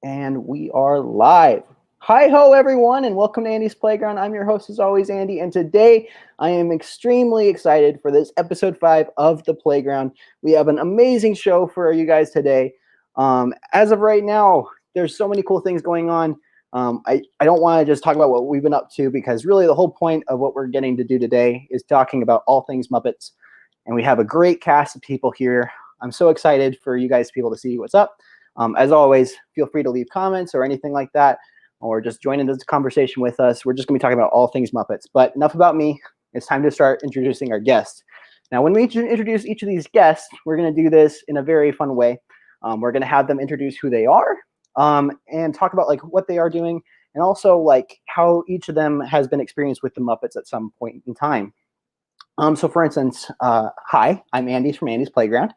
And we are live. Hi ho everyone, and welcome to Andy's Playground. I'm your host as always, Andy, and today I am extremely excited for this episode 5 of The Playground. We have an amazing show for you guys today. As of right now, there's so many cool things going on. I don't want to just talk about what we've been up to, because really the whole point of what we're getting to do today is talking about all things Muppets. And we have a great cast of people here. I'm so excited for you guys to be able to see what's up. As always, feel free to leave comments or anything like that, or just join into this conversation with us. We're just going to be talking about all things Muppets. But enough about me. It's time to start introducing our guests. Now, when we introduce each of these guests, we're going to do this in a very fun way. We're going to have them introduce who they are and talk about like what they are doing, and also like how each of them has been experienced with the Muppets at some point in time. So for instance, hi, I'm Andy from Andy's Playground.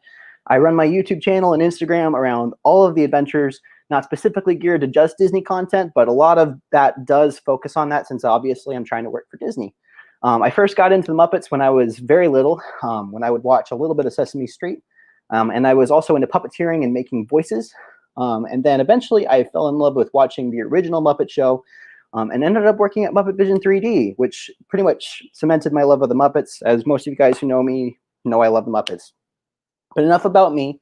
I run my YouTube channel and Instagram around all of the adventures, not specifically geared to just Disney content, but a lot of that does focus on that, since obviously I'm trying to work for Disney. I first got into the Muppets when I was very little, when I would watch a little bit of Sesame Street. And I was also into puppeteering and making voices. And then eventually I fell in love with watching the original Muppet Show, and ended up working at Muppet Vision 3D, which pretty much cemented my love of the Muppets. As most of you guys who know me know, I love the Muppets. But enough about me.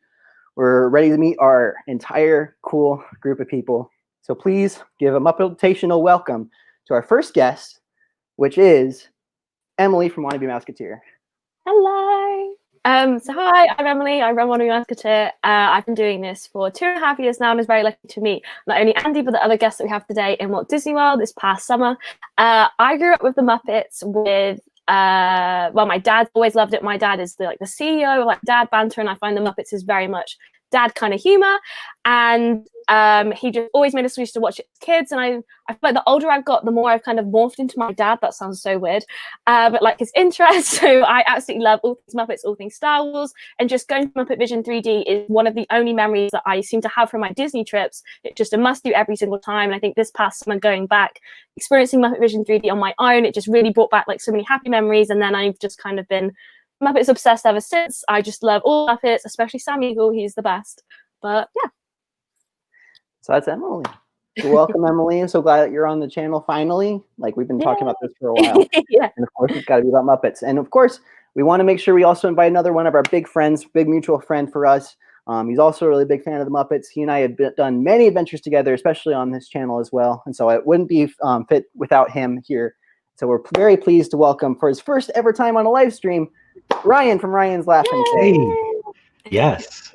We're ready to meet our entire cool group of people. So please give a muppetational welcome to our first guest, which is Emily from Wannabemouseketeer. Hello. So hi, I'm Emily. I run Wannabemouseketeer. I've been doing this for 2.5 years now, and was very lucky to meet not only Andy but the other guests that we have today in Walt Disney World this past summer. I grew up with the Muppets with well, my dad always loved it. My dad is the CEO of like dad banter, and I find the Muppets is very much dad kind of humor, and he just always made us used to watch it as kids. And I feel like the older I've got, the more I've kind of morphed into my dad. That sounds so weird, but like his interests. So I absolutely love all things Muppets, all things Star Wars, and just going to Muppet Vision 3D is one of the only memories that I seem to have from my Disney trips. It's just a must do every single time. And I think this past summer, going back, experiencing Muppet Vision 3D on my own, it just really brought back like so many happy memories. And then I've just kind of been Muppets obsessed ever since. I just love all Muppets, especially Sam Eagle. He's the best. But yeah. So that's Emily. You're welcome, Emily. I'm so glad that you're on the channel finally. Like, we've been talking about this for a while. Yeah. And of course, it's got to be about Muppets. And of course, we want to make sure we also invite another one of our big friends, big mutual friend for us. He's also a really big fan of the Muppets. He and I have done many adventures together, especially on this channel as well. And so it wouldn't be fit without him here. So we're very pleased to welcome, for his first ever time on a live stream, Ryan from Ryan's Laughing Place. Hey. Yes.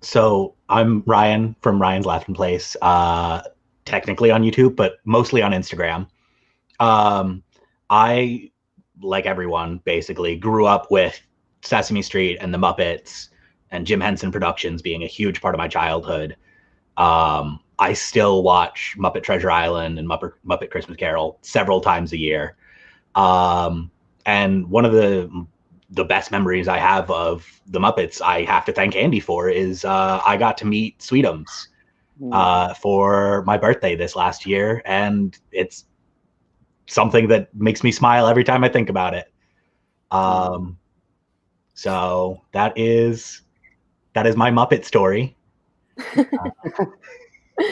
So I'm Ryan from Ryan's Laughing Place, technically on YouTube, but mostly on Instagram. I, like everyone, basically grew up with Sesame Street and the Muppets and Jim Henson Productions being a huge part of my childhood. I still watch Muppet Treasure Island and Muppet Christmas Carol several times a year. And one of the best memories I have of the Muppets, I have to thank Andy for, is I got to meet Sweetums for my birthday this last year, and it's something that makes me smile every time I think about it. So that is my Muppet story.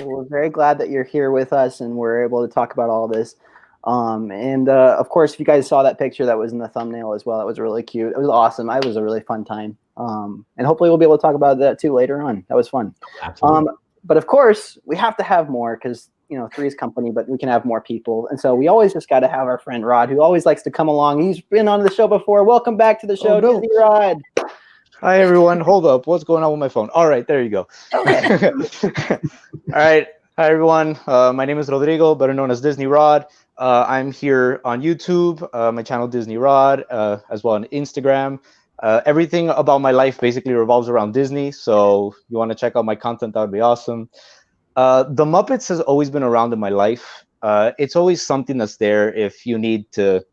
We're very glad that you're here with us and we're able to talk about all this. Of course, if you guys saw that picture that was in the thumbnail as well, that was really cute. It was awesome. It was a really fun time. And hopefully we'll be able to talk about that too later on. That was fun. Absolutely. But of course, we have to have more, because, you know, 3 is company, but we can have more people. And so we always just got to have our friend Rod, who always likes to come along. He's been on the show before. Welcome back to the show, Disney Rod. Hi, everyone. Hold up. What's going on with my phone? All right, there you go. Okay. All right. Hi, everyone. My name is Rodrigo, better known as Disney Rod. I'm here on YouTube, my channel Disney Rod, as well on Instagram. Everything about my life basically revolves around Disney. So if you want to check out my content, that would be awesome. The Muppets has always been around in my life. It's always something that's there if you need to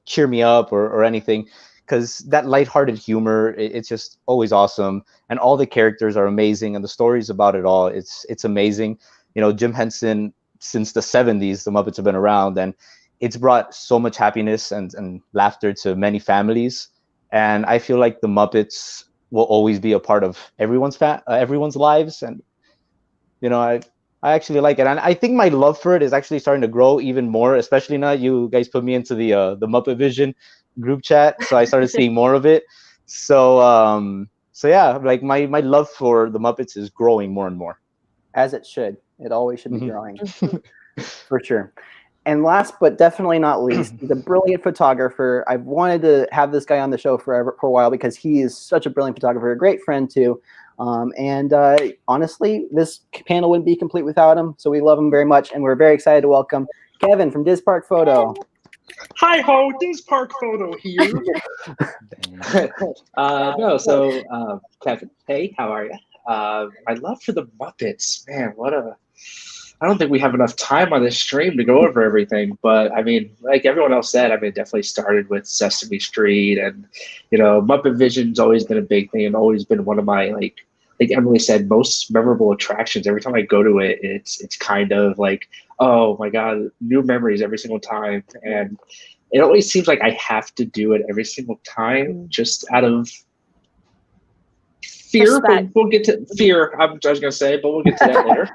cheer me up or anything. Because that lighthearted humor, it's just always awesome, and all the characters are amazing, and the stories about it all, it's amazing. You know, Jim Henson, since the 70s, the Muppets have been around, and it's brought so much happiness and laughter to many families. And I feel like the Muppets will always be a part of everyone's lives, and I actually like it, and I think my love for it is actually starting to grow even more. Especially now you guys put me into the Muppet Vision group chat, so I started seeing more of it. So yeah, like my love for the Muppets is growing more and more. As it should. It always should be growing. For sure. And last but definitely not least, he's a brilliant photographer. I've wanted to have this guy on the show for a while because he is such a brilliant photographer, a great friend too. Honestly, this panel wouldn't be complete without him. So we love him very much, and we're very excited to welcome Kevin from DisParkPhoto. Hi ho, DisParkPhoto here. Kevin, hey, how are you? My love for the Muppets, man, I don't think we have enough time on this stream to go over everything, but I mean, like everyone else said, I mean, it definitely started with Sesame Street, and Muppet Vision's always been a big thing and always been one of my like Emily said, most memorable attractions. Every time I go to it, it's kind of like, oh my god, new memories every single time, and it always seems like I have to do it every single time, just out of fear. But we'll get to fear. I was gonna say, but we'll get to that later.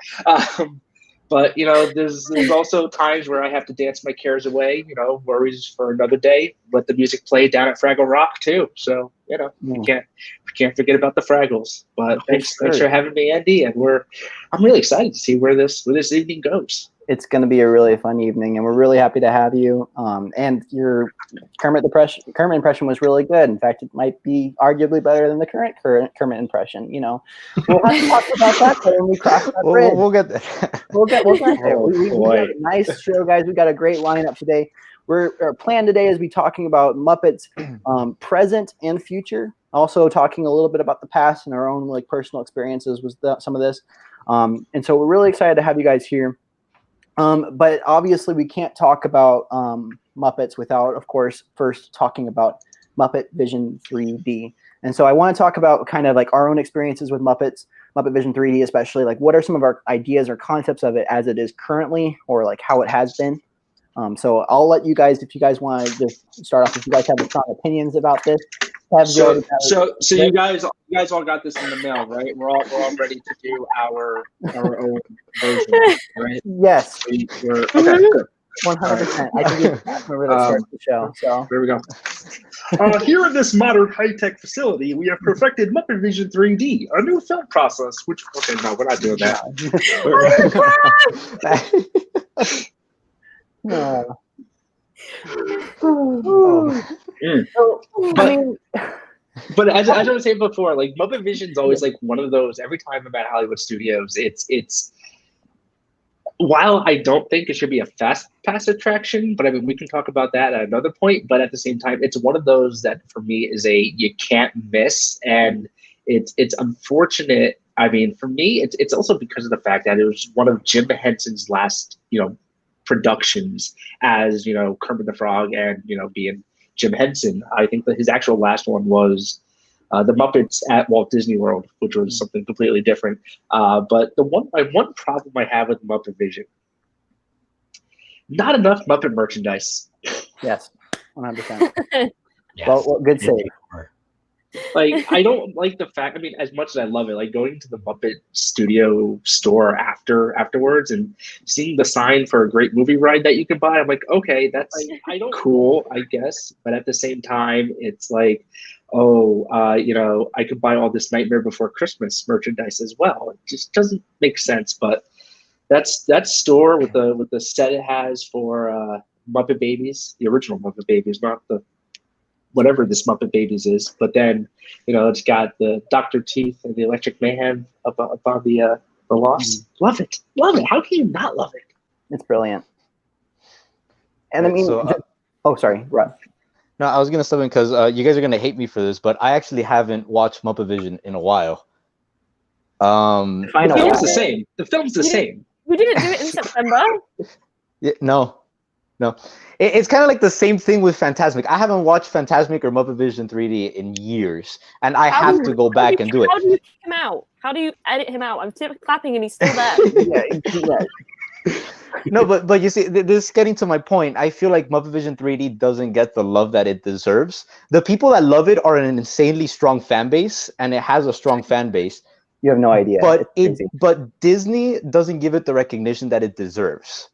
But there's also times where I have to dance my cares away. Worries for another day. Let the music play down at Fraggle Rock too. So we can't forget about the Fraggles. But thanks for having me, Andy. And I'm really excited to see where this evening goes. It's going to be a really fun evening, and we're really happy to have you. And your Kermit impression was really good. In fact, it might be arguably better than the current Kermit impression. We'll have to talk about that when we cross that bridge. We'll get there. We'll get there. We got a nice show, guys. We got a great lineup today. Our plan today is be talking about Muppets present and future. Also talking a little bit about the past and our own like personal experiences with some of this. And so we're really excited to have you guys here. But obviously we can't talk about Muppets without, of course, first talking about Muppet Vision 3D. And so I want to talk about kind of like our own experiences with Muppet Vision 3D, especially like what are some of our ideas or concepts of it as it is currently, or like how it has been. So I'll let you guys, if you guys want to just start off, if you guys have strong opinions about this. So you guys all got this in the mail, right? We're all ready to do our own version, right? Yes. Okay, good. 100%. I can get that when we're going to start the show. So here we go. Here in this modern high-tech facility, we have perfected Muppet Vision 3D, a new film process. We're not doing that. But as I was saying before, like Muppet Vision's always like one of those. Every time I'm at Hollywood Studios, it's. While I don't think it should be a fast pass attraction, but I mean we can talk about that at another point. But at the same time, it's one of those that for me is you can't miss, and it's unfortunate. I mean, for me, it's also because of the fact that it was one of Jim Henson's last productions as Kermit the Frog, and being Jim Henson. I think that his actual last one was the Muppets at Walt Disney World, which was something completely different. But my one problem I have with Muppet Vision, not enough Muppet merchandise. Yes, 100%. Yes. Well, good save. Like, I don't like the fact, I mean, as much as I love it, like going to the Muppet Studio store afterwards and seeing the sign for a great movie ride that you can buy, I'm like, okay, that's cool, I guess. But at the same time, it's like, I could buy all this Nightmare Before Christmas merchandise as well. It just doesn't make sense. But that store with the set it has for Muppet Babies, the original Muppet Babies, not the whatever this Muppet Babies is, but then it's got the Dr. Teeth and the Electric Mayhem up on the Lost. Love it. How can you not love it? It's brilliant. And I mean, sorry, Rod. No, I was gonna step in because you guys are gonna hate me for this, but I actually haven't watched Muppet Vision in a while. The film's the same. The film's the same. We didn't do it in September. Yeah, no. It's kind of like the same thing with Fantasmic. I haven't watched Fantasmic or Muppet Vision 3D in years, and I have to go back and do it. How do you kick him out? How do you edit him out? I'm still clapping and he's still there. No, but you see, this is getting to my point. I feel like Muppet Vision 3D doesn't get the love that it deserves. The people that love it are an insanely strong fan base, and it has a strong fan base. You have no idea. But Disney doesn't give it the recognition that it deserves.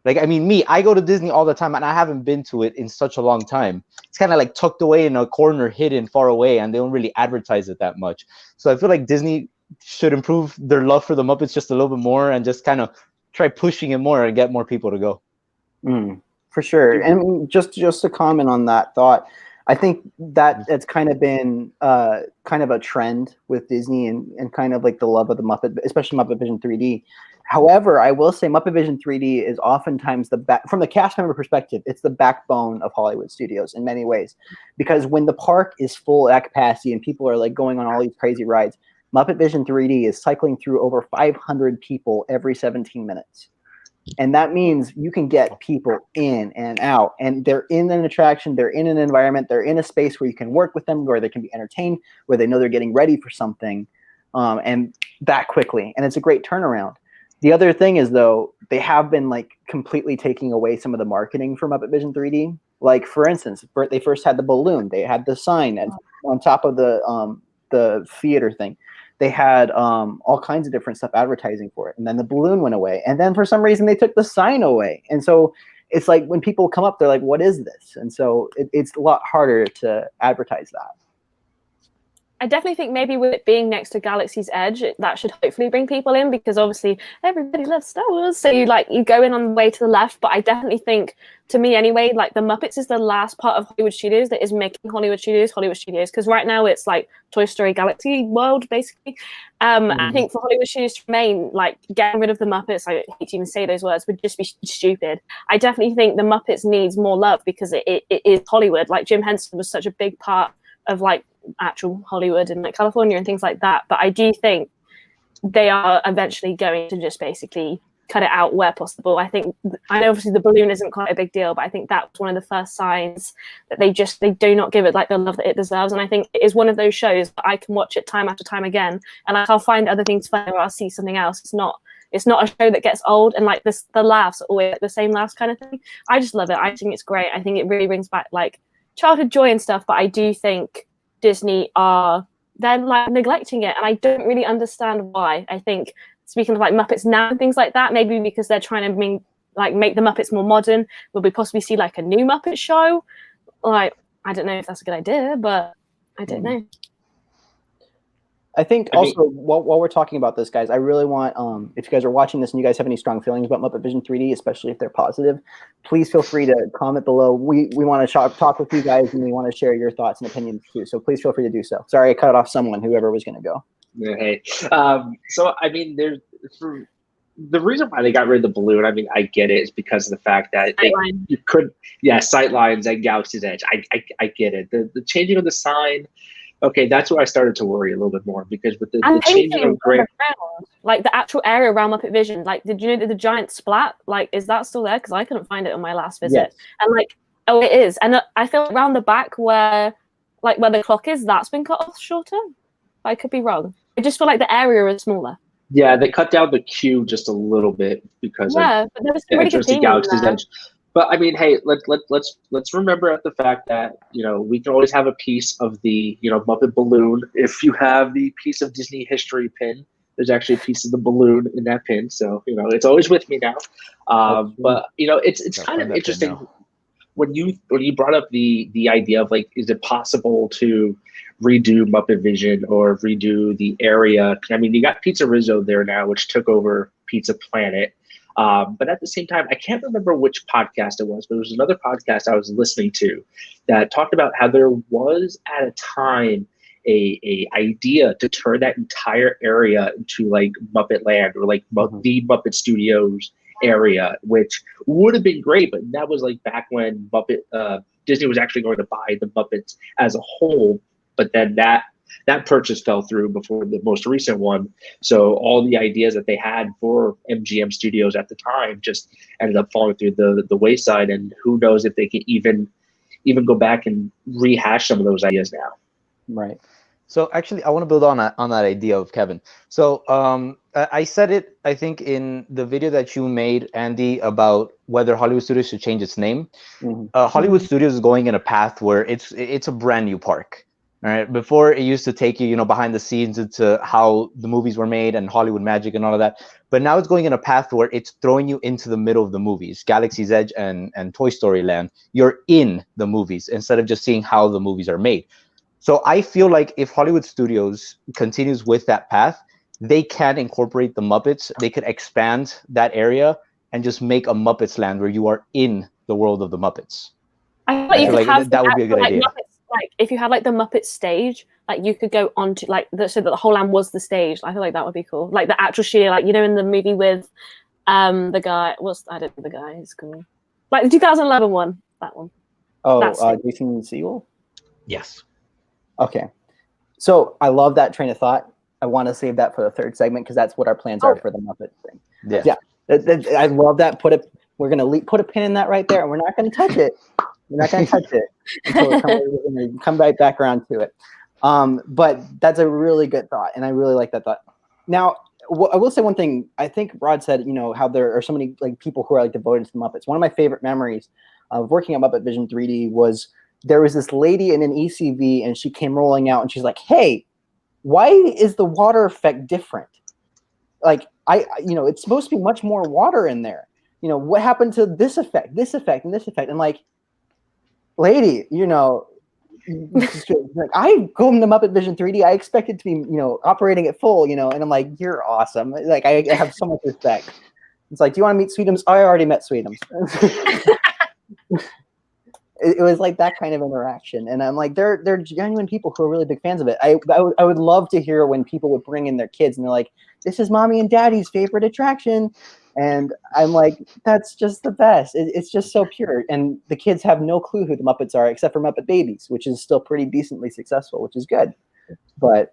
Like, I mean, I go to Disney all the time, and I haven't been to it in such a long time. It's kind of like tucked away in a corner, hidden far away, and they don't really advertise it that much. So I feel like Disney should improve their love for the Muppets just a little bit more, and just kind of try pushing it more and get more people to go. For sure. And just to comment on that thought, I think that it's kind of been kind of a trend with Disney and kind of like the love of the Muppet, especially Muppet Vision 3D. However, I will say Muppet Vision 3D is oftentimes from the cast member perspective, it's the backbone of Hollywood studios in many ways. Because when the park is full at capacity and people are like going on all these crazy rides, Muppet Vision 3D is cycling through over 500 people every 17 minutes. And that means you can get people in and out, and they're in an attraction, they're in an environment, they're in a space where you can work with them, where they can be entertained, where they know they're getting ready for something, and that quickly. And it's a great turnaround. The other thing is, though, they have been like completely taking away some of the marketing from Muppet Vision 3D. Like, for instance, they first had the balloon, they had the sign on top of the theater thing. They had all kinds of different stuff advertising for it. And then the balloon went away. And then for some reason, they took the sign away. And so it's like when people come up, they're like, what is this? And so it's a lot harder to advertise that. I definitely think maybe with it being next to Galaxy's Edge, that should hopefully bring people in, because obviously everybody loves Star Wars. So you go in on the way to the left. But I definitely think, to me anyway, like the Muppets is the last part of Hollywood Studios that is making Hollywood Studios. Because right now it's like Toy Story Galaxy World, basically. I think for Hollywood Studios to remain, like getting rid of the Muppets, I hate to even say those words, would just be stupid. I definitely think the Muppets needs more love because it is Hollywood. Like Jim Henson was such a big part of like actual Hollywood and like California and things like that. But I do think they are eventually going to just basically cut it out where possible. I know obviously the balloon isn't quite a big deal, but I think that was one of the first signs that they do not give it like the love that it deserves. And I think it is one of those shows that I can watch it time after time again, and I'll find other things funny or I'll see something else. It's not a show that gets old, and like the laughs are always like the same laughs kind of thing. I just love it. I think it's great. I think it really brings back like childhood joy and stuff. But I do think Disney they're like neglecting it, and I don't really understand why. I think, speaking of like Muppets Now and things like that, maybe because they're trying to make the Muppets more modern. Will we possibly see like a new Muppet show? Like, I don't know if that's a good idea, but I don't know. I think also while we're talking about this, guys, I really want, if you guys are watching this and you guys have any strong feelings about Muppet Vision 3D, especially if they're positive, please feel free to comment below. We want to talk with you guys, and we want to share your thoughts and opinions too. So please feel free to do so. Sorry, I cut off whoever was going to go. Yeah, hey. So I mean, the reason why they got rid of the balloon, I mean, I get it, is because of the fact that you could, sightlines at Galaxy's Edge. I get it. The changing of the sign. Okay, that's where I started to worry a little bit more, because with the changing of Grand, like the actual area around Muppet Vision, like, did you know that the giant splat, like, is that still there? Because I couldn't find it on my last visit. Yes. And like, oh, it is. And I feel around the back where the clock is, that's been cut off shorter. I could be wrong. I just feel like the area is smaller. Yeah, they cut down the queue just a little bit because but there was some really good theme Galaxy's Edge. But I mean, hey, let's remember at the fact that we can always have a piece of the Muppet balloon. If you have the piece of Disney history pin, there's actually a piece of the balloon in that pin, so it's always with me now. But it's kind of interesting when you brought up the idea of like, is it possible to redo Muppet Vision or redo the area? I mean, you got Pizza Rizzo there now, which took over Pizza Planet. But at the same time, I can't remember which podcast it was, but it was another podcast I was listening to that talked about how there was at a time a idea to turn that entire area into like Muppet Land or like the Muppet Studios area, which would have been great. But that was like back when Disney was actually going to buy the Muppets as a whole. But then that purchase fell through before the most recent one. So all the ideas that they had for MGM Studios at the time just ended up falling through the wayside. And who knows if they can even go back and rehash some of those ideas now. Right. So actually, I want to build on that idea of Kevin. So I said it, I think, in the video that you made, Andy, about whether Hollywood Studios should change its name. Hollywood Studios is going in a path where it's a brand new park. All right. Before it used to take you, behind the scenes into how the movies were made and Hollywood magic and all of that. But now it's going in a path where it's throwing you into the middle of the movies, Galaxy's Edge and Toy Story Land. You're in the movies instead of just seeing how the movies are made. So I feel like if Hollywood Studios continues with that path, they can incorporate the Muppets. They could expand that area and just make a Muppets Land where you are in the world of the Muppets. I feel feel like that would be a good idea. Muppets, like if you had like the Muppet stage, like you could go on to like so that the whole land was the stage. I feel like that would be cool. Like the actual sheer, like in the movie with the guy. I don't know the guy. It's cool. Like the 2011 one. That one. Oh, Jason Segel? Yes. Okay. So I love that train of thought. I want to save that for the third segment because that's what our plans are for the Muppet thing. Yeah. I love that. We're going to put a pin in that right there, and we're not going to touch it. We're not going to touch it until we're going to come right back around to it. But that's a really good thought, and I really like that thought. Now, I will say one thing. I think Rod said, how there are so many like people who are like devoted to the Muppets. One of my favorite memories of working at Muppet Vision 3D was there was this lady in an ECV, and she came rolling out, and she's like, "Hey, why is the water effect different? Like, it's supposed to be much more water in there. What happened to this effect, and this effect?" And like, lady, like, I go into Muppet Vision 3D. I expect it to be, operating at full, and I'm like, you're awesome. Like, I have so much respect. It's like, do you want to meet Sweetums? I already met Sweetums. It was like that kind of interaction, and I'm like, they're genuine people who are really big fans of it. I would love to hear when people would bring in their kids and they're like, "This is mommy and daddy's favorite attraction," and I'm like, that's just the best. It's just so pure, and the kids have no clue who the Muppets are except for Muppet Babies, which is still pretty decently successful, which is good. But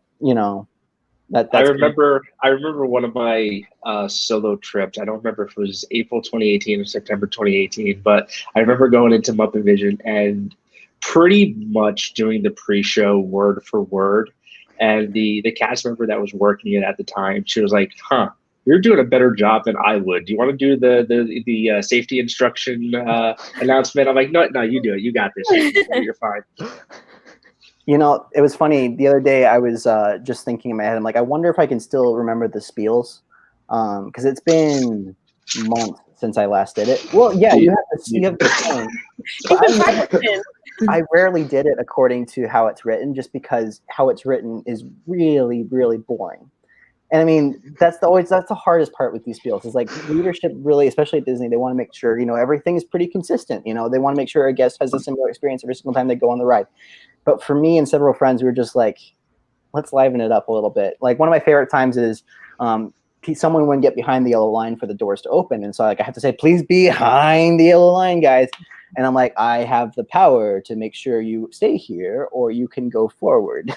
I remember one of my solo trips. I don't remember if it was April 2018 or September 2018, but I remember going into Muppet Vision and pretty much doing the pre-show word for word. And the cast member that was working it at the time, she was like, "Huh, you're doing a better job than I would. Do you want to do the safety instruction announcement?" I'm like, no, you do it. You got this. You're fine. It was funny. The other day, I was just thinking in my head, I'm like, I wonder if I can still remember the spiels, because it's been months since I last did it. Well, yeah, you have the phone. I rarely did it according to how it's written, just because how it's written is really, really boring. And I mean, that's the hardest part with these spiels. Is like leadership really, especially at Disney, they want to make sure everything is pretty consistent. They want to make sure a guest has a similar experience every single time they go on the ride. But for me and several friends, we were just like, let's liven it up a little bit. Like one of my favorite times is someone wouldn't get behind the yellow line for the doors to open. And so I have to say, please be behind the yellow line, guys. And I'm like, I have the power to make sure you stay here or you can go forward.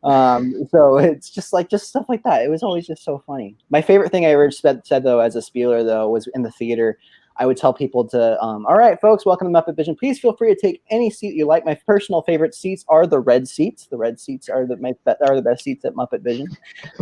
So it's just stuff like that. It was always just so funny. My favorite thing I ever said though, as a spieler though, was in the theater. I would tell people to, all right, folks, welcome to Muppet Vision. Please feel free to take any seat you like. My personal favorite seats are the red seats. The red seats are the best seats at Muppet Vision.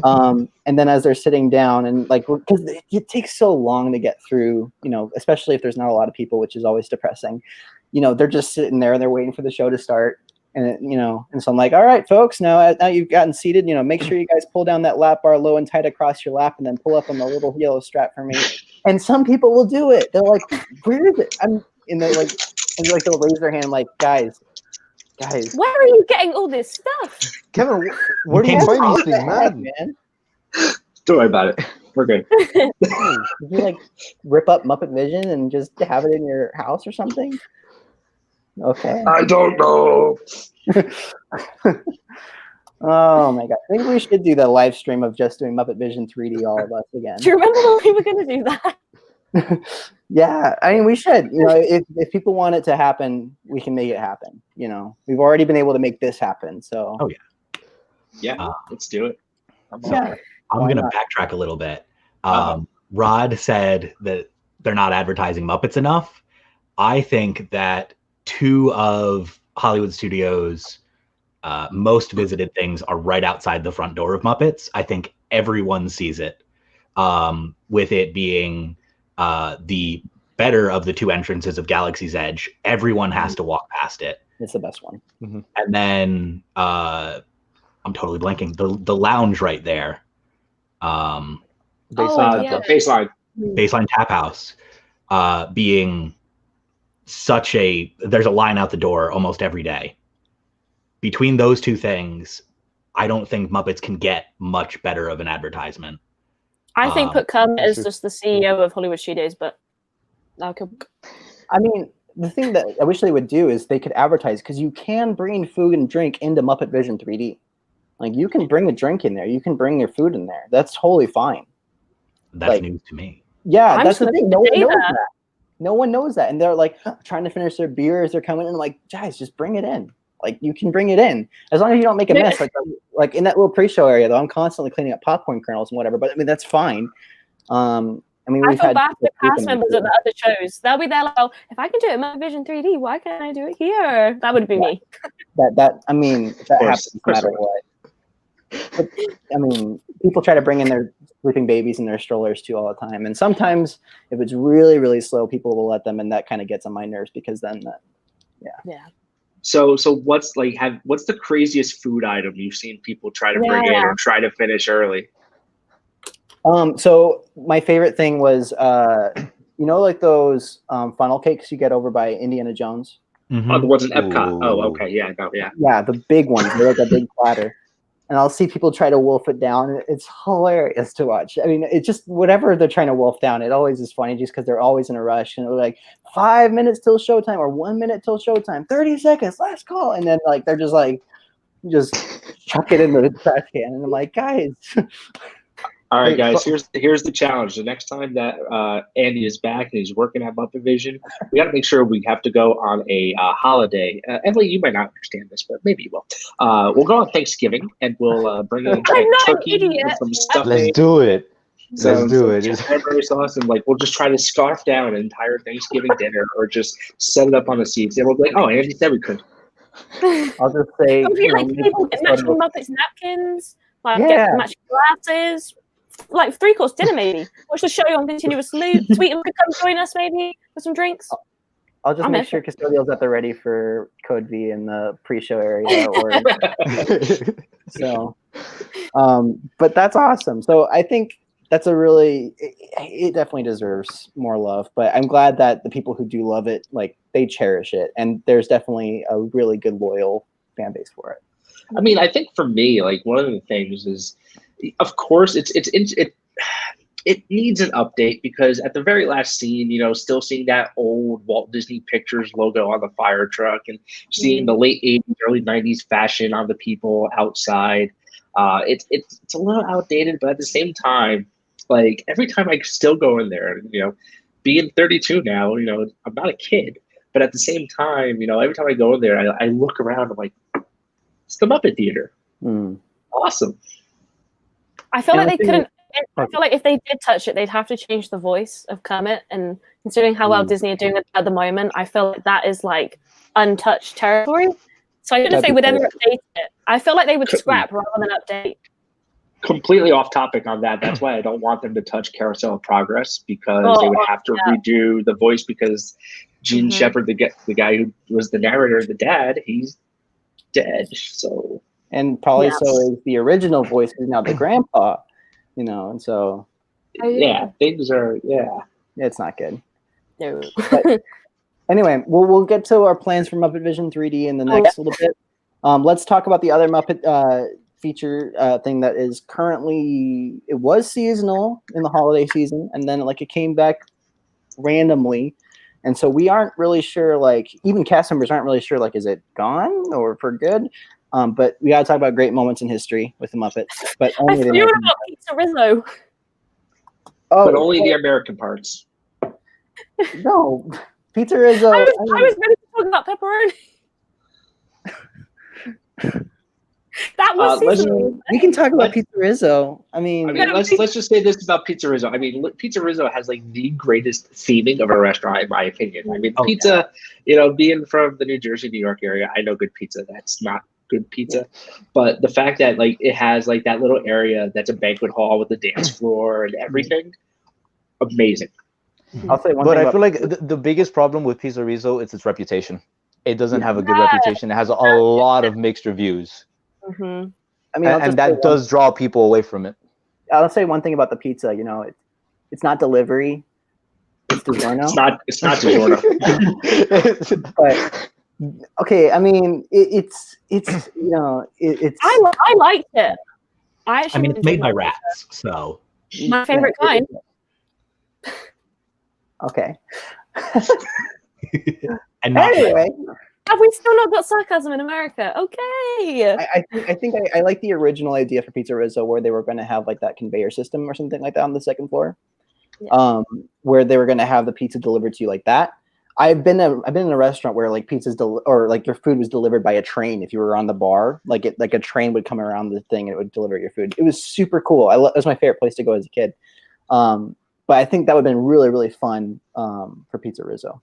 And then as they're sitting down, and like, because it takes so long to get through, especially if there's not a lot of people, which is always depressing. They're just sitting there and they're waiting for the show to start. And and so I'm like, all right, folks, now you've gotten seated, make sure you guys pull down that lap bar low and tight across your lap, and then pull up on the little yellow strap for me. And some people will do it. They're like, where is it? And they'll raise their hand, like, guys. Where are you getting all this stuff? Kevin, where do you find these things, man? Don't worry about it. We're good. Did you rip up Muppet Vision and just have it in your house or something? Okay. I don't know. Oh my god! I think we should do the live stream of just doing Muppet Vision 3D, all of us again. Do you remember when we were going to do that? Yeah, I mean, we should. If people want it to happen, we can make it happen. We've already been able to make this happen. So. Oh yeah. Let's do it. I'm going to backtrack a little bit. Rod said that they're not advertising Muppets enough. I think that two of Hollywood Studios' most visited things are right outside the front door of Muppets. I think everyone sees it, with it being the better of the two entrances of Galaxy's Edge. Everyone has to walk past it. It's the best one. And then I'm totally blanking. The lounge right there. Baseline Tap House. Being such there's a line out the door almost every day. Between those two things, I don't think Muppets can get much better of an advertisement. I think put Kermit as just the CEO of Hollywood Studios, but I mean, the thing that I wish they would do is they could advertise, because you can bring food and drink into Muppet Vision 3D. Like, you can bring a drink in there, you can bring your food in there. That's totally fine. That's news to me. Yeah, that's the thing. No one knows that. No one knows that, and they're like trying to finish their beer as they're coming in. I'm like, guys, just bring it in. Like, you can bring it in as long as you don't make a mess. Like in that little pre-show area, though, I'm constantly cleaning up popcorn kernels and whatever. But I mean, that's fine. I mean, I feel bad for the cast members at the other shows. They'll be there like, oh, if I can do it in Muppet Vision 3D, why can't I do it here? That would be me. I mean, that happens no matter what. But, I mean, people try to bring in their sleeping babies in their strollers too all the time, and sometimes if it's really, really slow, people will let them, and that kind of gets on my nerves, because then, yeah. So what's the craziest food item you've seen people try to bring in or try to finish early? So my favorite thing was, like those funnel cakes you get over by Indiana Jones. Oh, the ones in Epcot. Oh, okay, yeah, Yeah, the big ones. They're like a big platter. And I'll see people try to wolf it down. It's hilarious to watch. I mean, it's just whatever they're trying to wolf down. It always is funny, just because they're always in a rush. And they're like 5 minutes till showtime, or 1 minute till showtime, 30 seconds, last call. And then like they're just like, just chuck it into the trash can. And I'm like, guys. All right, guys. Here's the challenge. The next time that Andy is back and he's working at Muppet Vision, we got to make sure we have to go on a holiday. Emily, you might not understand this, but maybe you will. We'll go on Thanksgiving and we'll bring in turkey and some stuffing. Let's do it. Let's do it. Cranberry sauce, and like we'll just try to scarf down an entire Thanksgiving dinner, or just set it up on the seats. And we'll be like, "Oh, Andy said we could." I'll just say, people get matching Muppets napkins, get matching glasses. Like 3-course dinner, maybe. Watch the show on continuous loop. Tweet could come join us, maybe, for some drinks. I'll just make sure custodial's at the ready for Code V in the pre-show area. But that's awesome. So I think that's it definitely deserves more love. But I'm glad that the people who do love it, like, they cherish it. And there's definitely a really good, loyal fan base for it. I mean, I think for me, like, one of the things is, of course, it needs an update, because at the very last scene, still seeing that old Walt Disney Pictures logo on the fire truck, and seeing the late 80s, early 90s fashion on the people outside. It's a little outdated, but at the same time, like, every time I still go in there, being 32 now, I'm not a kid, but at the same time, every time I go in there, I look around, I'm like, it's the Muppet Theater. Awesome. I feel like they couldn't. I feel like if they did touch it, they'd have to change the voice of Kermit. And considering how well Disney are doing it at the moment, I feel like that is like untouched territory. So I don't know if they would ever update it. I feel like they would scrap rather than update. Completely off topic on that. That's why I don't want them to touch Carousel of Progress, because they would have to redo the voice, because Gene Shepard, the guy who was the narrator, the dad, he's dead. So. And probably so is the original voice, who's now the grandpa, and so. Things are, it's not good. No. But anyway, we'll get to our plans for Muppet Vision 3D in the next little bit. Let's talk about the other Muppet feature thing that is currently, it was seasonal in the holiday season, and then it came back randomly. And so we aren't really sure, even cast members aren't really sure, is it gone or for good? But we gotta talk about great moments in history with the Muppets. But only I forgot about Pizza Rizzo. But only the American parts. No, Pizza Rizzo. I was ready to talk about pepperoni. That was we can talk about Pizza Rizzo. I mean, let's just say this about Pizza Rizzo. I mean, Pizza Rizzo has the greatest theming of a restaurant, in my opinion. I mean, pizza. Being from the New Jersey, New York area, I know good pizza. That's not good pizza, but the fact that it has that little area that's a banquet hall with the dance floor and everything, amazing. I'll say one but thing I feel like the biggest problem with Pizza Rizzo is its reputation. it doesn't have a good reputation. It has a lot of mixed reviews. Mm-hmm. I mean, And that does draw people away from it. I'll say one thing about the pizza. You know, it's not delivery. It's DiGiorno. It's not DiGiorno. But okay, I mean, it's you know, it's. I liked it. I mean, it's made by rats, so my favorite kind. Okay. And not anyway, have we still not got sarcasm in America? Okay. I think I like the original idea for Pizza Rizzo, where they were going to have like that conveyor system or something like that on the second floor, where they were going to have the pizza delivered to you like that. I've been in a restaurant where like pizzas or like your food was delivered by a train. If you were on the bar, like a train would come around the thing and it would deliver your food. It was super cool. It was my favorite place to go as a kid. But I think that would have been really, really fun for Pizza Rizzo.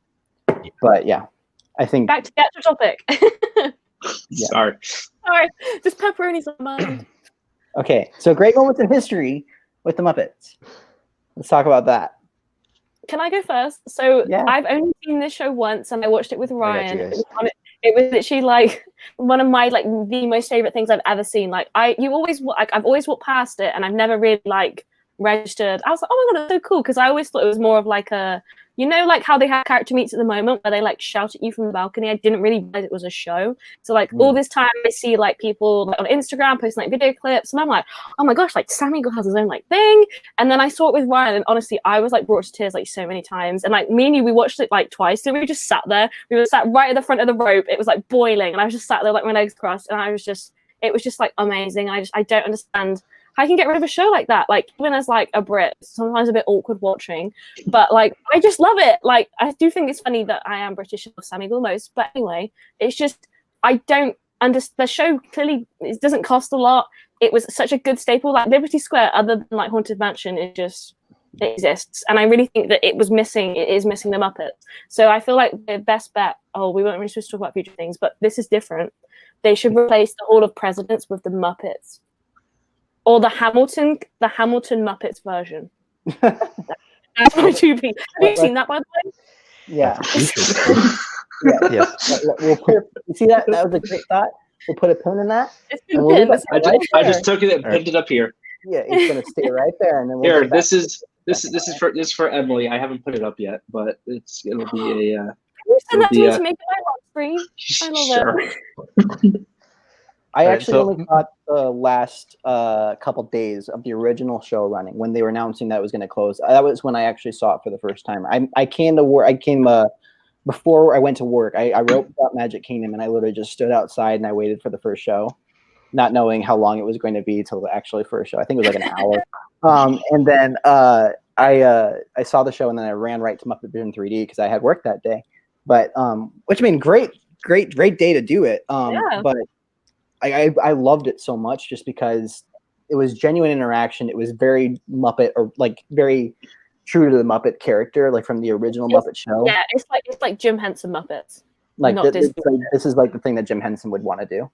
But yeah, I think back to the actual topic. Sorry, just pepperoni's on my mind. Okay, so great moments in history with the Muppets. Let's talk about that. Can I go first? So I've only seen this show once, and I watched it with Ryan. It was literally like one of my like the most favorite things I've ever seen. Like I've always walked past it, and I've never really like registered. I was like, oh my god, it's so cool, because I always thought it was more of like a, you know, like how they have character meets at the moment where they like shout at you from the balcony. I didn't really realize it was a show. So like all this time I see like people like on Instagram posting like video clips, and I'm like, oh my gosh, like Sam Eagle has his own like thing. And then I saw it with Ryan, and honestly, I was like brought to tears like so many times. And like me and you, we watched it like twice. So we just sat there. We were sat right at the front of the rope. It was like boiling, and I was just sat there like my legs crossed, and it was just like amazing. I don't understand how you can get rid of a show like that. Like even as like a Brit, sometimes a bit awkward watching, but like I just love it. Like I do think it's funny that I am British and love Sam Eagle most, but anyway, it's just I don't understand. The show clearly it doesn't cost a lot. It was such a good staple. Like Liberty Square, other than like Haunted Mansion, it exists, and I really think that it is missing the Muppets. So I feel like the best bet. Oh, we weren't really supposed to talk about future things, but this is different. They should replace the Hall of Presidents with the Muppets. Or the Hamilton Muppets version. That's my 2P. Have you seen that, by the way? Yeah. Yes. We'll put. You see that? That was a great thought. We'll put a pin in that. I just took it and pinned it up here. Yeah, it's gonna stay right there, and then here. This is for Emily. I haven't put it up yet, but it'll be a. Can you send that to me to make it my lock screen? I love it. I actually only caught the last couple days of the original show running when they were announcing that it was going to close. That was when I actually saw it for the first time. I came to work. Before I went to work. I wrote about Magic Kingdom, and I literally just stood outside and I waited for the first show, not knowing how long it was going to be till the actually first show. I think it was like an hour. And then I saw the show, and then I ran right to Muppet Vision 3D because I had work that day. But which I mean, great day to do it. But I loved it so much just because it was genuine interaction. It was very Muppet, or like very true to the Muppet character, like from the original Muppet show. Yeah, it's like Jim Henson Muppets. Like this is like the thing that Jim Henson would want to do.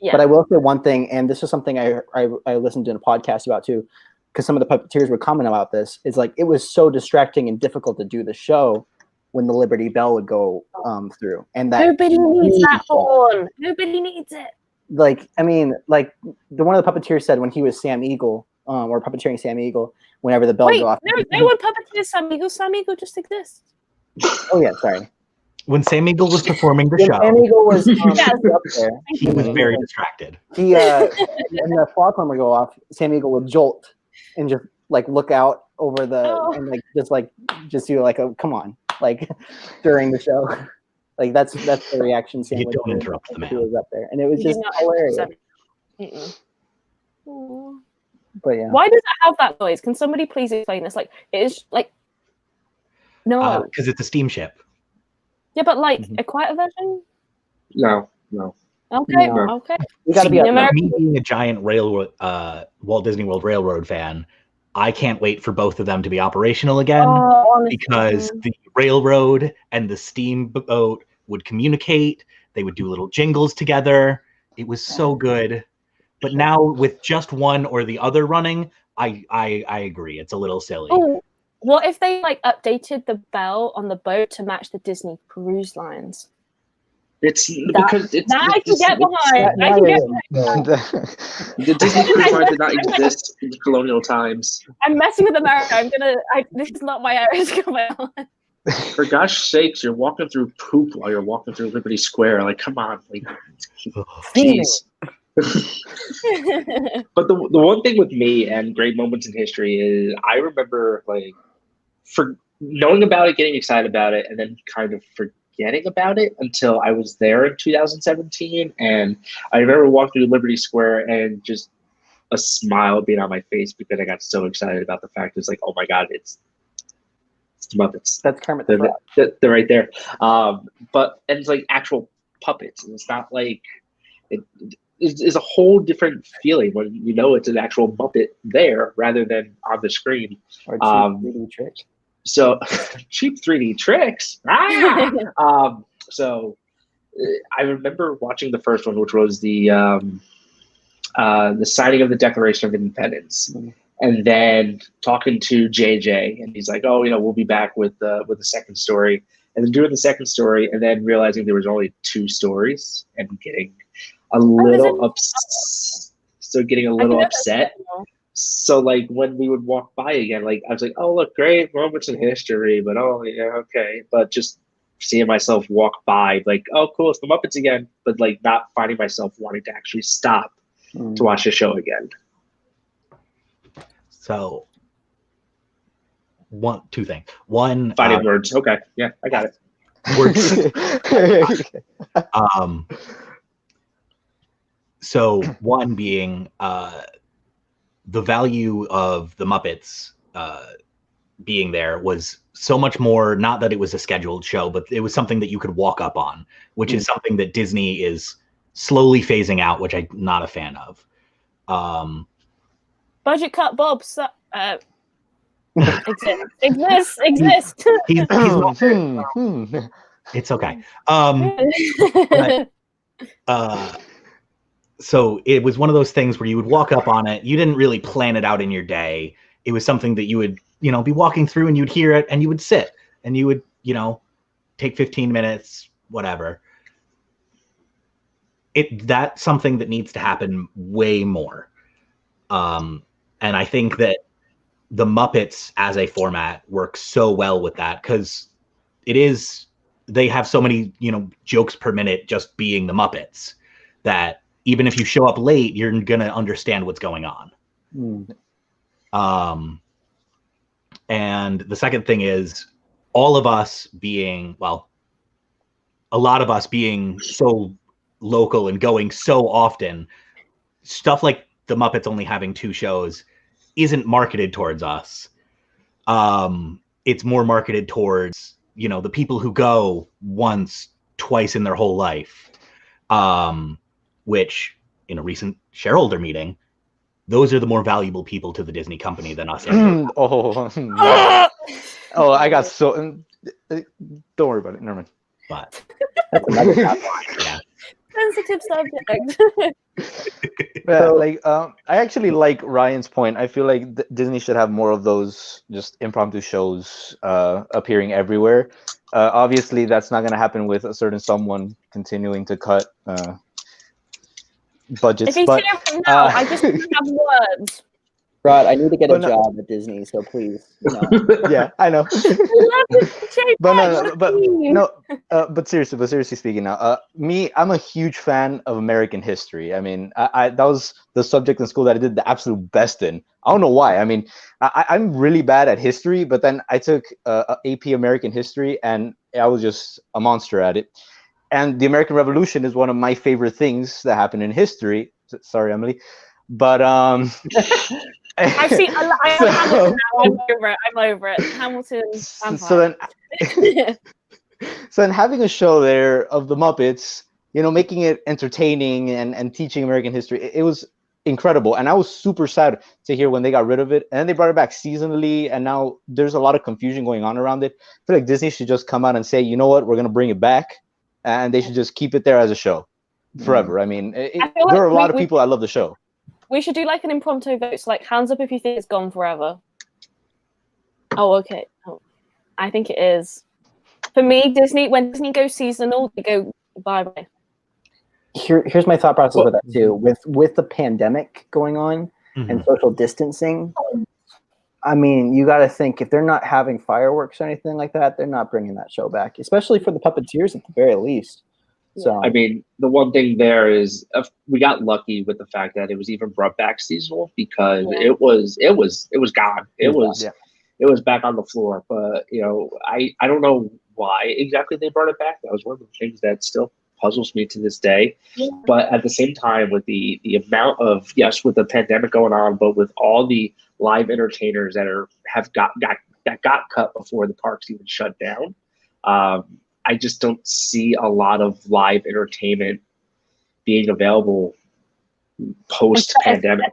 Yeah. But I will say one thing, and this is something I listened to in a podcast about too, because some of the puppeteers were commenting about this. Is like it was so distracting and difficult to do the show when the Liberty Bell would go through, and that nobody needs that horn. Nobody needs it. Like, I mean, like one of the puppeteers said when he was Sam Eagle, or puppeteering Sam Eagle, whenever the bell go off. No one puppeteers Sam Eagle. Sam Eagle just exists. Oh yeah, sorry. When Sam Eagle was performing the show, Sam Eagle was up there. He was very distracted. When the foghorn would go off, Sam Eagle would jolt and just like look out over and just do like a come on, like during the show. Like that's the reaction. Sam you don't interrupt the man. He was up there, and it was just hilarious. But yeah, why does it have that noise? Can somebody please explain this? Like it is like no, because it's a steamship. Yeah, but like a quieter version. No. Okay, No. okay. We gotta be Me being a giant railroad, Walt Disney World Railroad fan, I can't wait for both of them to be operational again, because the railroad and the steamboat would communicate. They would do little jingles together. It was so good. But now with just one or the other running, I agree. It's a little silly. Oh, what if they like updated the bell on the boat to match the Disney cruise lines? It's because it's that I can get behind. I can get behind. The Disney Cruise Line did not exist in colonial times. I'm messing with America. This is not my area to comment on. For gosh sakes, you're walking through poop while you're walking through Liberty Square. Like, come on, like, jeez. But the one thing with me and great moments in history is I remember like for knowing about it, getting excited about it, and then kind of forgetting about it until I was there in 2017. And I remember walking through Liberty Square and just a smile being on my face because I got so excited about the fact it's like, oh my God, it's the Muppets. That's Kermit the Frog. They're right there. But and it's like actual puppets, and it's not like it's a whole different feeling when you know it's an actual Muppet there rather than on the screen. Or cheap 3D tricks. So cheap 3D tricks. So I remember watching the first one, which was the signing of the Declaration of Independence. Mm-hmm. And then talking to JJ, and he's like, "Oh, we'll be back with the second story." And then doing the second story, and then realizing there was only 2 stories, and getting a little upset. So like when we would walk by again, like I was like, "Oh, look, great moments in history," but oh yeah, okay. But just seeing myself walk by, like, "Oh, cool, it's the Muppets again," but like not finding myself wanting to actually stop to watch the show again. So, 2 things. One, fighting words. Okay, yeah, I got it. Words. So, one being the value of the Muppets being there was so much more. Not that it was a scheduled show, but it was something that you could walk up on, which is something that Disney is slowly phasing out, which I'm not a fan of. Budget cut, Bob. Exist. He's it's okay. So it was one of those things where you would walk up on it. You didn't really plan it out in your day. It was something that you would, be walking through and you'd hear it and you would sit and you would, take 15 minutes, whatever. That's something that needs to happen way more. And I think that the Muppets as a format works so well with that because they have so many, jokes per minute just being the Muppets that even if you show up late, you're going to understand what's going on. And the second thing is a lot of us being so local and going so often, stuff like the Muppets only having 2 shows isn't marketed towards us. It's more marketed towards, the people who go once, twice in their whole life. Which in a recent shareholder meeting, those are the more valuable people to the Disney company than us. I got so. Don't worry about it. Never mind. But that's another top line. Yeah. Sensitive subject. I actually like Ryan's point. I feel like Disney should have more of those just impromptu shows appearing everywhere. Obviously, that's not going to happen with a certain someone continuing to cut budgets. If he's here now, I just don't have words. Rod, I need to get a job at Disney, so please. Yeah, I know. But seriously speaking now, I'm a huge fan of American history. I mean, that was the subject in school that I did the absolute best in. I don't know why. I mean, I'm really bad at history, but then I took AP American history, and I was just a monster at it. And the American Revolution is one of my favorite things that happened in history. Sorry, Emily, but I've seen. I have Hamilton now. I'm over it. Hamilton. So then having a show there of the Muppets, making it entertaining and teaching American history, it was incredible. And I was super sad to hear when they got rid of it. And then they brought it back seasonally, and now there's a lot of confusion going on around it. I feel like Disney should just come out and say, you know what, we're going to bring it back, and they should just keep it there as a show forever. I mean, there are a lot of people that love the show. We should do like an impromptu vote. So, like, hands up if you think it's gone forever. Oh, okay. Oh, I think it is. For me, when Disney goes seasonal, they go bye. Here's my thought process with that too. With the pandemic going on and social distancing, I mean, you got to think if they're not having fireworks or anything like that, they're not bringing that show back, especially for the puppeteers at the very least. So I mean, the one thing there is we got lucky with the fact that it was even brought back seasonal because it was gone. It was back on the floor. But you know, I don't know why exactly they brought it back. That was one of the things that still puzzles me to this day. But at the same time, with the amount of with the pandemic going on, but with all the live entertainers that got cut before the parks even shut down, I just don't see a lot of live entertainment being available post pandemic.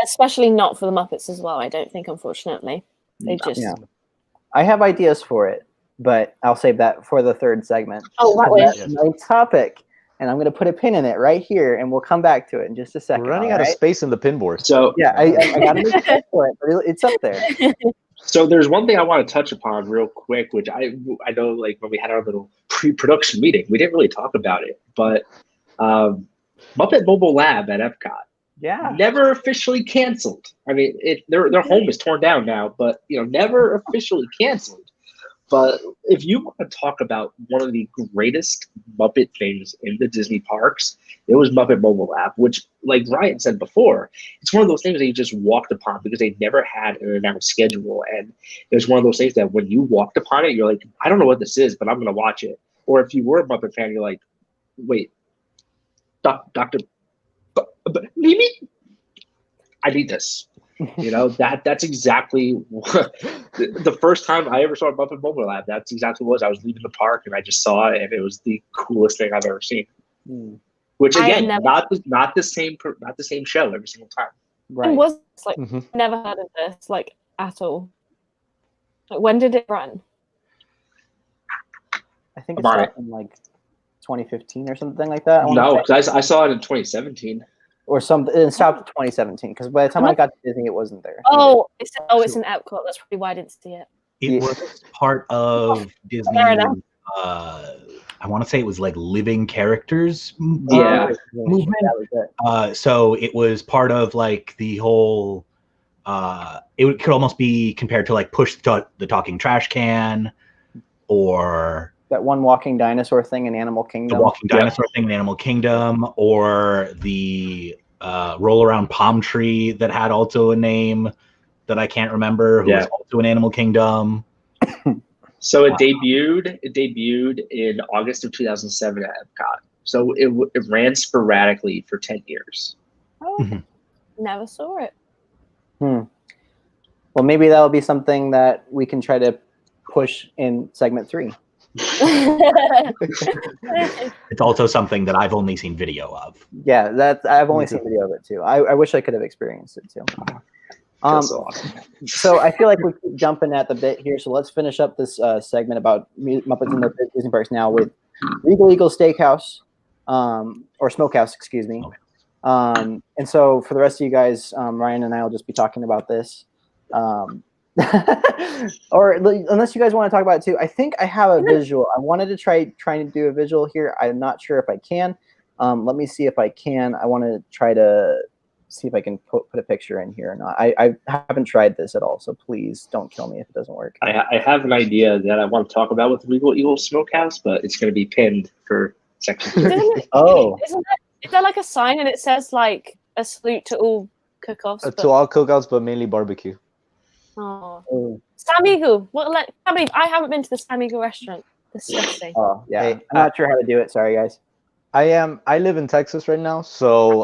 Especially not for the Muppets as well. I don't think, unfortunately, they just. Yeah. I have ideas for it, but I'll save that for the third segment. Oh, that way. That's my topic, and I'm going to put a pin in it right here, and we'll come back to it in just a second. We're running out of space in the pin board. So yeah, I got to make space for it, but it's up there. So there's one thing I want to touch upon real quick, which I know, like when we had our little pre-production meeting, we didn't really talk about it, but Muppet Mobile Lab at Epcot, never officially canceled. I mean, their home is torn down now, but you know, never officially canceled. But if you want to talk about one of the greatest Muppet things in the Disney parks, it was Muppet Mobile Lab, which, like Ryan said before, it's one of those things that you just walked upon because they never had an announced schedule. And it was one of those things that when you walked upon it, you're like, I don't know what this is, but I'm going to watch it. Or if you were a Muppet fan, you're like, wait, Dr. Mimi? I need this. You know, that's exactly what, the first time I ever saw Muppet Mobile Lab. That's exactly what it was. I was leaving the park and I just saw it, and it was the coolest thing I've ever seen. Which again, not the same show every single time. Right. It was like never heard of this like at all. Like, when did it run? I think it started in like 2015 or something like that. No, because I saw it in 2017. Or something. It stopped in 2017 because by the time I got to Disney, it wasn't there. It's in Epcot. That's probably why I didn't see it. It was part of Disney. I want to say it was like living characters movement. So it was part of like the whole. It could almost be compared to like Push the Talking Trash Can, or that one walking dinosaur thing in Animal Kingdom. The walking dinosaur thing in Animal Kingdom, or the roll around palm tree that had also a name that I can't remember, who was also in Animal Kingdom. So it debuted in August of 2007 at Epcot. So it ran sporadically for 10 years. Never saw it. Well, maybe that'll be something that we can try to push in segment 3. It's also something that I've only seen video of. Yeah, I've only seen video of it too. I wish I could have experienced it too. So I feel like we keep jumping at the bit here. So let's finish up this segment about Muppets in the Disney Parks now with Regal Eagle Steakhouse, or Smokehouse, excuse me. And so for the rest of you guys, Ryan and I will just be talking about this. Or unless you guys want to talk about it too, I think I have a visual. I wanted to trying to do a visual here. I'm not sure if I can. Let me see if I can. I want to try to see if I can put a picture in here or not. I haven't tried this at all, so please don't kill me if it doesn't work. I have an idea that I want to talk about with Regal Eagle Smokehouse, but it's going to be pinned for section 3. Is there like a sign and it says like a salute to all cook-offs? To all cookouts, but mainly barbecue. Oh. Samigo. I haven't been to the Samigo restaurant. Disgusting. Oh, yeah. Hey, I'm not sure how to do it. Sorry, guys. I live in Texas right now, so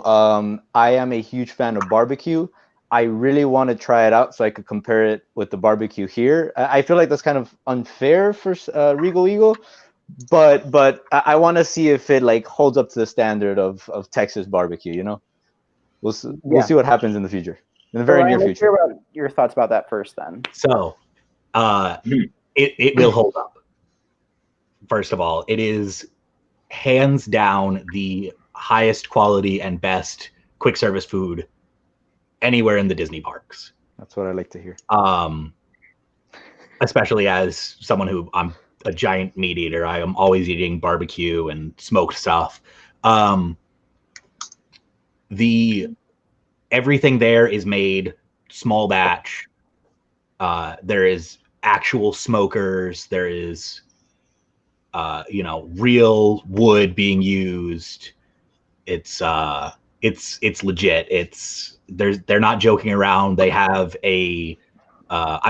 I am a huge fan of barbecue. I really want to try it out so I could compare it with the barbecue here. I feel like that's kind of unfair for Regal Eagle, but I want to see if it like holds up to the standard of Texas barbecue. You know, we'll see what happens in the future. In the very near future. Let's hear about your thoughts about that first, then. So, it will hold up. First of all, it is hands down the highest quality and best quick service food anywhere in the Disney parks. That's what I like to hear. Especially as someone who a giant meat eater. I am always eating barbecue and smoked stuff. Everything there is made small batch. There is actual smokers. There is, real wood being used. It's legit. They're not joking around. They have I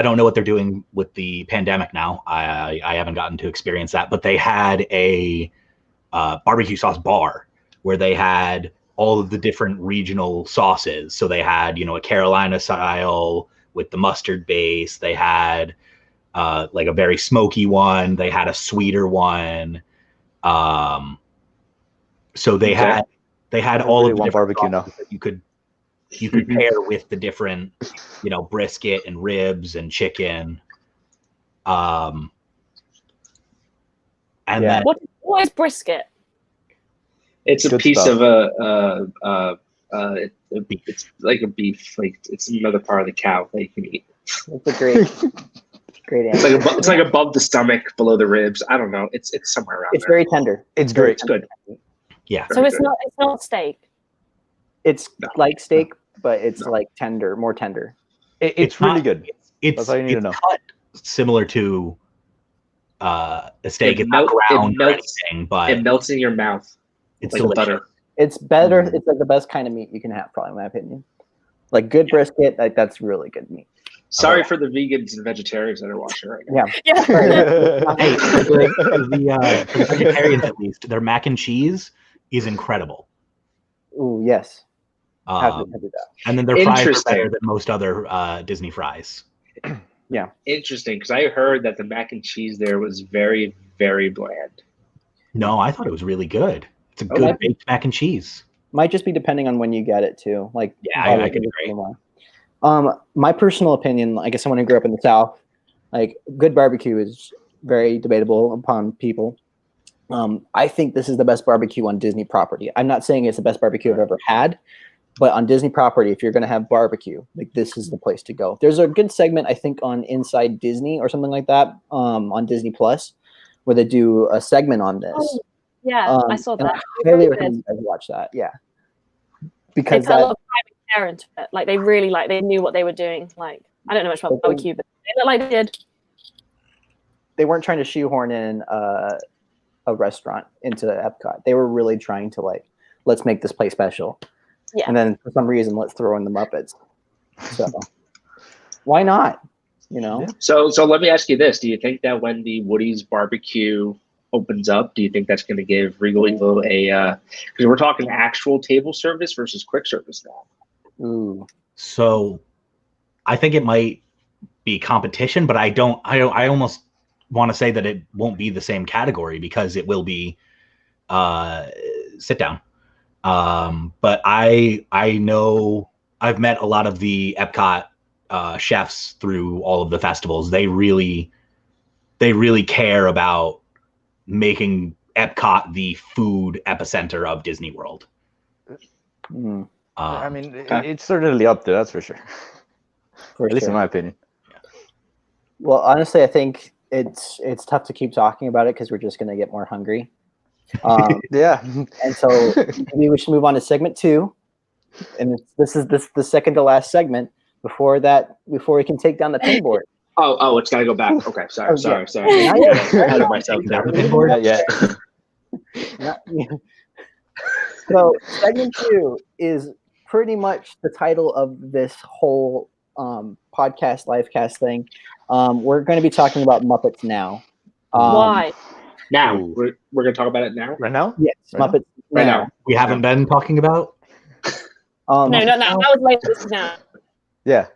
don't know what they're doing with the pandemic now. I haven't gotten to experience that, but they had a barbecue sauce bar where they had all of the different regional sauces. So they had, a Carolina style with the mustard base. They had like a very smoky one. They had a sweeter one. So they had all of the different barbecue now that you could pair with the different, brisket and ribs and chicken. And then what is brisket? It's a Good piece stuff. of it's like a beef. Like it's another part of the cow that you can eat. That's a great answer. It's like above the stomach, below the ribs. I don't know. It's somewhere around. It's there. very tender. It's great. It's good. yeah. So it's not steak. It's like steak, but it's like tender, more tender. It's really good. It's That's all you need to know. cut similar to a steak. It's It not ground or melts- anything, but It melts in your mouth it's like delicious. butter. It's better. It's like the best kind of meat you can have, probably in my opinion. Like good brisket, like that's really good meat. Sorry for the vegans and vegetarians that are watching right now. Yeah. Hey, for the vegetarians at least, their mac and cheese is incredible. Ooh, yes. Have to do that. And then their fries are Interesting. better than most other Disney fries. Interesting, because I heard that the mac and cheese there was very, very bland. No, I thought it was really good. It's a Okay. good baked mac and cheese. Might just be depending on when you get it too. Like I can agree. My personal opinion, I guess someone who grew up in the South, like good barbecue is very debatable upon people. I think this is the best barbecue on Disney property. I'm not saying it's the best barbecue I've ever had, but on Disney property, if you're going to have barbecue, like this is the place to go. There's a good segment, I think, on Inside Disney or something like that on Disney Plus, where they do a segment on this. Oh, yeah, I saw and that. I highly recommend you guys watch that. Yeah, They because put a lot of time and care into it. Like they really they knew what they were doing. Like I don't know much about barbecue, but they looked like they did. they weren't trying to shoehorn in a restaurant into Epcot. They were really trying to let's make this place special. Yeah. And then for some reason, let's throw in the Muppets. So why not? Yeah. So let me ask you this: do you think that when the Woody's barbecue opens up, do you think that's going to give Regal Eagle a? Because we're talking actual table service versus quick service now. Ooh. So I think it might be competition, but I almost want to say that it won't be the same category because it will be sit down. But I know I've met a lot of the Epcot chefs through all of the festivals. They really care about making Epcot the food epicenter of Disney World. Mm, I mean, it's certainly up there, that's for sure. for At least sure. in my opinion. Well, honestly, I think it's tough to keep talking about it because we're just going to get more hungry. Yeah. And so maybe we should move on to segment 2. And this is the second to last segment before we can take down the pin board. Oh, it's got to go back. Okay, sorry. Not yet. Ahead of myself there. Not yet. So segment 2 is pretty much the title of this whole podcast, livecast thing. We're going to be talking about Muppets Now. Why? Now Ooh. we're going to talk about it now. Right now? Yes, Right Muppets Right Now. now. We haven't been talking about. No, not now. That was later. This is now. Yeah.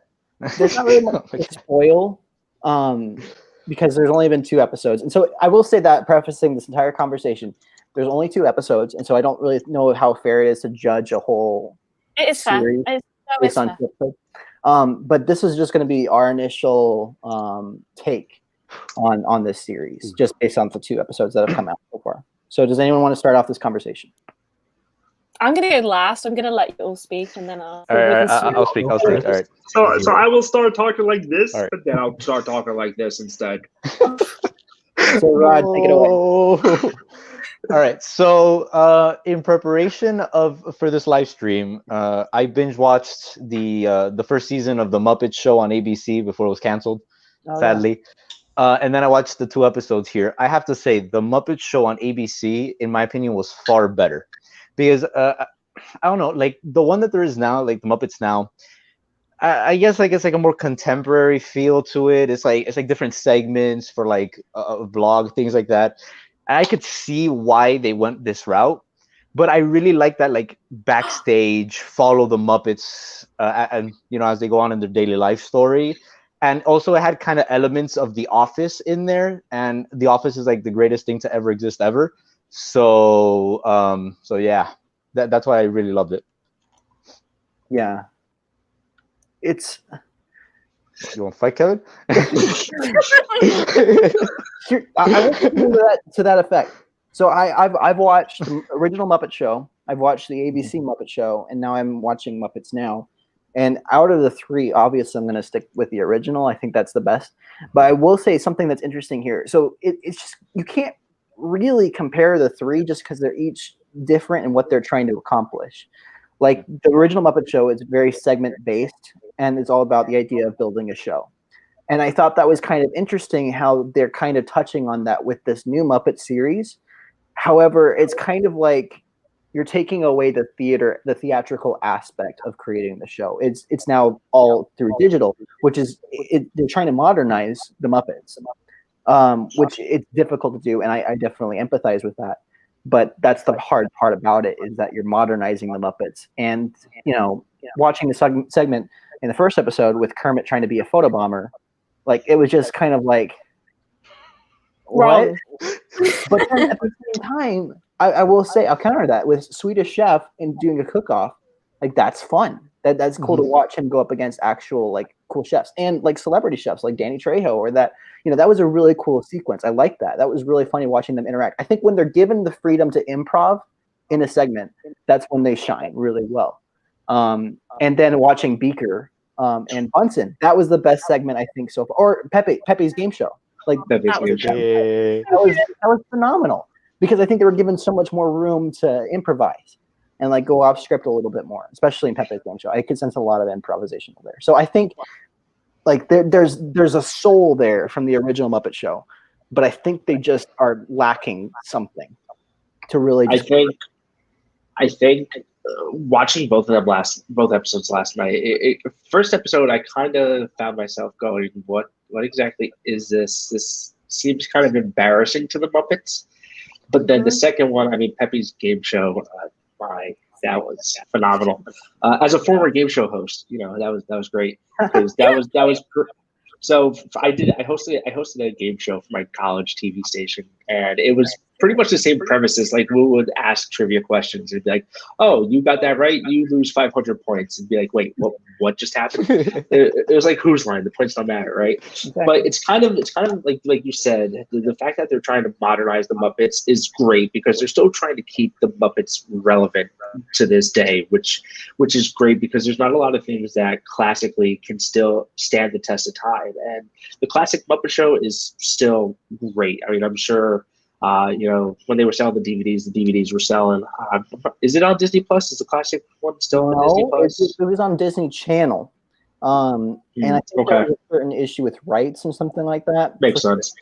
There's not really much to spoil because there's only been 2 episodes. And so I will say that, prefacing this entire conversation, there's only 2 episodes. And so I don't really know how fair it is to judge a whole It is fair. series It's based on 2 episodes. But this is just going to be our initial take on this series, just based on the 2 episodes that have come out so far. So does anyone want to start off this conversation? I'm gonna go last. I'm gonna let you all speak, and then All right, I'll speak. All right. So I will start talking like this, All right. but then I'll start talking like this instead. So Rod, take it away. All right. So in preparation for this live stream, I binge watched the first season of the Muppet Show on ABC before it was canceled, sadly. And then I watched the 2 episodes here. I have to say, the Muppet Show on ABC, in my opinion, was far better, because I don't know, like the one that there is now, like the Muppets Now. I guess like it's like a more contemporary feel to it. It's like different segments for like a vlog, things like that. I could see why they went this route, but I really like that like backstage, follow the Muppets, and as they go on in their daily life story. And also it had kind of elements of The Office in there, and The Office is like the greatest thing to ever exist ever. So yeah, that's why I really loved it. Yeah. It's. You want to fight, Kevin? Here, I want to that effect. So I've watched the original Muppet Show. I've watched the ABC Muppet Show, and now I'm watching Muppets Now. And out of the 3, obviously, I'm going to stick with the original. I think that's the best. But I will say something that's interesting here. So it's just, you can't really compare the 3 just because they're each different in what they're trying to accomplish. Like the original Muppet Show is very segment based, and it's all about the idea of building a show. And I thought that was kind of interesting how they're kind of touching on that with this new Muppet series. However, it's kind of like you're taking away the theatrical aspect of creating the show. It's now all through digital, which is they're trying to modernize the Muppets, which it's difficult to do, and I definitely empathize with that. But that's the hard part about it, is that you're modernizing the Muppets. And, watching the segment in the first episode with Kermit trying to be a photobomber, like, it was just kind of like, what? But then at the same time, I will say, I'll counter that with Swedish Chef and doing a cook-off. Like, that's fun. That's cool to watch him go up against actual, like, cool chefs. And, like, celebrity chefs like Danny Trejo, or that, that was a really cool sequence. I like that. That was really funny watching them interact. I think when they're given the freedom to improv in a segment, that's when they shine really well. And then watching Beaker and Bunsen, that was the best segment, I think, so far. Or Pepe's game show. Like, that was phenomenal, because I think they were given so much more room to improvise and like go off script a little bit more, especially in Pepe's game show. I could sense a lot of improvisation there. So I think like there's a soul there from the original Muppet Show, but I think they just are lacking something to really. I think watching both episodes last night. First episode, I kind of found myself going, "What exactly is this? This seems kind of embarrassing to the Muppets." But then the second one, I mean, Pepe's game show, that was phenomenal. As a former game show host, that was great, because that was. So I hosted a game show for my college TV station, and it was pretty much the same premises. Like, we would ask trivia questions and be like, "Oh, you got that right, you lose 500 points," and be like, "Wait, what just happened?" It was like Whose Line, the points don't matter, right? Exactly. But it's kind of like you said, the fact that they're trying to modernize the Muppets is great, because they're still trying to keep the Muppets relevant to this day, which is great, because there's not a lot of things that classically can still stand the test of time. And the classic Muppet Show is still great. I mean, I'm sure, when they were selling the DVDs were selling. Is it on Disney Plus? Is the classic one still on Disney Plus? It was on Disney Channel. And I think there was a certain issue with rights and something like that. Makes sense.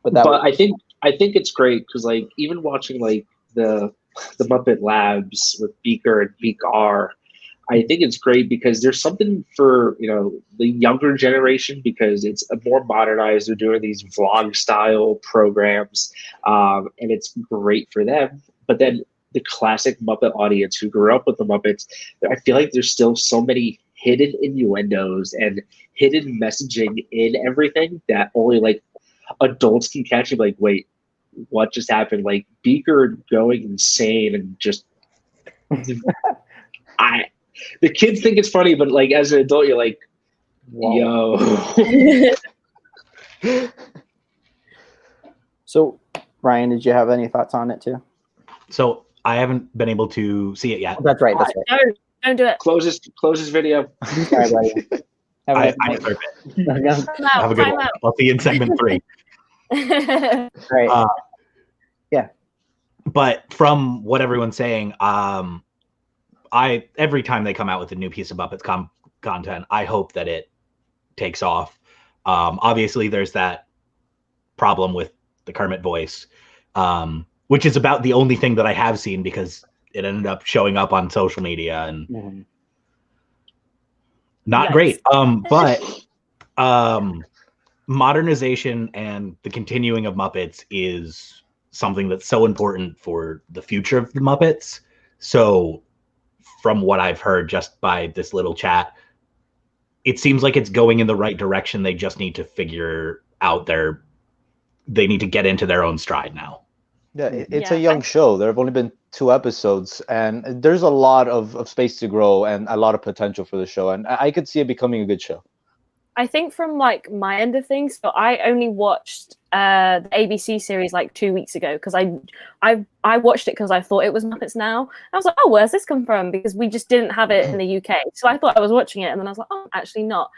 But I think it's great, because like, even watching like the Muppet Labs with Beaker and Beak-R, I think it's great, because there's something for the younger generation, because it's more modernized. They're doing these vlog style programs, and it's great for them. But then the classic Muppet audience who grew up with the Muppets, I feel like there's still so many hidden innuendos and hidden messaging in everything that only like adults can catch. And like, wait, what just happened? Like Beaker going insane and just the kids think it's funny, but like as an adult, you're like, yo. So, Ryan, did you have any thoughts on it too? So I haven't been able to see it yet. Oh, that's right. Don't do it. Close this video. Sorry, buddy. I deserve it. Have a good one. I'll see you in segment 3. Right. Yeah. But from what everyone's saying, every time they come out with a new piece of Muppets content, I hope that it takes off. Obviously, there's that problem with the Kermit voice, which is about the only thing that I have seen because it ended up showing up on social media and not great. But modernization and the continuing of Muppets is something that's so important for the future of the Muppets. So from what I've heard just by this little chat, it seems like it's going in the right direction. They just need to figure out they need to get into their own stride now. Yeah, it's a young show. There have only been 2 episodes, and there's a lot of space to grow and a lot of potential for the show. And I could see it becoming a good show. I think from like my end of things, so I only watched the ABC series like 2 weeks ago because I watched it because I thought it was Muppets Now. I was like, oh, where's this come from? Because we just didn't have it in the UK. So I thought I was watching it, and then I was like, oh, actually not.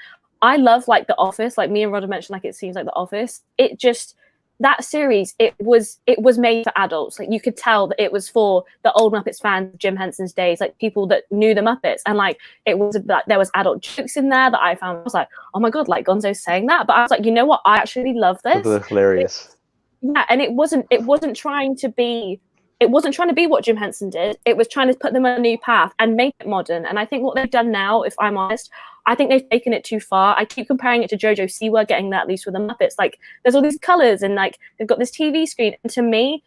I love like The Office. Like me and Rod mentioned, like it seems like The Office. It just that series, it was made for adults. Like you could tell that it was for the old Muppets fans of Jim Henson's days, like people that knew the Muppets, and like it was like there was adult jokes in there that I found. I was like, oh my god, like Gonzo's saying that, but I was like, you know what, I actually love this. That's hilarious. And it wasn't trying to be what Jim Henson did. It was trying to put them on a new path and make it modern. And I think what they've done now, if I'm honest, I think they've taken it too far. I keep comparing it to JoJo Siwa getting that, at least with the Muppets. Like, there's all these colors and like they've got this TV screen. And to me,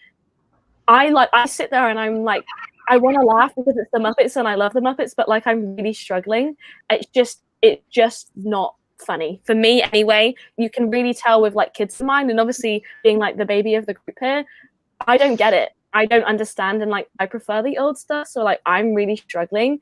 I sit there and I'm like, I want to laugh because it's the Muppets and I love the Muppets, but like I'm really struggling. It's just not funny for me anyway. You can really tell with like kids in mind, and obviously being like the baby of the group here, I don't get it. I don't understand, and like I prefer the old stuff, so like I'm really struggling.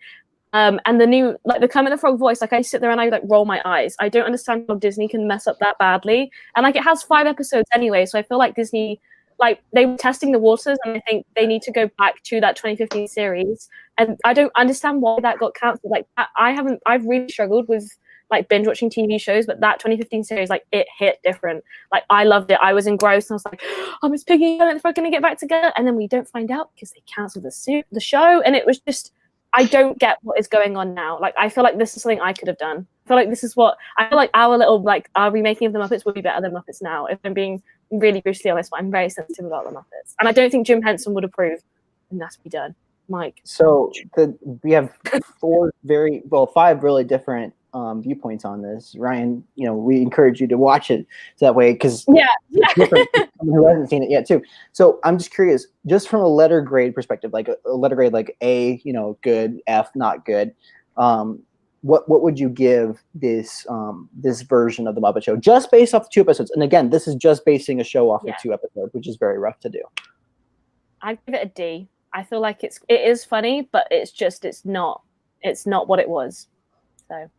And the new, like the Kermit the Frog voice, like I sit there and I like roll my eyes. I don't understand how Disney can mess up that badly. And like it has 5 episodes anyway, so I feel like Disney, like they were testing the waters, and I think they need to go back to that 2015 series. And I don't understand why that got cancelled. Like I've really struggled with like binge watching TV shows, but that 2015 series, like it hit different. Like I loved it. I was engrossed and I was like, oh, Miss Piggy and They're gonna get back together. And then we don't find out because they cancelled the show. And it was just, I don't get what is going on now. Like I feel like this is something I could have done. I feel like this is what I feel like our little like our remaking of the Muppets would be better than Muppets Now, if I'm being really brutally honest, but I'm very sensitive about the Muppets. And I don't think Jim Henson would approve, and that's be done. Mike. So we have 5 really different viewpoints on this. Ryan, we encourage you to watch it so that way, because different someone who hasn't seen it yet too. So I'm just curious, just from a letter grade perspective, like a letter grade like A, good, F, not good. What would you give this this version of the Muppet Show just based off the 2 episodes? And again, this is just basing a show off of 2 episodes, which is very rough to do. I'd give it a D. I feel like it is funny, but it's not what it was. So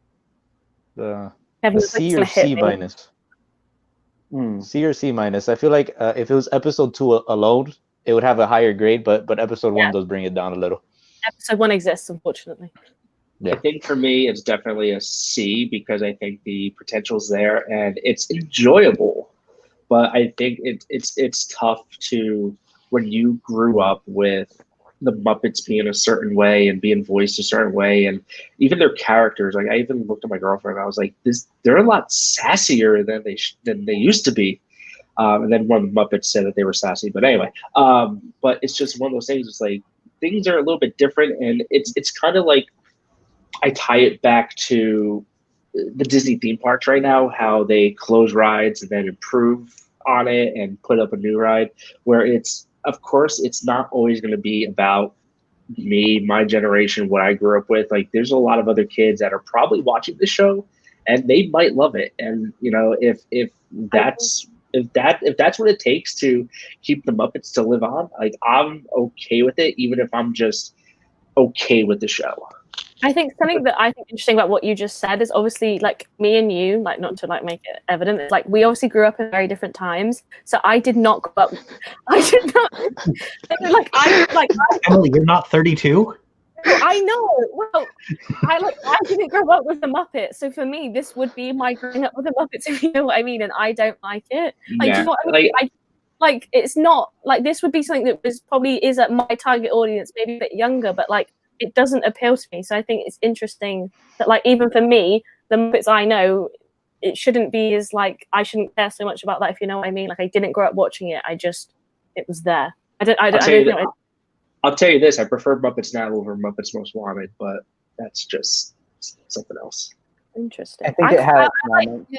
the C or C minus. C or C minus. I feel like if it was episode 2 alone, it would have a higher grade, but episode 1 does bring it down a little. Episode 1 exists, unfortunately. Yeah. I think for me, it's definitely a C because I think the potential's there and it's enjoyable. But I think it's tough to, when you grew up with the Muppets being a certain way and being voiced a certain way, and even their characters. Like I even looked at my girlfriend and I was like, they're a lot sassier than they used to be. And then one of the Muppets said that they were sassy, but anyway. But it's just one of those things. It's like things are a little bit different, and it's kind of like I tie it back to the Disney theme parks right now, how they close rides and then improve on it and put up a new ride, where of course, it's not always going to be about me, my generation, what I grew up with. Like, there's a lot of other kids that are probably watching this show, and they might love it. And if that's what it takes to keep the Muppets to live on, like I'm okay with it, even if I'm just okay with the show. I think something that I think interesting about what you just said is obviously like me and you, like not to like make it evident, it's like we obviously grew up in very different times. So I did not grow up. I did not like Emily, you're not 32? I know. Well, I didn't grow up with the Muppets, so for me, this would be my growing up with the Muppets, if you know what I mean. And I don't like it. Like, do you know what I mean? Like, it's not like this would be something that probably is at my target audience, maybe a bit younger, but like it doesn't appeal to me. So I think it's interesting that, like, even for me, the Muppets I know, it shouldn't be as like I shouldn't care so much about that, if you know what I mean. Like, I didn't grow up watching it. It was there. I don't know. I'll tell you this: I prefer Muppets Now over Muppets Most Wanted, but that's just something else. Interesting. I think it has moments.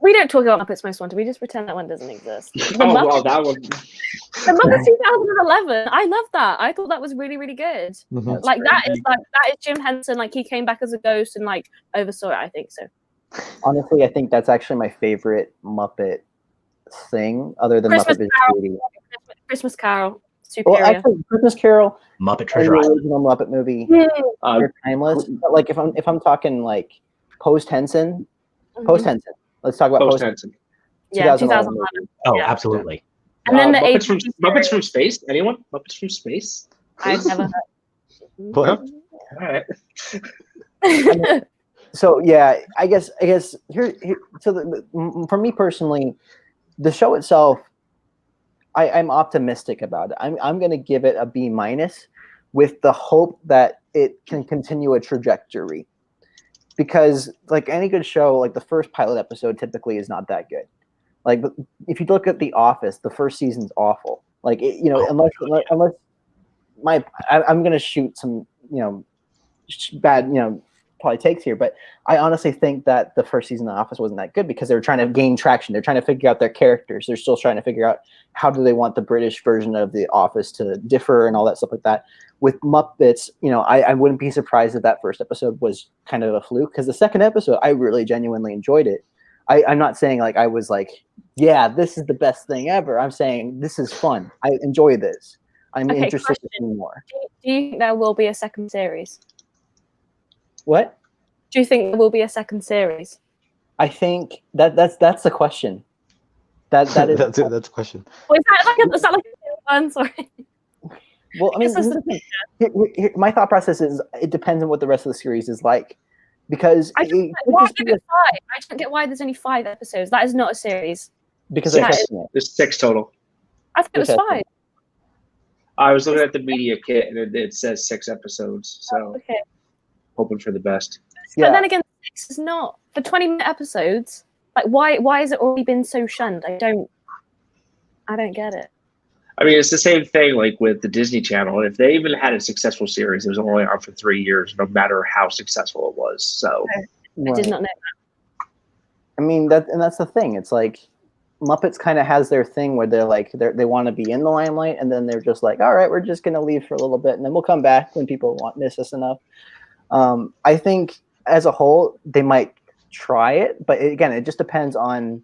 We don't talk about Muppets Most Wanted. We just pretend that one doesn't exist. Wow, that one. The Muppets 2011. I love that. I thought that was really, really good. Mm-hmm. Like that is Jim Henson. Like, he came back as a ghost and like oversaw it. I think so. Honestly, I think that's actually my favorite Muppet thing, other than Muppet Vision. Christmas Carol. Superior. Well, actually, Christmas Carol, Muppet Treasure the Island. original Muppet movie, they're timeless. But like, if I'm talking like post Henson, let's talk about post Henson. Yeah, 2011. Oh, absolutely. And then the Muppets from Space. Anyone? Muppets from Space? I've never heard. What? All right. So yeah, I guess here. So for me personally, the show itself, I'm optimistic about it. I'm going to give it a B-, with the hope that it can continue a trajectory. Because like any good show, like the first pilot episode typically is not that good. Like, if you look at The Office, the first season's awful. Like, unless I'm going to shoot some bad probably takes here, but I honestly think that the first season of The Office wasn't that good because they were trying to gain traction. They're trying to figure out their characters. They're still trying to figure out how do they want the British version of The Office to differ and all that stuff like that. With Muppets, I wouldn't be surprised if that first episode was kind of a fluke, because the second episode, I really genuinely enjoyed it. I'm not saying like I was like, yeah, this is the best thing ever. I'm saying this is fun. I enjoy this. I'm interested in seeing more. Do you think there will be a second series? What? Do you think there will be a second series? I think that's the question. That is that's it. That's the question. Well, is that like a one? Sorry. Well, I mean, my thought process is it depends on what the rest of the series is like. Because why give it 5? I don't get why there's only 5 episodes. That is not a series. Because there's 6 total. I think it was 5. I was looking at the media kit and it says 6 episodes. So hoping for the best. Yeah. But then again, 6 is not for 20-minute episodes. Like, why has it already been so shunned? I don't get it. I mean, it's the same thing like with the Disney Channel. If they even had a successful series, it was only on for 3 years, no matter how successful it was. So I did not know that. I mean, that's the thing. It's like Muppets kind of has their thing where they're like they want to be in the limelight, and then they're just like, all right, we're just gonna leave for a little bit, and then we'll come back when people miss us enough. I think as a whole, they might try it, but again, it just depends on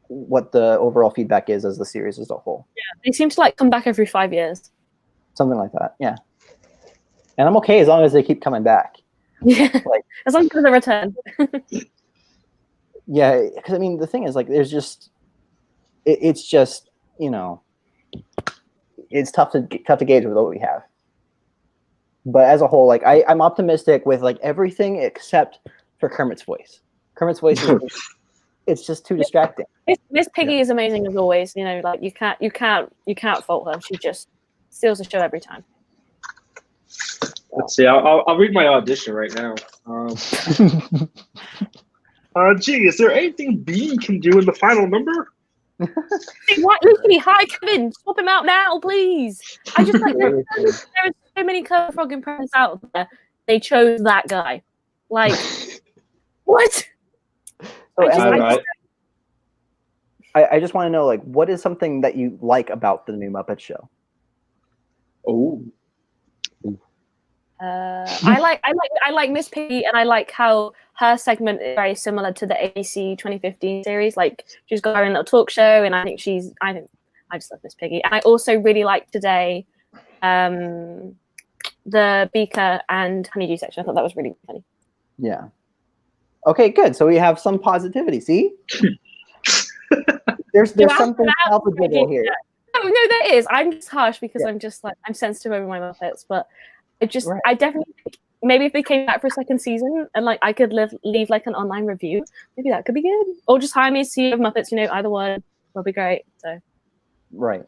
what the overall feedback is as the series as a whole. Yeah, they seem to like come back every 5 years. Something like that, yeah. And I'm okay as long as they keep coming back. Yeah, as long as there's a return. Yeah, because I mean, the thing is, like, there's just, it's just, it's tough to gauge with what we have. But as a whole, like, I'm optimistic with like everything except for Kermit's voice. Kermit's voice is it's just too distracting. Miss Piggy is amazing as always. Like you can't fault her. She just steals the show every time. Let's see. I'll read my audition right now. Gee, is there anything Bean can do in the final number? What, Lucy? Hi, Kevin. Swap him out now, please. I just like there are so many Kermit Frog impressions out there. They chose that guy. Like, what? So, I just want to know, like, what is something that you like about the new Muppet Show? Oh. I like Miss Piggy, and I like how her segment is very similar to the ABC 2015 series. Like, she's got her own little talk show, and I just love Miss Piggy. And I also really like today the Beaker and Honeydew section. I thought that was really funny. Yeah. Okay, good. So we have some positivity. See, there's something salvageable here. No, there is. I'm just harsh because Yeah. I'm just like I'm sensitive over my Muppets, but Right. I definitely think maybe if they came back for a second season and like I could leave like an online review, maybe that could be good. Or just hire me as CEO of Muppets. Either one will be great. So Right.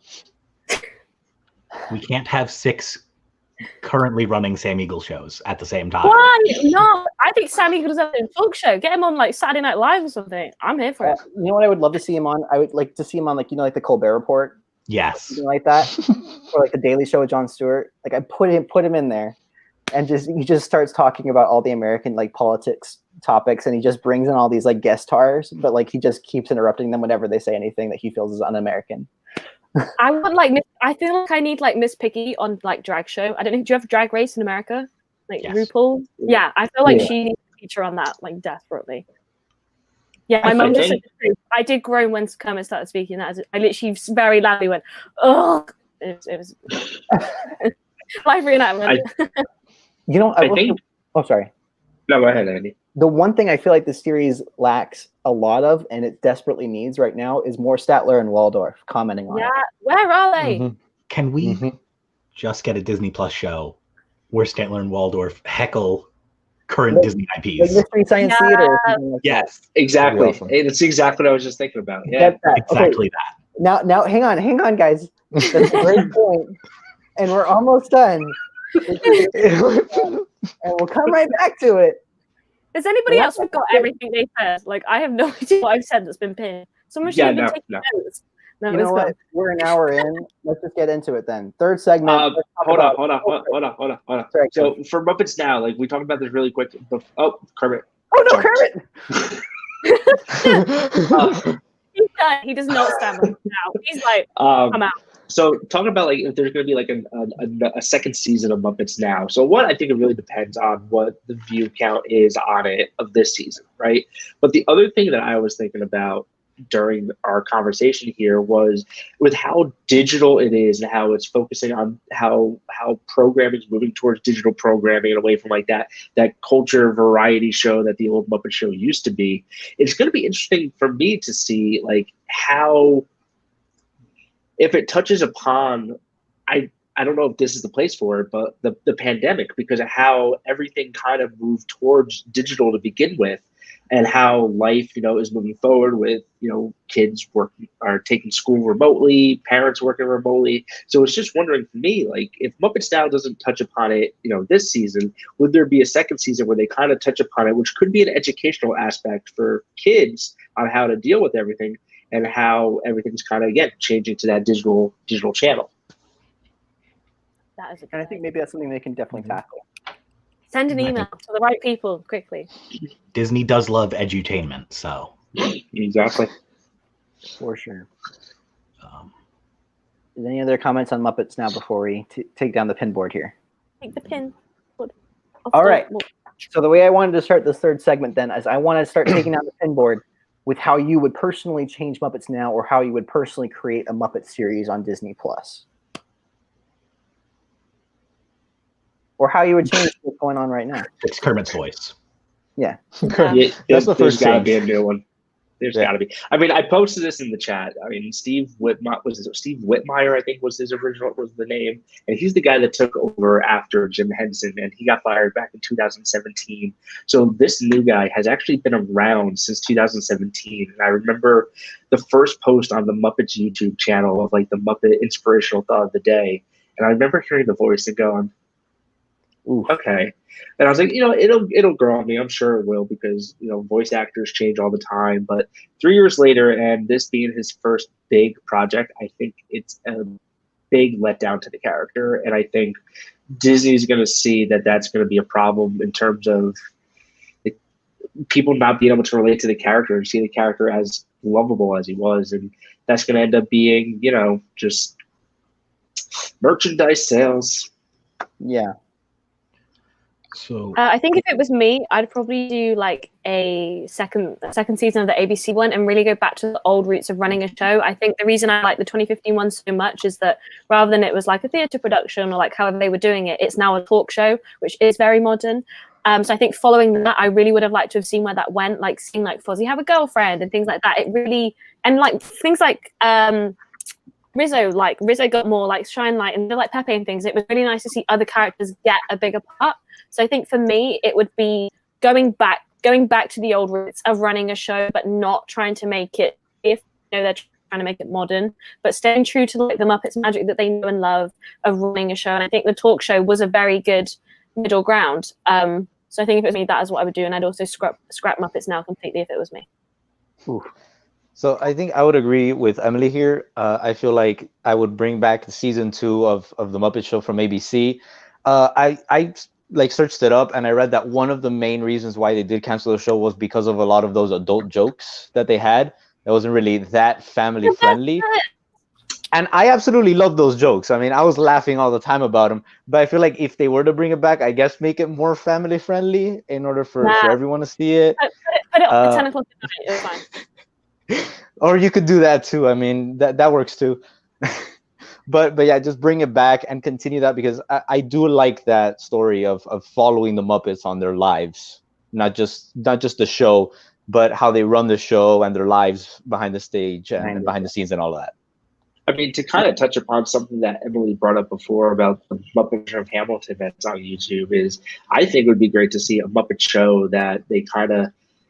We can't have 6 currently running Sam Eagle shows at the same time. why not? I think Sam Eagle does have a talk show. Get him on like Saturday Night Live or something. I'm here for it. You know what I would love to see him on? I would like to see him on like like the Colbert Report, Yes. something like that, or like the Daily Show with Jon Stewart. Like I put him in there, and he just starts talking about all the American like politics topics, and he just brings in all these like guest stars, but like he just keeps interrupting them whenever they say anything that he feels is un-American. I want like I feel like I need like Miss Piggy on like drag show. I don't know. Do you have Drag Race in America? Like Yes. RuPaul? Yeah, I feel like Yeah. she needs to feature on that like desperately. Yeah, my mum just said the truth. I did groan when Kermit started speaking. I literally very loudly went, "Ugh!" It was live reenactment. I think. Oh, sorry. No, go ahead, Andy. The one thing I feel like the series lacks a lot of, and it desperately needs right now, is more Statler and Waldorf commenting on it. Yeah, where are they? Mhm. Can we Mhm. just get a Disney Plus show where Statler and Waldorf heckle current Like- Disney Like IPs? Mystery Science Yeah. Theater. Or something like Yes, Exactly. That'd be awesome. It's exactly what I was just thinking about. that. Yeah. Get that. exactly that. Now, hang on, guys. That's a great point, and we're almost done. And we'll come right back to it. Has anybody Yeah. else forgot everything they said? Like, I have no idea what I've said that's been pinned. Someone should Yeah, have been no, taking no. notes. No, You let's know go. what? We're an hour in. Let's just get into it then. Third segment. let's talk Hold about- on. Sorry, So for Muppets Now, like we talked about this really quick. Oh, Kermit. Oh no, Sorry. Kermit! He's done. He does not stand up now. He's like, I'm I'm out. So talking about like if there's going to be like a second season of Muppets Now. So one, I think it really depends on what the view count is on it of this season, right? But the other thing that I was thinking about during our conversation here was with how digital it is and how it's focusing on how programming is moving towards digital programming and away from like that culture variety show that the old Muppet Show used to be. It's going to be interesting for me to see like how, if it touches upon, I don't know if this is the place for it, but the pandemic, because of how everything kind of moved towards digital to begin with, and how life, is moving forward with, kids working or taking school remotely, parents working remotely. So it's just wondering for me, like if Muppets Now doesn't touch upon it, this season, would there be a second season where they kind of touch upon it, which could be an educational aspect for kids on how to deal with everything and how everything's kind of, again, changing to that digital channel. That is a And I think maybe that's something they can definitely tackle. Send an email to the right people quickly. Disney does love edutainment, so Exactly. For sure. um, Is any other comments on Muppets Now before we take down the pin board here? Take the pin. All right. So the way I wanted to start this third segment then is I want to start taking down the pin board with how you would personally change Muppets Now, or how you would personally create a Muppet series on Disney Plus. Or how you would change what's going on right now. it's Kermit's voice. Yeah. Yeah, That's the there's first got to change. be a new one. There's Yeah. got to be. I mean, I posted this in the chat. I mean, Steve Whitmire, I think was the name, and he's the guy that took over after Jim Henson, and he got fired back in 2017. So this new guy has actually been around since 2017. And I remember the first post on the Muppets YouTube channel of like the Muppet Inspirational Thought of the Day, and I remember hearing the voice and going, Ooh. okay. And I was like, it'll grow on me. I'm sure it will, because, voice actors change all the time. But 3 years later, and this being his first big project, I think it's a big letdown to the character. And I think Disney's going to see that that's going to be a problem in terms of people not being able to relate to the character and see the character as lovable as he was. And that's going to end up being, just merchandise sales. Yeah. So I think if it was me, I'd probably do like a second season of the ABC one and really go back to the old roots of running a show. I think the reason I like the 2015 one so much is that rather than it was like a theatre production or like however they were doing it, it's now a talk show, which is very modern. So I think following that, I really would have liked to have seen where that went, like seeing like Fozzie have a girlfriend and things like that. It really, and like things like Rizzo got more like shine light and like Pepe and things. It was really nice to see other characters get a bigger part. So I think for me, it would be going back to the old roots of running a show, but not trying to make it, if they're trying to make it modern, but staying true to like the Muppets magic that they know and love of running a show. And I think the talk show was a very good middle ground. So I think if it was me, that is what I would do, and I'd also scrap Muppets Now completely if it was me. Ooh. So I think I would agree with Emily here. I feel like I would bring back season 2 of the Muppet Show from ABC. I like searched it up, and I read that one of the main reasons why they did cancel the show was because of a lot of those adult jokes that they had. That wasn't really that family friendly. And I absolutely love those jokes. I mean, I was laughing all the time about them. But I feel like if they were to bring it back, I guess make it more family friendly in order for everyone to see it. Put it on 10 o'clock at night. It's fine. Or you could do that too. I mean, that works too. But yeah, just bring it back and continue that, because I do like that story of following the Muppets on their lives, not just the show, but how they run the show and their lives behind the stage and behind the scenes and all of that. I mean, to kind of touch upon something that Emily brought up before about the Muppet Show of Hamilton that's on YouTube, is I think it would be great to see a Muppet Show that they kind of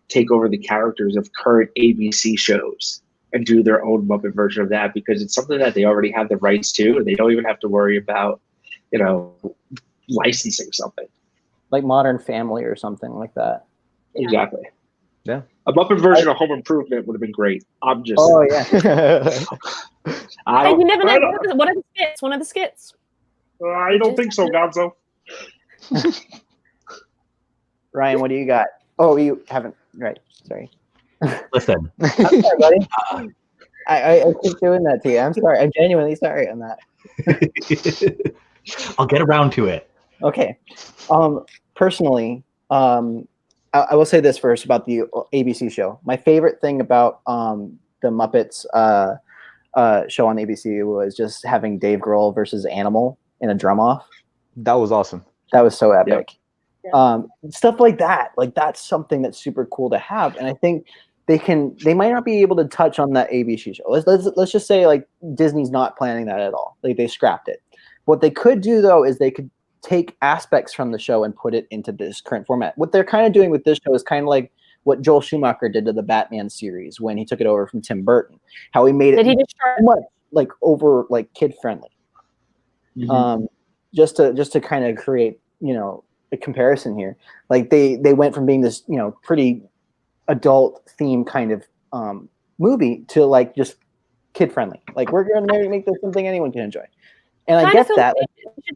take over the characters of current ABC shows and do their own Muppet version of that, because it's something that they already have the rights to, and they don't even have to worry about, licensing something. Like Modern Family or something like that. Exactly. Yeah. A Muppet version of Home Improvement would have been great. I'm just. Oh yeah. You never know. What are the skits? One of the skits. I don't think so, Gonzo. Ryan, what do you got? Oh, you haven't. Right. Sorry. Listen. I'm sorry, buddy. I keep doing that to you. I'm sorry. I'm genuinely sorry on that. I'll get around to it. Okay. Personally, I will say this first about the ABC show. My favorite thing about the Muppets show on ABC was just having Dave Grohl versus Animal in a drum off. That was awesome. That was so epic. Yeah. Stuff like that. Like, that's something that's super cool to have. And I think they might not be able to touch on that ABC show. Let's just say like Disney's not planning that at all. Like, they scrapped it. What they could do though is they could take aspects from the show and put it into this current format. What they're kind of doing with this show is kind of like what Joel Schumacher did to the Batman series when he took it over from Tim Burton. How he made it much like over like kid friendly. Mm-hmm. Just to kind of create, a comparison here. Like they went from being this, pretty adult theme kind of movie to like just kid friendly. Like, we're going to make this something anyone can enjoy. And I get that.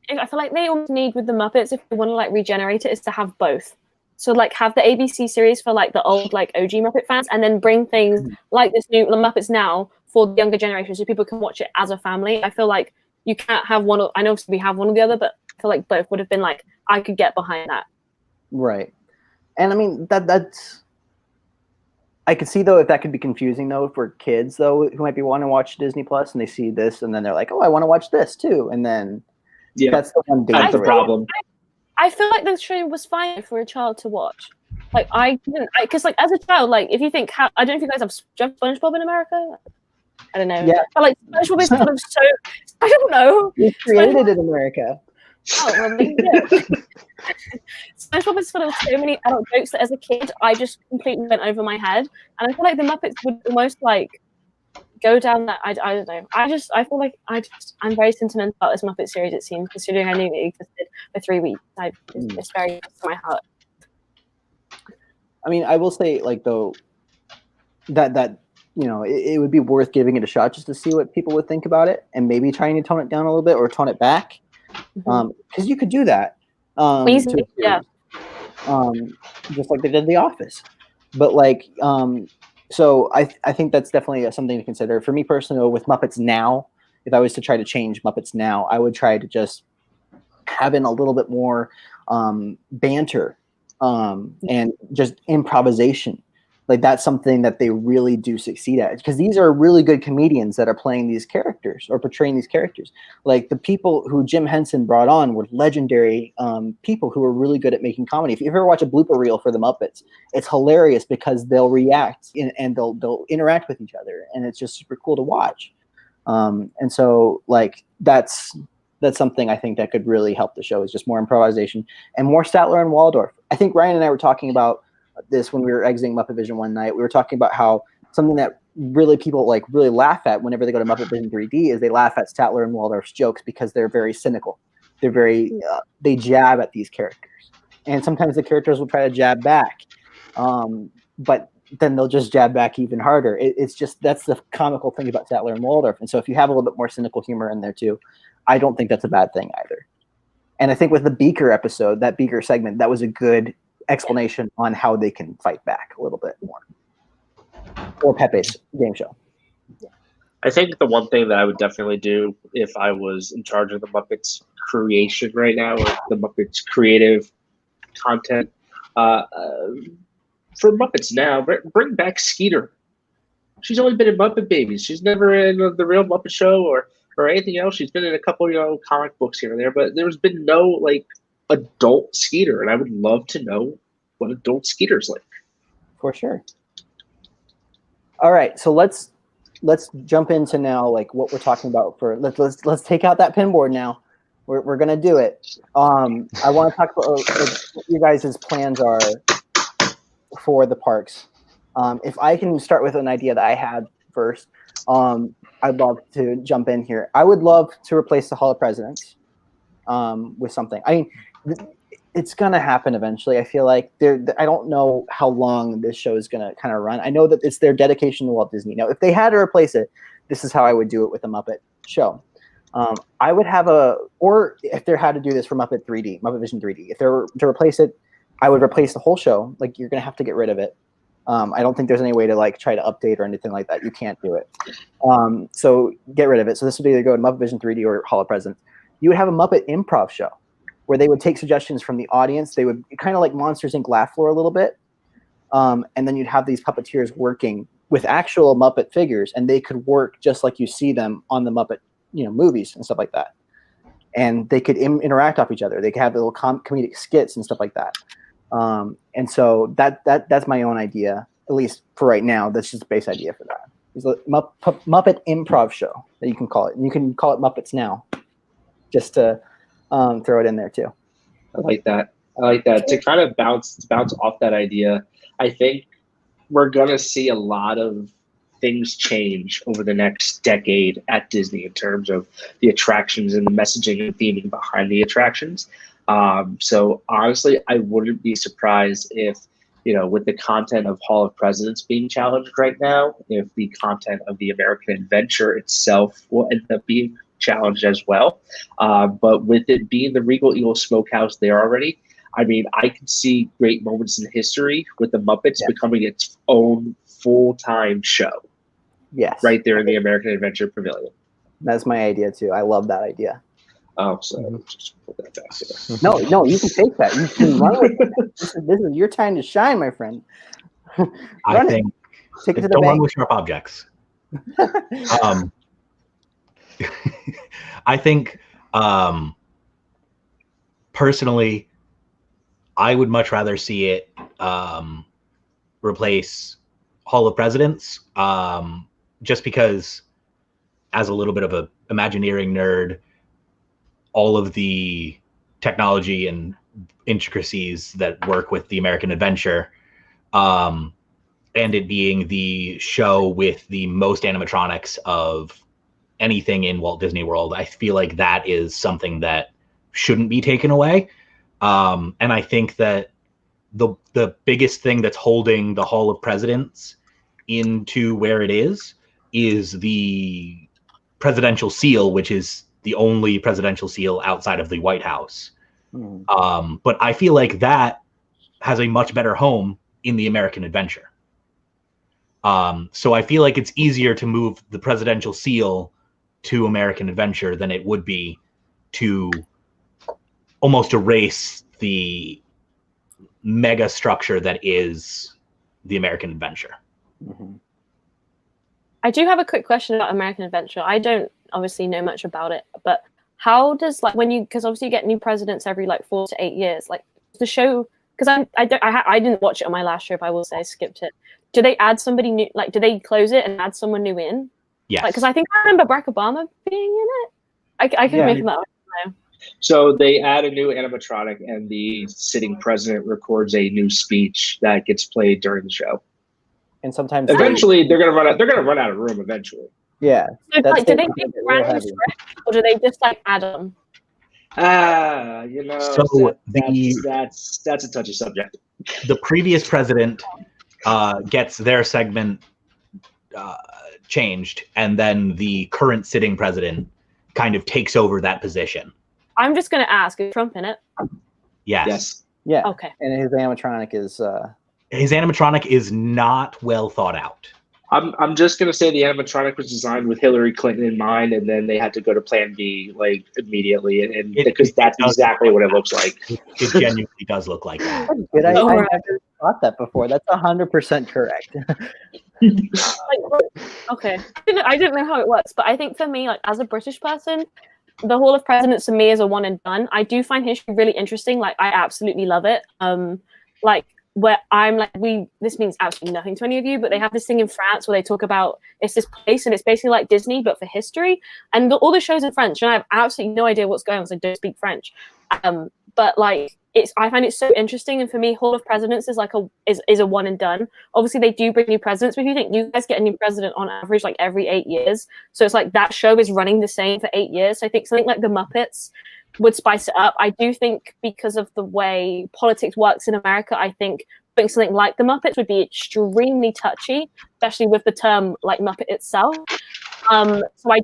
I feel like they almost need with the Muppets, if they want to like regenerate it, is to have both. So like have the ABC series for like the old like OG Muppet fans, and then bring things like this new Muppets Now for the younger generation, so people can watch it as a family. I feel like you can't have one. I know we have one or the other, but I feel like both would have been like, I could get behind that. Right. And I mean that's. I could see though if that could be confusing though for kids though who might be wanting to watch Disney Plus and they see this and then they're like, oh, I want to watch this too, and then that's the one That's the problem. I feel like the show was fine for a child to watch. Like I didn't, because like as a child, like if you think, I don't know if you guys have SpongeBob in America. I don't know. Yeah. But like SpongeBob is kind of so. I don't know. It's created in America. Oh, well, yeah. SpongeBob is full of so many adult jokes that as a kid I just completely went over my head, and I feel like the Muppets would almost like go down that. I don't know. I feel like I'm very sentimental about this Muppet series. It seems, considering I knew it existed for 3 weeks. It's very close to my heart. I mean, I will say like though that it would be worth giving it a shot just to see what people would think about it, and maybe trying to tone it down a little bit or tone it back. Because you could do that. Easily, yeah. Just like they did The Office. But like, so I think that's definitely something to consider. For me personally, with Muppets Now, if I was to try to change Muppets Now, I would try to just have in a little bit more banter and just improvisation. Like, that's something that they really do succeed at, because these are really good comedians that are playing these characters or portraying these characters. Like, the people who Jim Henson brought on were legendary people who were really good at making comedy. If you ever watch a blooper reel for the Muppets, it's hilarious because they'll react and they'll interact with each other, and it's just super cool to watch. And so like that's something I think that could really help the show, is just more improvisation and more Statler and Waldorf. I think Ryan and I were talking about this when we were exiting Muppet Vision one night. We were talking about how something that really people like really laugh at whenever they go to Muppet Vision 3D is they laugh at Statler and Waldorf's jokes because they're very cynical. They're very they jab at these characters, and sometimes the characters will try to jab back, but then they'll just jab back even harder. It's just, that's the comical thing about Statler and Waldorf. And so if you have a little bit more cynical humor in there too, I don't think that's a bad thing either. And I think with the Beaker episode, that Beaker segment, that was a good explanation on how they can fight back a little bit more. Or Pepe's game show. I think the one thing that I would definitely do if I was in charge of the Muppets creation right now, or the Muppets creative content, for Muppets Now, bring back Skeeter. She's only been in Muppet Babies. She's never in the real Muppet Show or anything else. She's been in a couple, comic books here and there, but there's been no like adult Skeeter, and I would love to know what adult Skeeter's like. For sure. All right, so let's jump into now like what we're talking about. Let's take out that pinboard now. We're gonna do it. I want to talk about what you guys' plans are for the parks. If I can start with an idea that I had first, I'd love to jump in here. I would love to replace the Hall of Presidents with something. I mean, it's gonna happen eventually. I feel like I don't know how long this show is gonna kind of run. I know that it's their dedication to Walt Disney. Now, if they had to replace it, this is how I would do it with the Muppet Show. I would have or if they had to do this for Muppet 3D, Muppet Vision 3D, if they were to replace it, I would replace the whole show. Like, you're gonna have to get rid of it. I don't think there's any way to like try to update or anything like that. You can't do it. So get rid of it. So this would either go to Muppet Vision 3D or Hall of Presidents. You would have a Muppet improv show where they would take suggestions from the audience. They would kind of like Monsters Inc. Laugh Floor a little bit. And then you'd have these puppeteers working with actual Muppet figures, and they could work just like you see them on the Muppet, movies and stuff like that. And they could interact off each other. They could have little comedic skits and stuff like that. And so that's my own idea, at least for right now. That's just the base idea for that. It's a Muppet improv show that you can call it. And you can call it Muppets Now, just to throw it in there too. I like that. To kind of bounce off that idea, I think we're gonna see a lot of things change over the next decade at Disney in terms of the attractions and the messaging and theming behind the attractions. So honestly, I wouldn't be surprised if, with the content of Hall of Presidents being challenged right now, if the content of the American Adventure itself will end up being challenged as well. But with it being the Regal Eagle Smokehouse there already, I mean, I can see great moments in history with the Muppets becoming its own full-time show. Yes. Right there in the American Adventure Pavilion. That's my idea too. I love that idea. Oh, so just put that back there. No, you can take that. You can run with it. This is your time to shine, my friend. I think take it to the don't bank. run with sharp objects. I think personally, I would much rather see it replace Hall of Presidents, just because, as a little bit of a Imagineering nerd, all of the technology and intricacies that work with the American Adventure, and it being the show with the most animatronics of anything in Walt Disney World, I feel like that is something that shouldn't be taken away. And I think that the biggest thing that's holding the Hall of Presidents into where it is the presidential seal, which is the only presidential seal outside of the White House. But I feel like that has a much better home in the American Adventure. So I feel like it's easier to move the presidential seal to American Adventure than it would be to almost erase the mega structure that is the American Adventure. Mm-hmm. I do have a quick question about American Adventure. I don't obviously know much about it, but how does because obviously you get new presidents every 4 to 8 years, the show, because I didn't watch it on my last trip, I will say I skipped it. Do they add somebody new, do they close it and add someone new in? Yes. Because I think I remember Barack Obama being in it. I could make that up. So they add a new animatronic, and the sitting president records a new speech that gets played during the show. And sometimes eventually they're gonna run out. They're gonna run out of room eventually. Yeah. So, like, do they make random script, or do they just like add them? You know, so that's a touchy subject. The previous president gets their segment changed, and then the current sitting president kind of takes over that position. I'm just going to ask, is Trump in it? Yes. Yeah. Okay. And his animatronic is... His animatronic is not well thought out. I'm just going to say the animatronic was designed with Hillary Clinton in mind, and then they had to go to Plan B like immediately, and because that's exactly what it looks like. It genuinely does look like that. Good. I never thought that before. That's 100% correct. Okay. I didn't know how it works, but I think for me, like as a British person, the Hall of Presidents to me is a one and done. I do find history really interesting. Like I absolutely love it. Like where I'm like, this means absolutely nothing to any of you, but they have this thing in France where they talk about it's this place and it's basically like Disney, but for history. And all the shows in French, and I have absolutely no idea what's going on because I don't speak French. But like I find it so interesting, and for me, Hall of Presidents is like is a one and done. Obviously, they do bring new presidents, but if you think you guys get a new president on average like every 8 years, so it's like that show is running the same for 8 years. So I think something like the Muppets would spice it up. I do think because of the way politics works in America, I think putting something like the Muppets would be extremely touchy, especially with the term like Muppet itself. So I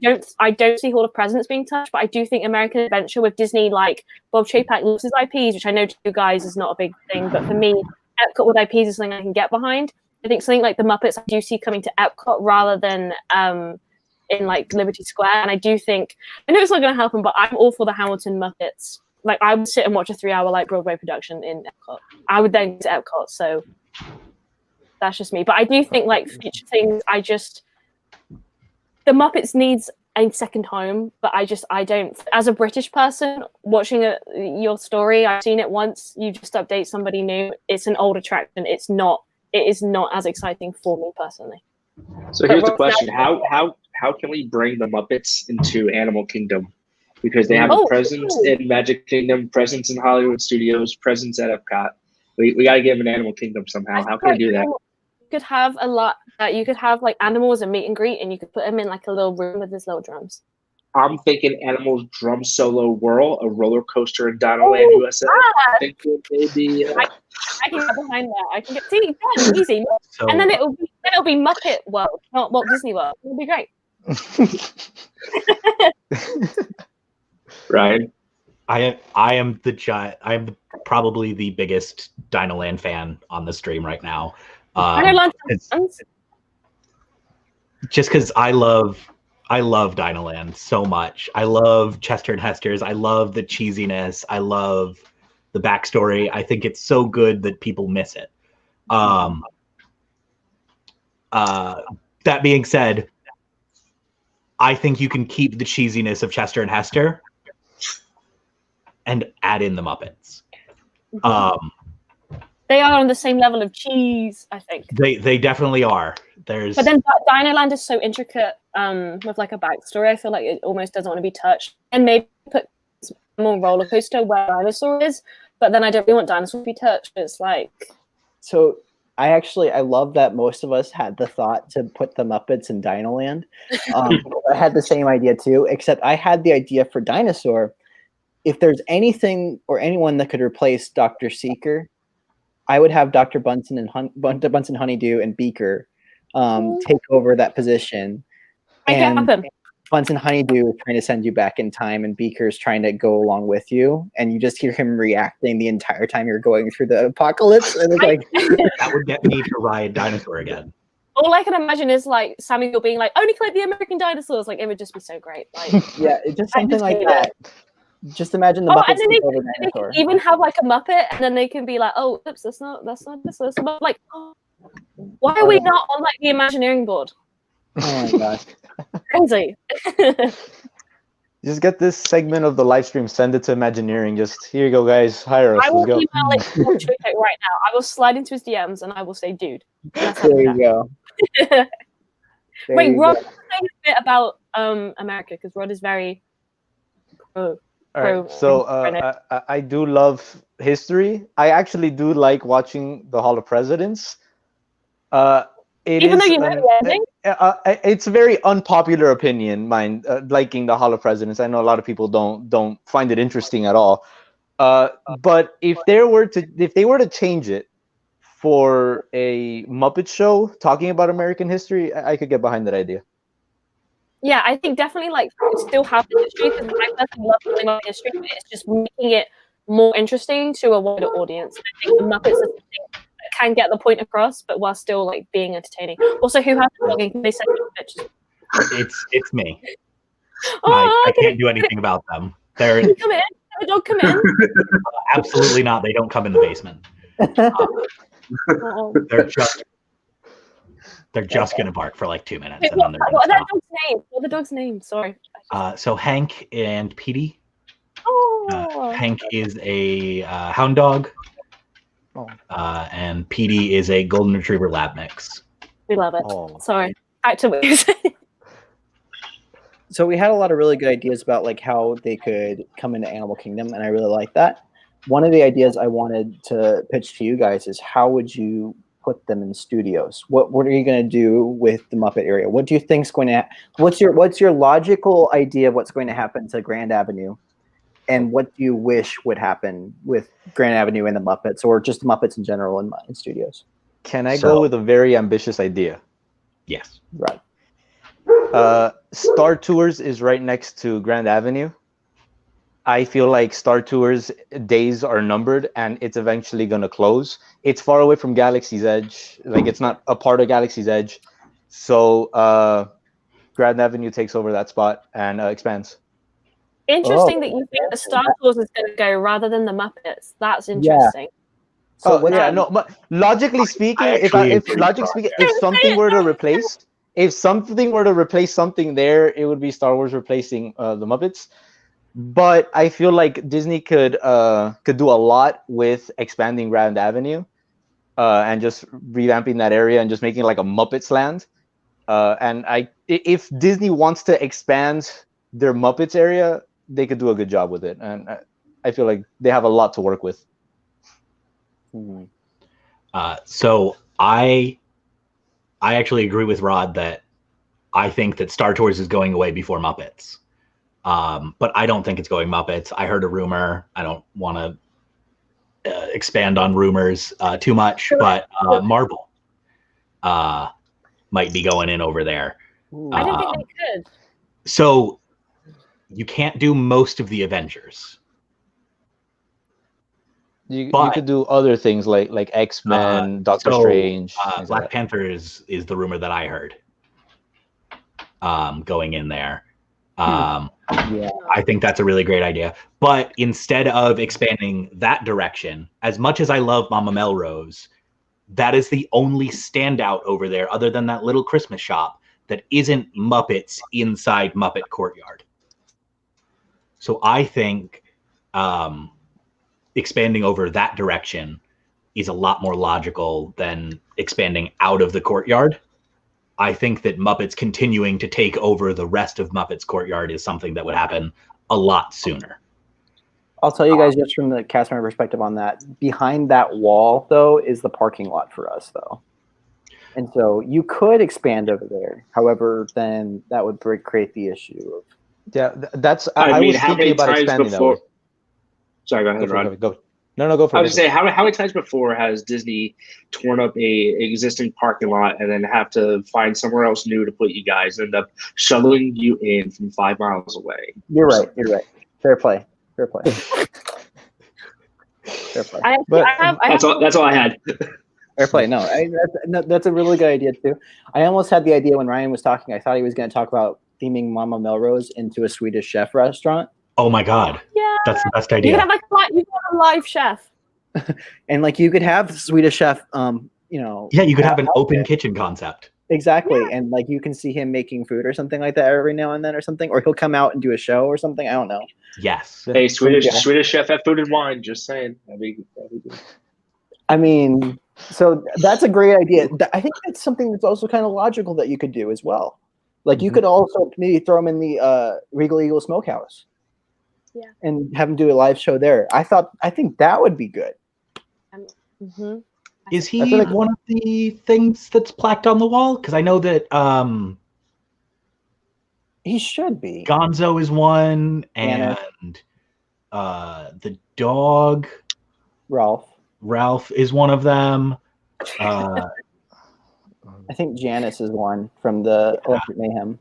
don't see Hall of Presidents being touched, but I do think American Adventure with Disney, like Bob Chapek loves his IPs, which I know to you guys is not a big thing, but for me, Epcot with IPs is something I can get behind. I think something like the Muppets I do see coming to Epcot rather than in like Liberty Square, and I do think I know it's not going to happen, but I'm all for the Hamilton Muppets. Like I would sit and watch a 3-hour like Broadway production in Epcot. I would then go to Epcot, so that's just me. But I do think like future things, the Muppets needs a second home, but I don't. As a British person watching your story, I've seen it once. You just update somebody new. It's an old attraction. It is not as exciting for me personally. So here's the question: How can we bring the Muppets into Animal Kingdom? Because they have a presence in Magic Kingdom, presence in Hollywood Studios, presence at Epcot. We got to give them an Animal Kingdom somehow. How can we do that? You could have a lot. You could have like animals and meet and greet, and you could put them in like a little room with his little drums. I'm thinking Animals Drum Solo Whirl, a roller coaster in Dinoland, USA. I think maybe. I can get behind that. I can get easy. So, and then it'll be Muppet World, not Walt Disney World. It'll be great. Right. I am probably the biggest Dinoland fan on the stream right now. Just because I love Dinoland so much. I love Chester and Hester's. I love the cheesiness. I love the backstory. I think it's so good that people miss it. That being said, I think you can keep the cheesiness of Chester and Hester and add in the Muppets. They are on the same level of cheese, I think. They definitely are. But then Dinoland is so intricate with like a backstory. I feel like it almost doesn't want to be touched. And maybe put more roller coaster where dinosaur is, but then I don't really want dinosaur to be touched. It's like so. I love that most of us had the thought to put the Muppets in Dinoland. I had the same idea too, except I had the idea for Dinosaur. If there's anything or anyone that could replace Dr. Seeker, I would have Dr. Bunsen Honeydew and Beaker take over that position. Bunsen Honeydew is trying to send you back in time, and Beaker's trying to go along with you, and you just hear him reacting the entire time you're going through the apocalypse. And it's like that would get me to ride Dinosaur again. All I can imagine is like Samuel being like, "Only collect the American dinosaurs." Like it would just be so great. Like yeah, it's just something like that. Just imagine the Muppets take over Dinosaur. They even have like a Muppet, and then they can be like, "Oh, oops, that's not this." But like, why are we not on like the Imagineering board? Oh my gosh. Crazy. Just get this segment of the live stream, send it to Imagineering. Just here you go, guys. Hire us. I will Let's go. email it to Chapek right now. I will slide into his DMs and I will say, dude. There you go. Wait, Rob, say explain a bit about America, because Rod is very pro. All right. So I do love history. I actually do like watching the Hall of Presidents. Even though you know the ending? It's a very unpopular opinion, mine, liking the Hall of Presidents. I know a lot of people don't find it interesting at all. But if they were to change it for a Muppet show talking about American history, I could get behind that idea. Yeah, I think definitely like still have the history, because I personally love learning about history, but it's just making it more interesting to a wider audience. I think the Muppets are something that can get the point across, but while still like being entertaining. Also, who has the blogging? Can they send you pictures? It's me. Oh, I can't do anything about them. They're Can you come in? Can the dog come in? absolutely not. They don't come in the basement. Oh. They're just gonna bark for like 2 minutes, Wait, and then they're what are gonna that dog's name? What are the dog's name? Sorry. So Hank and Petey. Oh. Hank is a hound dog, and Petey is a golden retriever lab mix. We love it. Oh. Sorry. Back to what you were saying. So we had a lot of really good ideas about like how they could come into Animal Kingdom, and I really like that. One of the ideas I wanted to pitch to you guys is how would you put them in studios? What are you going to do with the Muppet area? What do you think's going to? What's your logical idea of what's going to happen to Grand Avenue, and what do you wish would happen with Grand Avenue and the Muppets, or just the Muppets in general in studios? Can I go with a very ambitious idea? Yes. Right. Star Tours is right next to Grand Avenue. I feel like Star Tours days are numbered, and it's eventually going to close. It's far away from Galaxy's Edge. Like, it's not a part of Galaxy's Edge. So Grand Avenue takes over that spot and expands. Interesting that you think the Star Tours is going to go rather than the Muppets. That's interesting. Yeah. So but logically speaking, if something were to replace something there, it would be Star Wars replacing the Muppets. But I feel like Disney could do a lot with expanding Grand Avenue and just revamping that area and just making it like a Muppets land. And if Disney wants to expand their Muppets area, they could do a good job with it. And I feel like they have a lot to work with. So I actually agree with Rod that I think that Star Tours is going away before Muppets. But I don't think it's going Muppets. I heard a rumor. I don't want to expand on rumors too much, but Marvel might be going in over there. I didn't think they could. So you can't do most of the Avengers. You could do other things like X-Men, Doctor Strange. Black Panther is the rumor that I heard going in there. Yeah. I think that's a really great idea. But instead of expanding that direction, as much as I love Mama Melrose, that is the only standout over there, other than that little Christmas shop, that isn't Muppets inside Muppet Courtyard. So I think expanding over that direction is a lot more logical than expanding out of the courtyard. I think that Muppets continuing to take over the rest of Muppets Courtyard is something that would happen a lot sooner. I'll tell you guys just from the cast member perspective on that. Behind that wall, though, is the parking lot for us, though. And so you could expand over there. However, then that would create the issue of. Yeah, that's. I mean, was how thinking many about times expanding before? that way. Sorry, go ahead, Rod. Go. No, go for it. I was saying, how many times before has Disney torn up a existing parking lot and then have to find somewhere else new to put you guys, end up shuttling you in from 5 miles away? You're right. Fair play. Fair play. That's all I had. Fair play. No, that's a really good idea too. I almost had the idea when Ryan was talking. I thought he was going to talk about theming Mama Melrose into a Swedish Chef restaurant. Oh my God! Yeah, that's the best idea. You could have a live chef, and like you could have Swedish Chef. Yeah, you could have an open kitchen concept. Exactly, and like you can see him making food or something like that every now and then, or something, or he'll come out and do a show or something. I don't know. Yes. Hey, Swedish Chef at Food and Wine. Just saying. That'd be good. I mean, so that's a great idea. I think that's something that's also kind of logical that you could do as well. Like you could also maybe throw them in the Regal Eagle Smokehouse. Yeah. And have them do a live show there. I think that would be good. Is I he feel like- one of the things that's plaqued on the wall? Because I know that he should be. Gonzo is one, and the dog Ralph is one of them. I think Janice is one from the Electric Mayhem.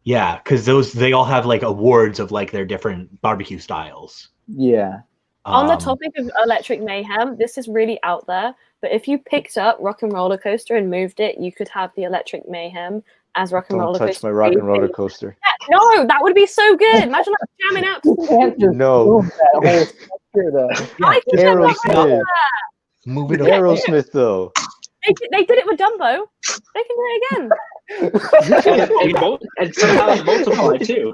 Yeah, because they all have like awards of like their different barbecue styles. Yeah. On the topic of Electric Mayhem, this is really out there, but if you picked up Rock and Roller Coaster and moved it, you could have the Electric Mayhem as Rock and Roller Coaster. Don't touch my Rock and Roller Coaster. Yeah, no, that would be so good. Imagine like jamming out. No. That whole Aerosmith. Move it. Aerosmith though. They did it with Dumbo. They can do it again. and somehow multiply too.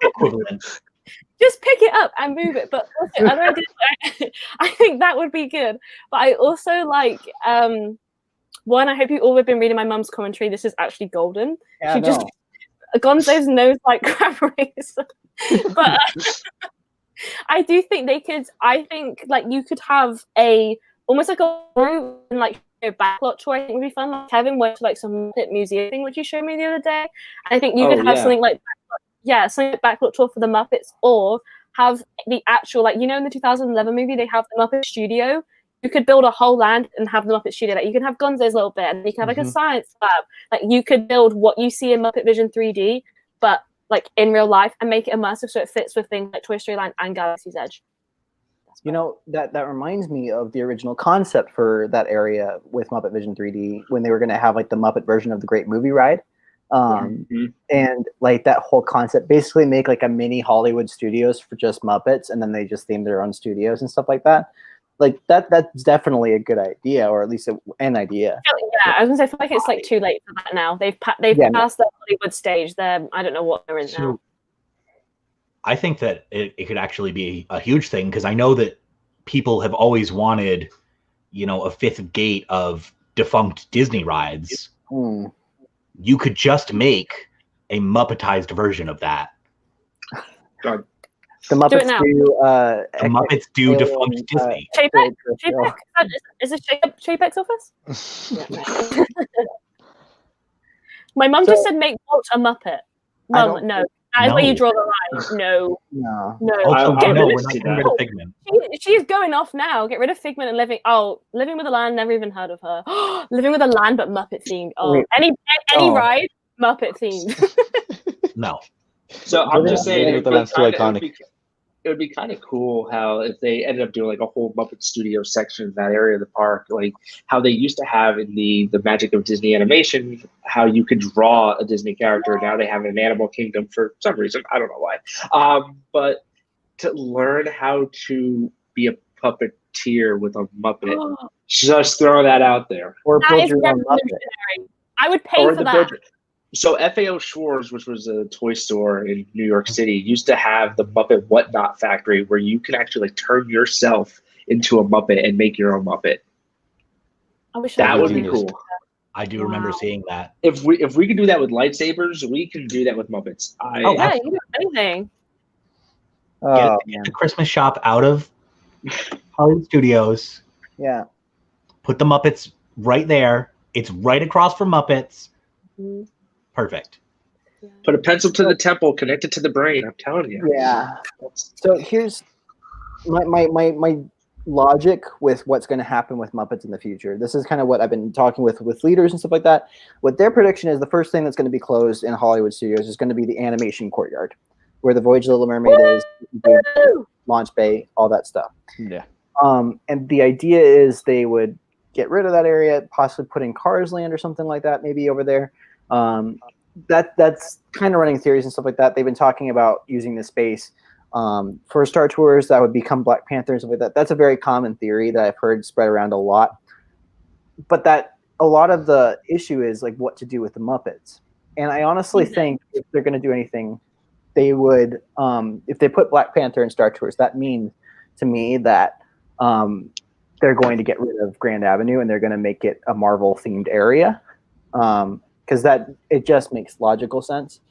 Equivalent. Just pick it up and move it. But also, other ideas, I think that would be good. But I also like one. I hope you all have been reading my mum's commentary. This is actually golden. Yeah, she just Gonzo's nose like crab razor. But I do think they could. I think like you could have almost like a room and like a backlot tour. I think would be fun. Like Kevin went to like some Muppet museum thing, which you showed me the other day. And I think you could have something like something like backlot tour for the Muppets, or have the actual like in the 2011 movie they have the Muppet Studio. You could build a whole land and have the Muppet Studio. Like you can have Gonzo's little bit, and you can have like a science lab. Like you could build what you see in Muppet Vision 3D, but like in real life, and make it immersive so it fits with things like Toy Story Land and Galaxy's Edge. That reminds me of the original concept for that area with Muppet Vision 3D when they were going to have like the Muppet version of the Great Movie Ride. And like that whole concept, basically make like a mini Hollywood Studios for just Muppets, and then they just theme their own studios and stuff like that. Like that's definitely a good idea, or at least an idea. Yeah, I was gonna say, I feel like it's like too late for that now. They've passed the Hollywood stage. I don't know what they're in now. I think that it could actually be a huge thing, because I know that people have always wanted, a fifth gate of defunct Disney rides. You could just make a Muppetized version of that. God. The Muppets do defunct Disney. Chapek? Is this Chapek's office? Yeah. My mum just said make Walt a Muppet. Mum, no. That is where you draw the line. No. Also, we're not getting rid of Figment. She's going off now. Get rid of Figment and Living with a Land. Never even heard of her. Living with a Land, but Muppet themed. Any ride, Muppet themed. No. So I'm just saying, it would be kind of cool how if they ended up doing like a whole Muppet Studio section in that area of the park, like how they used to have in the Magic of Disney Animation, how you could draw a Disney character. Now they have an Animal Kingdom for some reason. I don't know why. But to learn how to be a puppeteer with a Muppet, just throw that out there. Or that is revolutionary. I would pay for that. So FAO Shores, which was a toy store in New York City, used to have the Muppet Whatnot Factory, where you can actually turn yourself into a Muppet and make your own Muppet. I wish that would be cool. I do remember seeing that. If we could do that with lightsabers, we can do that with Muppets. You can do anything. Get the Christmas shop out of Hollywood Studios. Yeah. Put the Muppets right there. It's right across from Muppets. Perfect. Put a pencil to the temple, connect it to the brain. I'm telling you. Yeah. So here's my logic with what's going to happen with Muppets in the future. This is kind of what I've been talking with leaders and stuff like that. What their prediction is, the first thing that's going to be closed in Hollywood Studios is going to be the animation courtyard, where the Voyage of the Little Mermaid is, Launch Bay, all that stuff. Yeah. And the idea is they would get rid of that area, possibly put in Cars Land or something like that, maybe over there. That's kind of running theories and stuff like that. They've been talking about using the space for Star Tours that would become Black Panther and stuff like that. That's a very common theory that I've heard spread around a lot. But that a lot of the issue is like what to do with the Muppets. And I honestly think if they're going to do anything, they would, if they put Black Panther in Star Tours, that means to me that they're going to get rid of Grand Avenue and they're going to make it a Marvel themed area. because it just makes logical sense.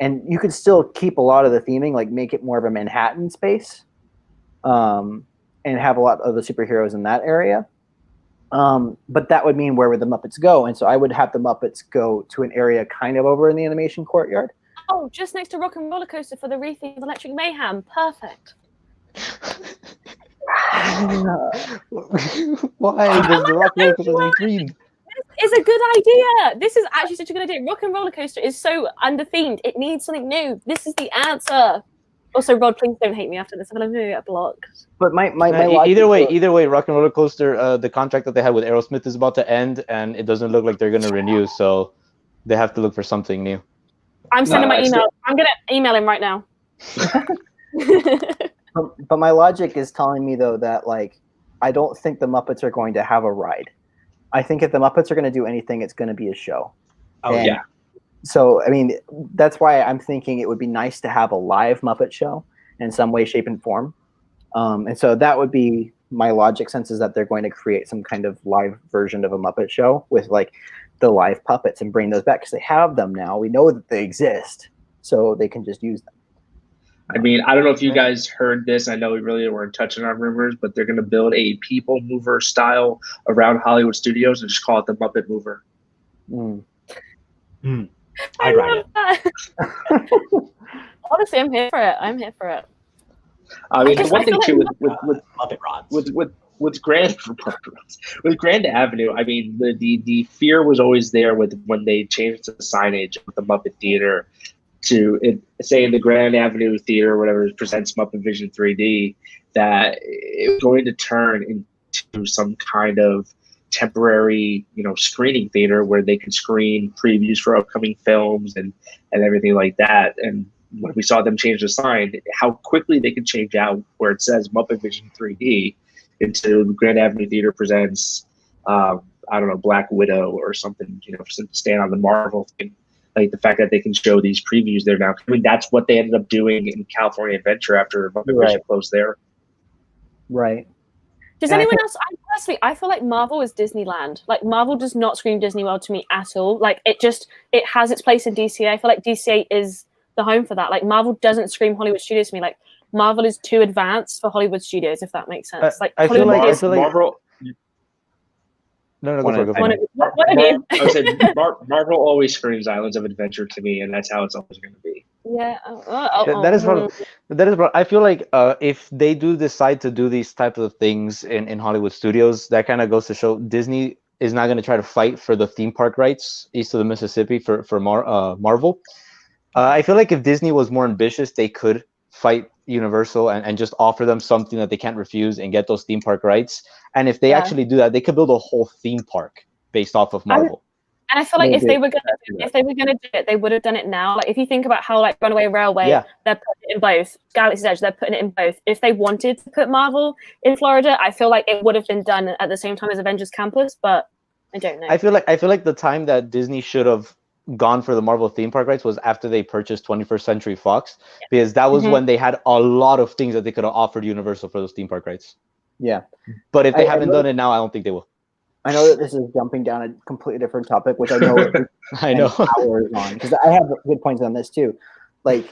And you could still keep a lot of the theming, like make it more of a Manhattan space, and have a lot of the superheroes in that area. But that would mean where would the Muppets go? And so I would have the Muppets go to an area kind of over in the animation courtyard. Oh, just next to Rock and Roller Coaster for the retheme of Electric Mayhem. Perfect. Why does the Rock and Roller Coaster have to be themed? This is a good idea. This is actually such a good idea. Rock and Roller Coaster is so under-themed. It needs something new. This is the answer. Also, Rod, please don't hate me after this. I'm going to get blocked. But my either way, Rock and Roller Coaster, the contract that they had with Aerosmith is about to end, and it doesn't look like they're going to renew, so they have to look for something new. I'm sending my email. I'm going to email him right now. But my logic is telling me, though, that like I don't think the Muppets are going to have a ride. I think if the Muppets are going to do anything, it's going to be a show. Oh, yeah. So, I mean, that's why I'm thinking it would be nice to have a live Muppet show in some way, shape, and form. And so that would be my logic sense, is that they're going to create some kind of live version of a Muppet show with like the live puppets and bring those back, because they have them now. We know that they exist, so they can just use them. I mean, I don't know if you guys heard this. I know we really weren't touching on rumors, but they're going to build a people mover style around Hollywood Studios and just call it the Muppet Mover. I love that. Honestly, I'm here for it. I'm here for it. I mean, the one thing too with Muppet rods. with Grand Avenue, I mean, the fear was always there with when they changed the signage of the Muppet Theater to say in the Grand Avenue Theater or whatever presents Muppet Vision 3D, that it was going to turn into some kind of temporary, screening theater where they could screen previews for upcoming films and everything like that. And when we saw them change the sign, how quickly they could change out where it says Muppet Vision 3D into Grand Avenue Theater presents, I don't know, Black Widow or something, stand on the Marvel thing. Like the fact that they can show these previews there now. I mean, that's what they ended up doing in California Adventure after Muppet Vision closed there. Right. Does anyone else? I feel like Marvel is Disneyland. Like Marvel does not scream Disney World to me at all. Like it has its place in DCA. I feel like DCA is the home for that. Like Marvel doesn't scream Hollywood Studios to me. Like Marvel is too advanced for Hollywood Studios, if that makes sense. I feel like Marvel. No, what I mean. I would say Marvel always screams Islands of Adventure to me, and that's how it's always going to be. Yeah, that is what I feel like. If they do decide to do these types of things in Hollywood Studios, that kind of goes to show Disney is not going to try to fight for the theme park rights east of the Mississippi for Marvel. I feel like if Disney was more ambitious, they could fight Universal and just offer them something that they can't refuse and get those theme park rights. And if they actually do that, they could build a whole theme park based off of Marvel. And I feel like if they were gonna do it, they would have done it now. Like if you think about how like Runaway Railway, they're putting it in both. Galaxy's Edge, they're putting it in both. If they wanted to put Marvel in Florida, I feel like it would have been done at the same time as Avengers Campus, but I don't know. I feel like the time that Disney should have gone for the Marvel theme park rights was after they purchased 21st Century Fox, because that was when they had a lot of things that they could have offered Universal for those theme park rights. Yeah. But if they haven't done it now, I don't think they will. I know that this is jumping down a completely different topic, which I know I know hours on, because I have good points on this too. Like,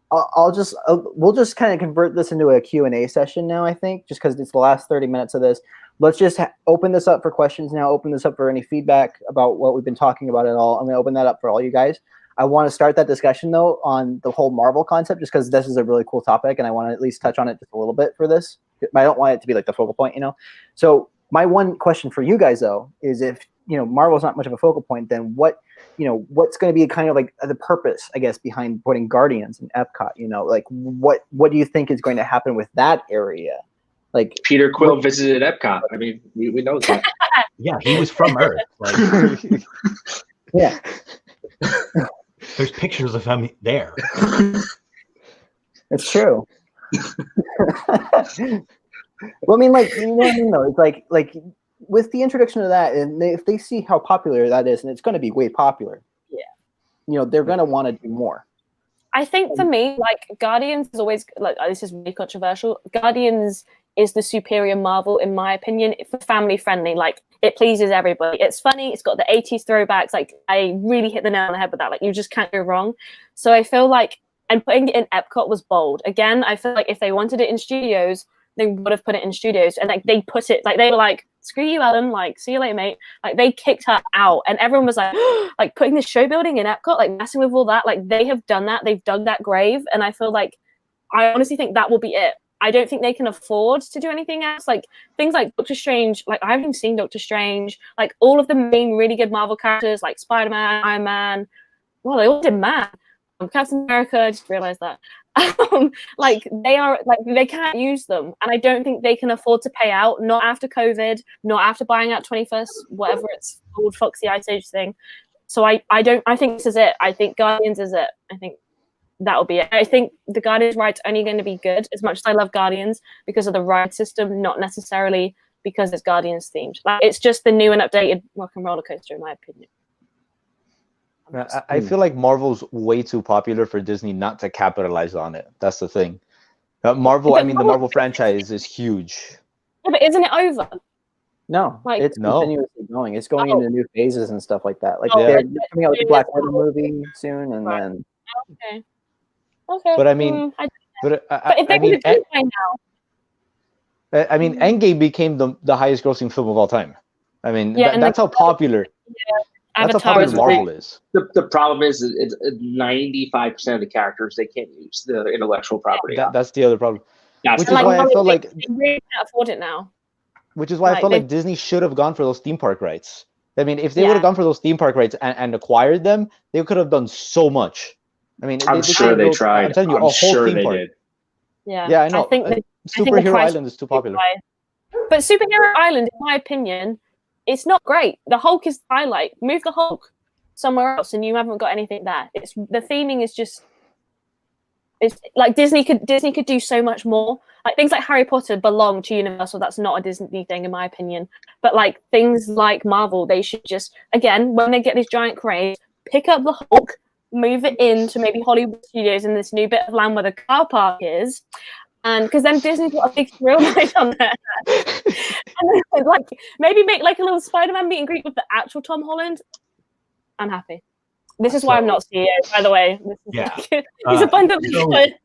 we'll just kind of convert this into a Q&A session now, I think, just because it's the last 30 minutes of this. Let's just open this up for questions now, open this up for any feedback about what we've been talking about at all. I'm going to open that up for all you guys. I want to start that discussion, though, on the whole Marvel concept, just because this is a really cool topic, and I want to at least touch on it just a little bit for this. I don't want it to be like the focal point, So my one question for you guys, though, is if, Marvel's not much of a focal point, then what's going to be kind of like the purpose, I guess, behind putting Guardians in Epcot? Like what do you think is going to happen with that area? Like Peter Quill visited Epcot. I mean, we know that. Yeah, he was from Earth. Like, yeah. There's pictures of him there. It's true. Well, I mean, like, though? It's like with the introduction of that, and if they see how popular that is, and it's going to be way popular, they're going to want to do more. I think for me, like, Guardians is always, like, this is really controversial. Guardians is the superior Marvel, in my opinion, for family friendly. Like, it pleases everybody. It's funny. It's got the 80s throwbacks. Like, I really hit the nail on the head with that. Like, you just can't go wrong. So I feel like, and putting it in Epcot was bold. Again, I feel like if they wanted it in studios, they would have put it in studios. And like, they put it, like, they were like, screw you, Ellen. Like, see you later, mate. Like, they kicked her out. And everyone was like, like, putting this show building in Epcot, like, messing with all that. Like, they have done that. They've dug that grave. And I feel like, I honestly think that will be it. I don't think they can afford to do anything else. Like, things like Doctor Strange, like, I haven't even seen Doctor Strange. Like, all of the main really good Marvel characters, like Spider-Man, Iron Man. Well, they all did Man. Captain America, I just realized that. Like, they are, like, they can't use them. And I don't think they can afford to pay out, not after COVID, not after buying out 21st, whatever it's called, Foxy Ice Age thing. So I think this is it. I think Guardians is it. I think that'll be it. I think the Guardians ride's only going to be good, as much as I love Guardians, because of the ride system, not necessarily because it's Guardians themed. Like, it's just the new and updated rock and roller coaster, in my opinion. I feel like Marvel's way too popular for Disney not to capitalize on it. That's the thing. Marvel, I mean, the Marvel franchise is huge. Yeah, but isn't it over? No, Like, it's continuously going. It's going into new phases and stuff like that. Like, Oh, they're yeah. coming out with the Black Widow movie soon, and Right. then Okay. But I mean, but if they can do it by now, I mean, Endgame became the highest grossing film of all time. I mean, Yeah, and that's how popular. That's how Avatar popular is Marvel is. The problem is it's 95% of the characters they can't use the intellectual property. That's the other problem. That's Which the is why I felt like they really can't afford it now. Which is why I felt like Disney should have gone for those theme park rights. I mean, if they would have gone for those theme park rights and acquired them, they could have done so much. I mean, I'm sure they tried. I'm telling you, I'm a whole sure theme they park. did. Yeah, I know. Superhero Island is too popular. But Superhero Island, in my opinion, it's not great. The Hulk is the highlight. Move the Hulk somewhere else, and you haven't got anything there. It's the theming is just. It's like Disney could do so much more. Like, things like Harry Potter belong to Universal. That's not a Disney thing, in my opinion. But like things like Marvel, they should just, again, when they get these giant cranes, pick up the Hulk, move it into maybe Hollywood Studios in this new bit of land where the car park is, and because then Disney's got a big thrill night on there. And then, like, maybe make like a little Spider-Man meet and greet with the actual Tom Holland. I'm happy. This is why I'm not CEO, by the way. He's abundantly good.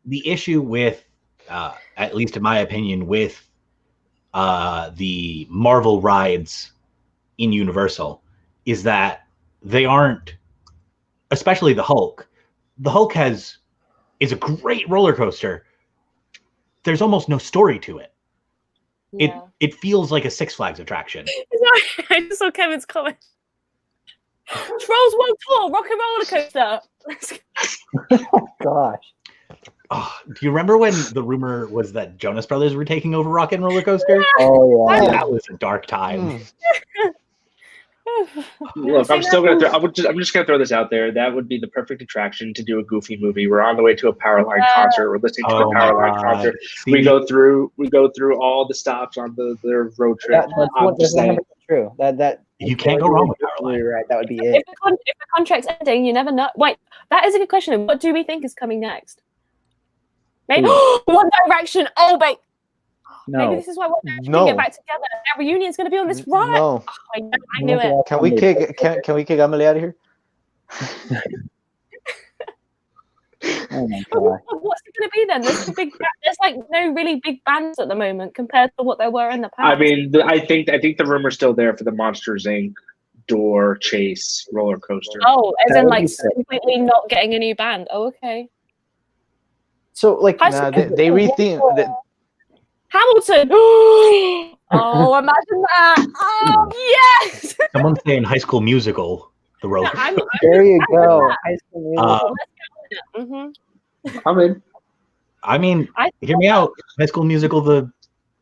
The issue with, at least in my opinion, with the Marvel rides in Universal is that they aren't, especially the Hulk. The Hulk is a great roller coaster. There's almost no story to it. Yeah. It feels like a Six Flags attraction. I just saw Kevin's comment. Trolls World Tour, rock and roller coaster. Oh gosh. Oh, do you remember when the rumor was that Jonas Brothers were taking over Rock and Roller Coaster? Oh yeah. That was a dark time. Look, I'm still gonna I'm just gonna throw this out there. That would be the perfect attraction to do a Goofy movie. We're on the way to a Powerline concert. We're listening to a Powerline concert. We go through all the stops on their road trip. That's 100% true. That you can't go wrong with Powerline. Right, that would be it. If the contract's ending, you never know. Wait, that is a good question. What do we think is coming next? Maybe One Direction. Oh, wait. No. Maybe this is why One Direction can get back together. Their reunion is going to be on this ride. No. Oh, I knew it. Can we kick Emily out of here? Oh my God. What's it going to be then? There's like no really big bands at the moment compared to what there were in the past. I mean, I think the rumor's still there for the Monsters Inc. Door Chase roller coaster. Oh, as in like completely not getting a new band. Oh, okay. So like they rethemed Hamilton. Oh, imagine that. Oh, yes. Someone's saying High School Musical, the road. There you go. High School Musical. I'm in. I mean, hear me out. High School Musical, the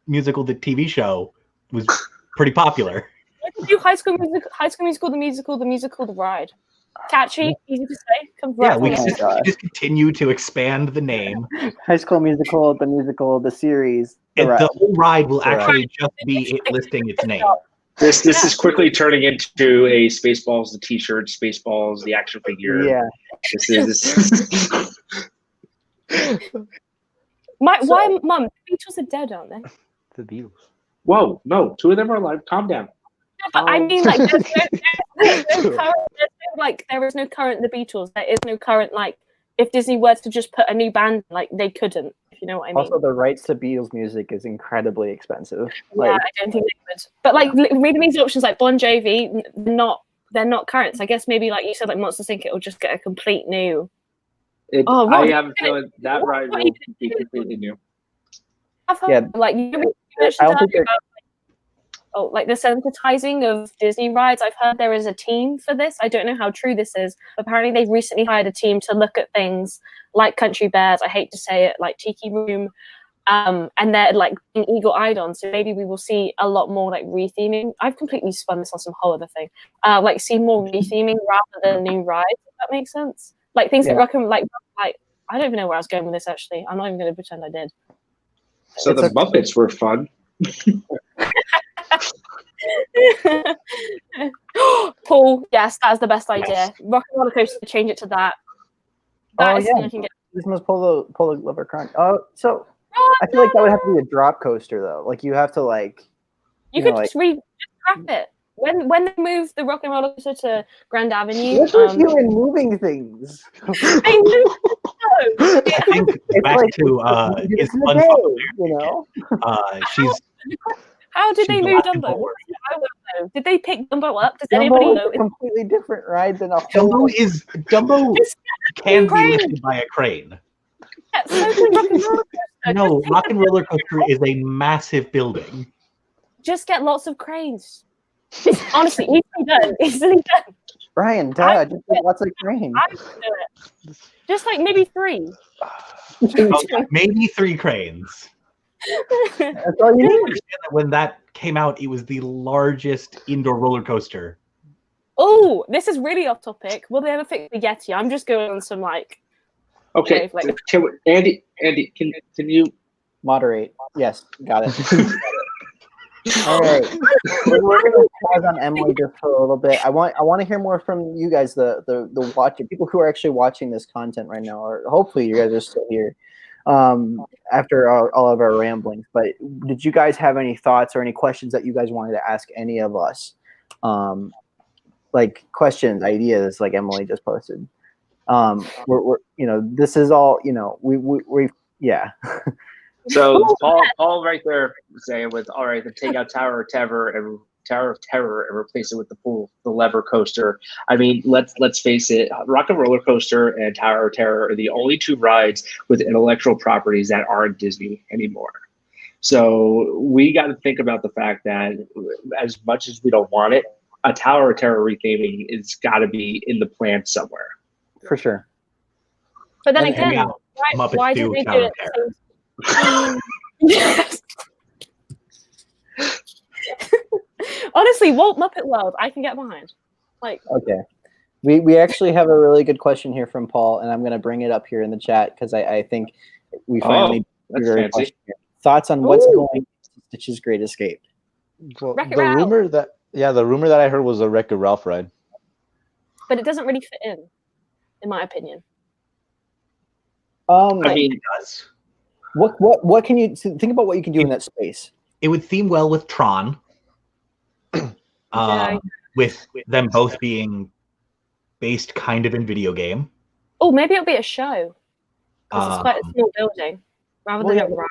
TV show, was pretty popular. Let's do High School Musical, the musical, the ride. Catchy, easy to say. Yeah, we just continue to expand the name. High School Musical, the series. The whole ride will actually just be it listing its name. This is quickly turning into a Spaceballs, the T-shirt, Spaceballs, the action figure. Yeah. Why, Mum? The Beatles are dead, aren't they? The Beatles. Whoa, no, 2 of them are alive. Calm down. But I mean, like, there is no current The Beatles. There is no current, like, if Disney were to just put a new band, like, they couldn't, if you know what I mean. Also, the rights to Beatles music is incredibly expensive. Yeah, I don't think they would. But like, reading these options like Bon Jovi, they're not current. So I guess maybe, like you said, like Monsters Inc., it'll just get a complete new. I have a feeling that ride will be completely new. I've heard, Yeah. like you mentioned I don't think they're- about, like the sensitizing of Disney rides. I've heard there is a team for this. I don't know how true this is. Apparently, they've recently hired a team to look at things like Country Bears. I hate to say it, like Tiki Room, and they're like being eagle-eyed on. So maybe we will see a lot more like retheming. I've completely spun this on some whole other thing. Like see more retheming rather than new rides. If that makes sense. Like things that rock and like I don't even know where I was going with this. Actually, I'm not even going to pretend I did. So the Muppets were fun. Paul, yes, that's the best idea. Yes. Rock and Roller Coaster, change it to that. This must pull the lever crunch. So I feel like that would have to be a drop coaster though. Like you have to like. You could just scrap it. When they moved the Rock and Roller Coaster to Grand Avenue, What's with you in moving things? I know. I think back like, to his it's fun a day, Dumbo, you know. she's How did they she's move walking Dumbo? forward. I don't know. Did they pick Dumbo up? Does anybody Dumbo know? is a completely different ride than a whole. Dumbo Just can be crane. lifted by a crane. Yeah, so good Rock and Roller Coaster. No, Just take Rock and Roller Coaster is a massive building. Just get lots of cranes. Honestly, easily done. Easily done. Brian, I- just get lots of crane. I would do it. Just like maybe 3. Okay, maybe 3 cranes. That's all you I need. understand that when that came out, it was the largest indoor roller coaster. Oh, this is really off topic. Will they ever fix the Yeti? I'm just going on some like. Okay, Like- Andy, can you? Moderate. Yes, got it. All right, we're gonna pause on Emily just for a little bit. I want to hear more from you guys, the people who are actually watching this content right now, or hopefully you guys are still here after all of our ramblings. But did you guys have any thoughts or any questions that you guys wanted to ask any of us? Like questions, ideas, like Emily just posted. We're this is all we yeah. So Paul right there saying with all right, then take out Tower of Terror and replace it with the lever coaster. I mean, let's face it, Rock and Roller Coaster and Tower of Terror are the only 2 rides with intellectual properties that aren't Disney anymore. So we got to think about the fact that as much as we don't want it, a Tower of Terror retheming is got to be in the plan somewhere. For sure. But then And again, now, Muppets why do did they Tower do of it? Yes. Honestly, Walt Muppet World, I can get behind. Like, Okay. We actually have a really good question here from Paul, and I'm going to bring it up here in the chat because I think we finally that's figured out a fancy. question here. Thoughts on what's Ooh. going on in Stitch's Great Escape? Well, Wreck-It the Ralph. rumor that I heard was a Wreck-It Ralph ride. but it doesn't really fit in my opinion. I mean, It does. What can you think about what you can do in that space? It would theme well with Tron. Yeah. With them both being based kind of in video game. Oh, maybe it'll be a show because it's quite a small building rather than a ride.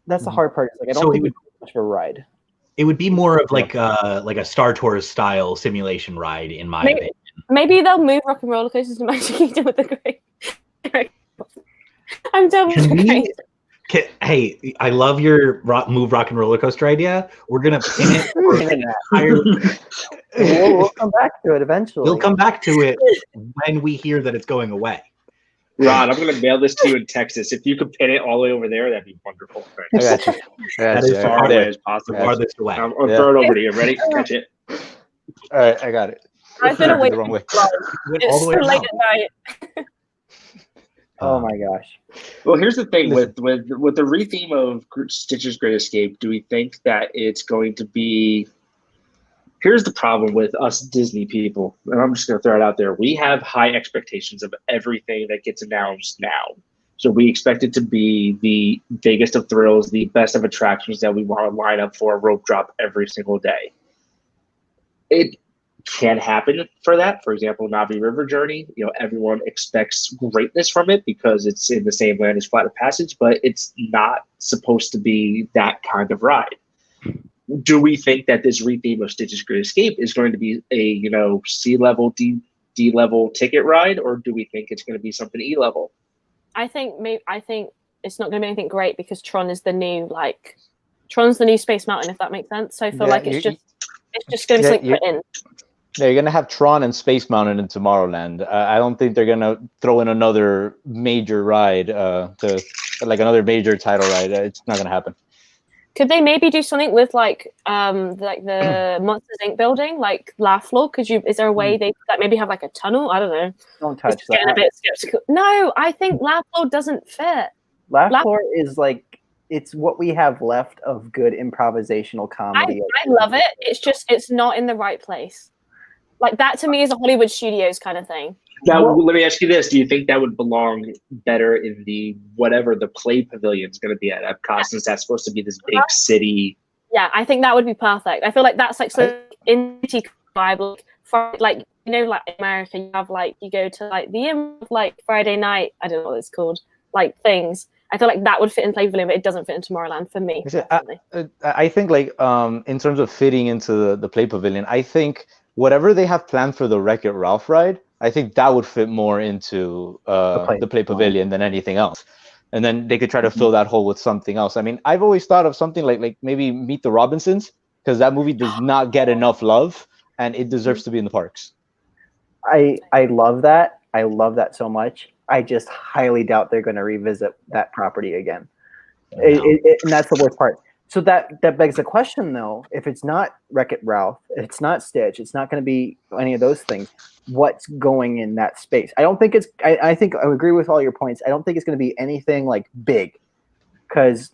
That's the hard part. Like I don't So think it's much of a ride. It would be more of like a Star Tours style simulation ride, in my opinion. Maybe they'll move Rock and Roller Coasters to Magic Kingdom with the great. I'm done with the great. Hey, I love your move Rock and Roller Coaster idea. We're gonna pin it. We'll come back to it eventually. We'll come back to it when we hear that it's going away. Rod, I'm going to mail this to you in Texas. If you could pin it all the way over there, that'd be wonderful. I got you. That As is far far away as possible. farthest away. I'll throw it over to you. Ready? Catch it. All right, I got it. I've been away the wrong way. Went all It's the way so late around. at night. Oh my gosh. Well, here's the thing with the retheme of Stitch's Great Escape. Do we think that it's going to be? Here's the problem with us Disney people, and I'm just going to throw it out there. We have high expectations of everything that gets announced now. So we expect it to be the biggest of thrills, the best of attractions that we want to line up for a rope drop every single day. It can happen for that. For example, Navi River Journey, everyone expects greatness from it because it's in the same land as Flight of Passage, but it's not supposed to be that kind of ride. Do we think that this retheme of Stitch's Great Escape is going to be a, C-level, D-level ticket ride, or do we think it's going to be something E-level? I think it's not going to be anything great because Tron's the new Space Mountain, if that makes sense. So I feel like it's just going to be something put in. Yeah, you're going to have Tron and Space Mountain in Tomorrowland. I don't think they're going to throw in another major ride, another major title ride. It's not going to happen. Could they maybe do something with the Monsters Inc. building, like Laugh Floor? Is there a way they maybe have like a tunnel? I don't know. Don't touch that. Getting a bit skeptical. No, I think Laugh Floor doesn't fit. Laugh Floor is it's what we have left of good improvisational comedy. I love it. It's not in the right place. Like that to me is a Hollywood Studios kind of thing. Now, let me ask you this. Do you think that would belong better in the play pavilion is going to be at Epcot, since that's supposed to be this big city? Yeah, I think that would be perfect. I feel like that's like sort of indie vibe, like America, you have you go to the Friday night, I don't know what it's called, things. I feel like that would fit in play pavilion, but it doesn't fit in Tomorrowland for me. I think in terms of fitting into the play pavilion, I think whatever they have planned for the Wreck-It Ralph ride, I think that would fit more into the play pavilion than anything else. And then they could try to fill that hole with something else. I mean, I've always thought of something like maybe Meet the Robinsons, because that movie does not get enough love, and it deserves to be in the parks. I love that. I love that so much. I just highly doubt they're going to revisit that property again. No. And that's the worst part. So that begs the question, though, if it's not Wreck-It Ralph, it's not Stitch, it's not going to be any of those things, what's going in that space? I don't think it's – I think I agree with all your points. I don't think it's going to be anything big, because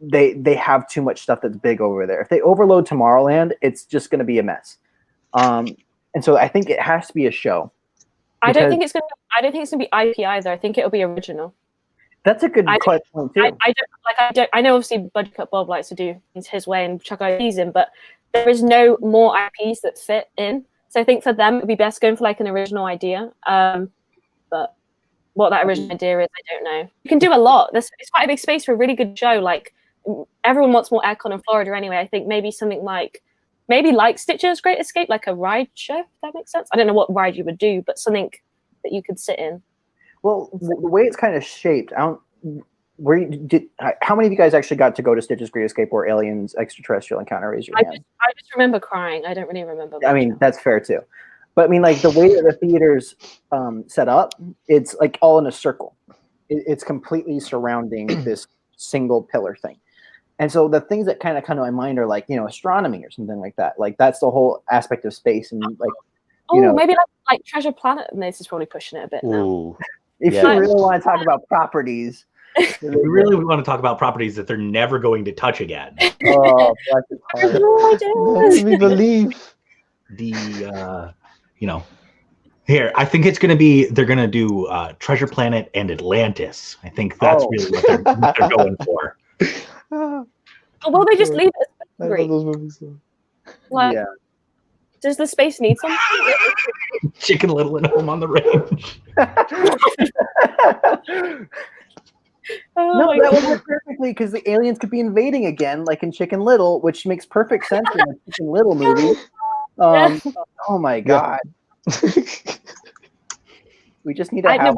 they have too much stuff that's big over there. If they overload Tomorrowland, it's just going to be a mess. And so I think it has to be a show. I don't think it's going to be IP either. I think it'll be original. That's a good point too. I know obviously Budget Cut Bob likes to do things his way and chuck IPs in, but there is no more IPs that fit in. So I think for them it'd be best going for an original idea. But what that original idea is, I don't know. You can do a lot. It's quite a big space for a really good show. Everyone wants more aircon in Florida anyway. I think maybe something like Stitch's Great Escape, like a ride show, if that makes sense. I don't know what ride you would do, but something that you could sit in. Well, the way it's kind of shaped, how many of you guys actually got to go to Stitch's Great Escape or Aliens Extraterrestrial Encounter? Raise your hand. I just remember crying. I don't really remember. I mean, that's fair too. But I mean, the way that the theater's set up, it's all in a circle. It's completely surrounding this single pillar thing. And so the things that kind of come to my mind are astronomy or something like that. That's the whole aspect of space and maybe like Treasure Planet. And this is probably pushing it a bit now. If you really want to talk about properties, we really want to talk about properties that they're never going to touch again. Oh, that's hard. We believe here. I think it's going to be they're going to do Treasure Planet and Atlantis. I think that's really what they're going for. Will they just leave it? I love those movies. Yeah. Does the space need something? Chicken Little and Home on the Range. No, that would work perfectly because the aliens could be invading again, like in Chicken Little, which makes perfect sense in the Chicken Little movie. Oh my god. We just need to have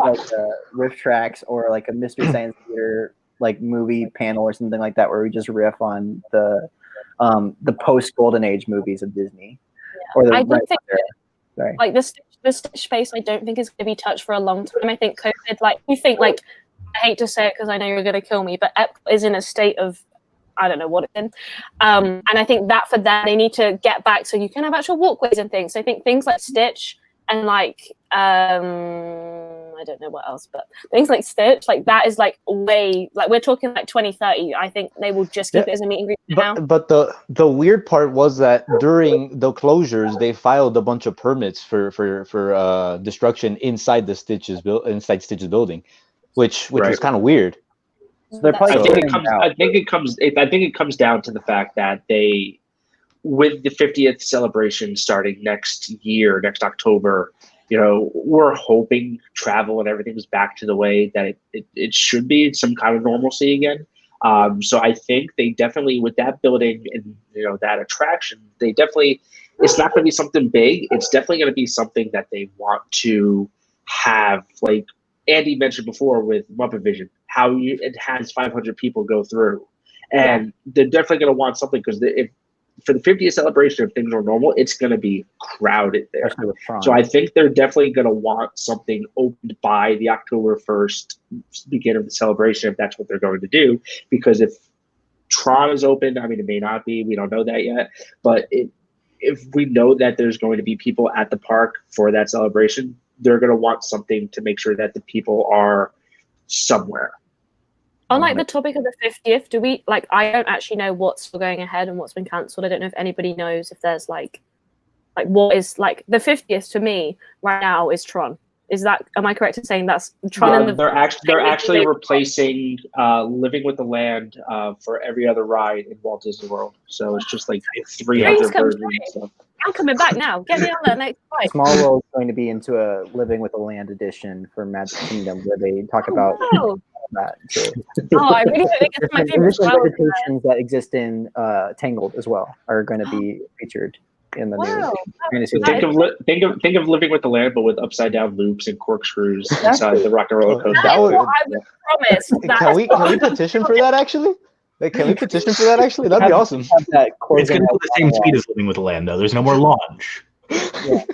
riff tracks or a Mystery Science Theater movie panel or something like that where we just riff on the post Golden Age movies of Disney. Or I don't think the Stitch space I don't think is going to be touched for a long time. I think COVID, you think I hate to say it because I know you're going to kill me, but Epcot is in a state of I don't know what it's in. And I think that for them they need to get back so you can have actual walkways and things. So I think things like Stitch and I don't know what else, but things like Stitch, that is way we're talking 2030. I think they will just keep it as a meet and greet now. But the weird part was that during the closures, they filed a bunch of permits for destruction inside Stitch's building. which was Right. kind of weird. So they're probably I think figuring it comes. out. I think it comes down to the fact that they, with the 50th celebration starting next year, next October, we're hoping travel and everything's back to the way that it should be, some kind of normalcy again. So I think they definitely, with that building and that attraction, they definitely, it's not going to be something big. It's definitely going to be something that they want to have, like Andy mentioned before with Muppet Vision, how it has 500 people go through, and they're definitely going to want something, because if for the 50th celebration, if things are normal, it's going to be crowded there. So I think they're definitely going to want something opened by the October 1st beginning of the celebration, if that's what they're going to do. Because if Tron is open, I mean, it may not be, we don't know that yet, but if we know that there's going to be people at the park for that celebration, they're going to want something to make sure that the people are somewhere. On like the topic of the 50th, do we I don't actually know what's still going ahead and what's been cancelled. I don't know if anybody knows if there's like what is like the 50th to me right now is Tron. Is that, am I correct in saying that's Tron? And they're actually replacing Living with the Land for every other ride in Walt Disney World. So it's just like 3 other versions. So. I'm coming back now. Get me on that next flight. Small World is going to be into a Living with the Land edition for Magic Kingdom, where they talk about that too. I really think it's my favorite. Meditations that exist in Tangled as well are going to be featured in the new. Think of Living with the Land, but with upside down loops and corkscrews inside the Rock and Roller Coaster. I would promise. Can we petition for that actually? Can we petition for that actually? That'd be awesome. It's going to be the same speed as Living with the Land, though. There's no more launch. Yeah.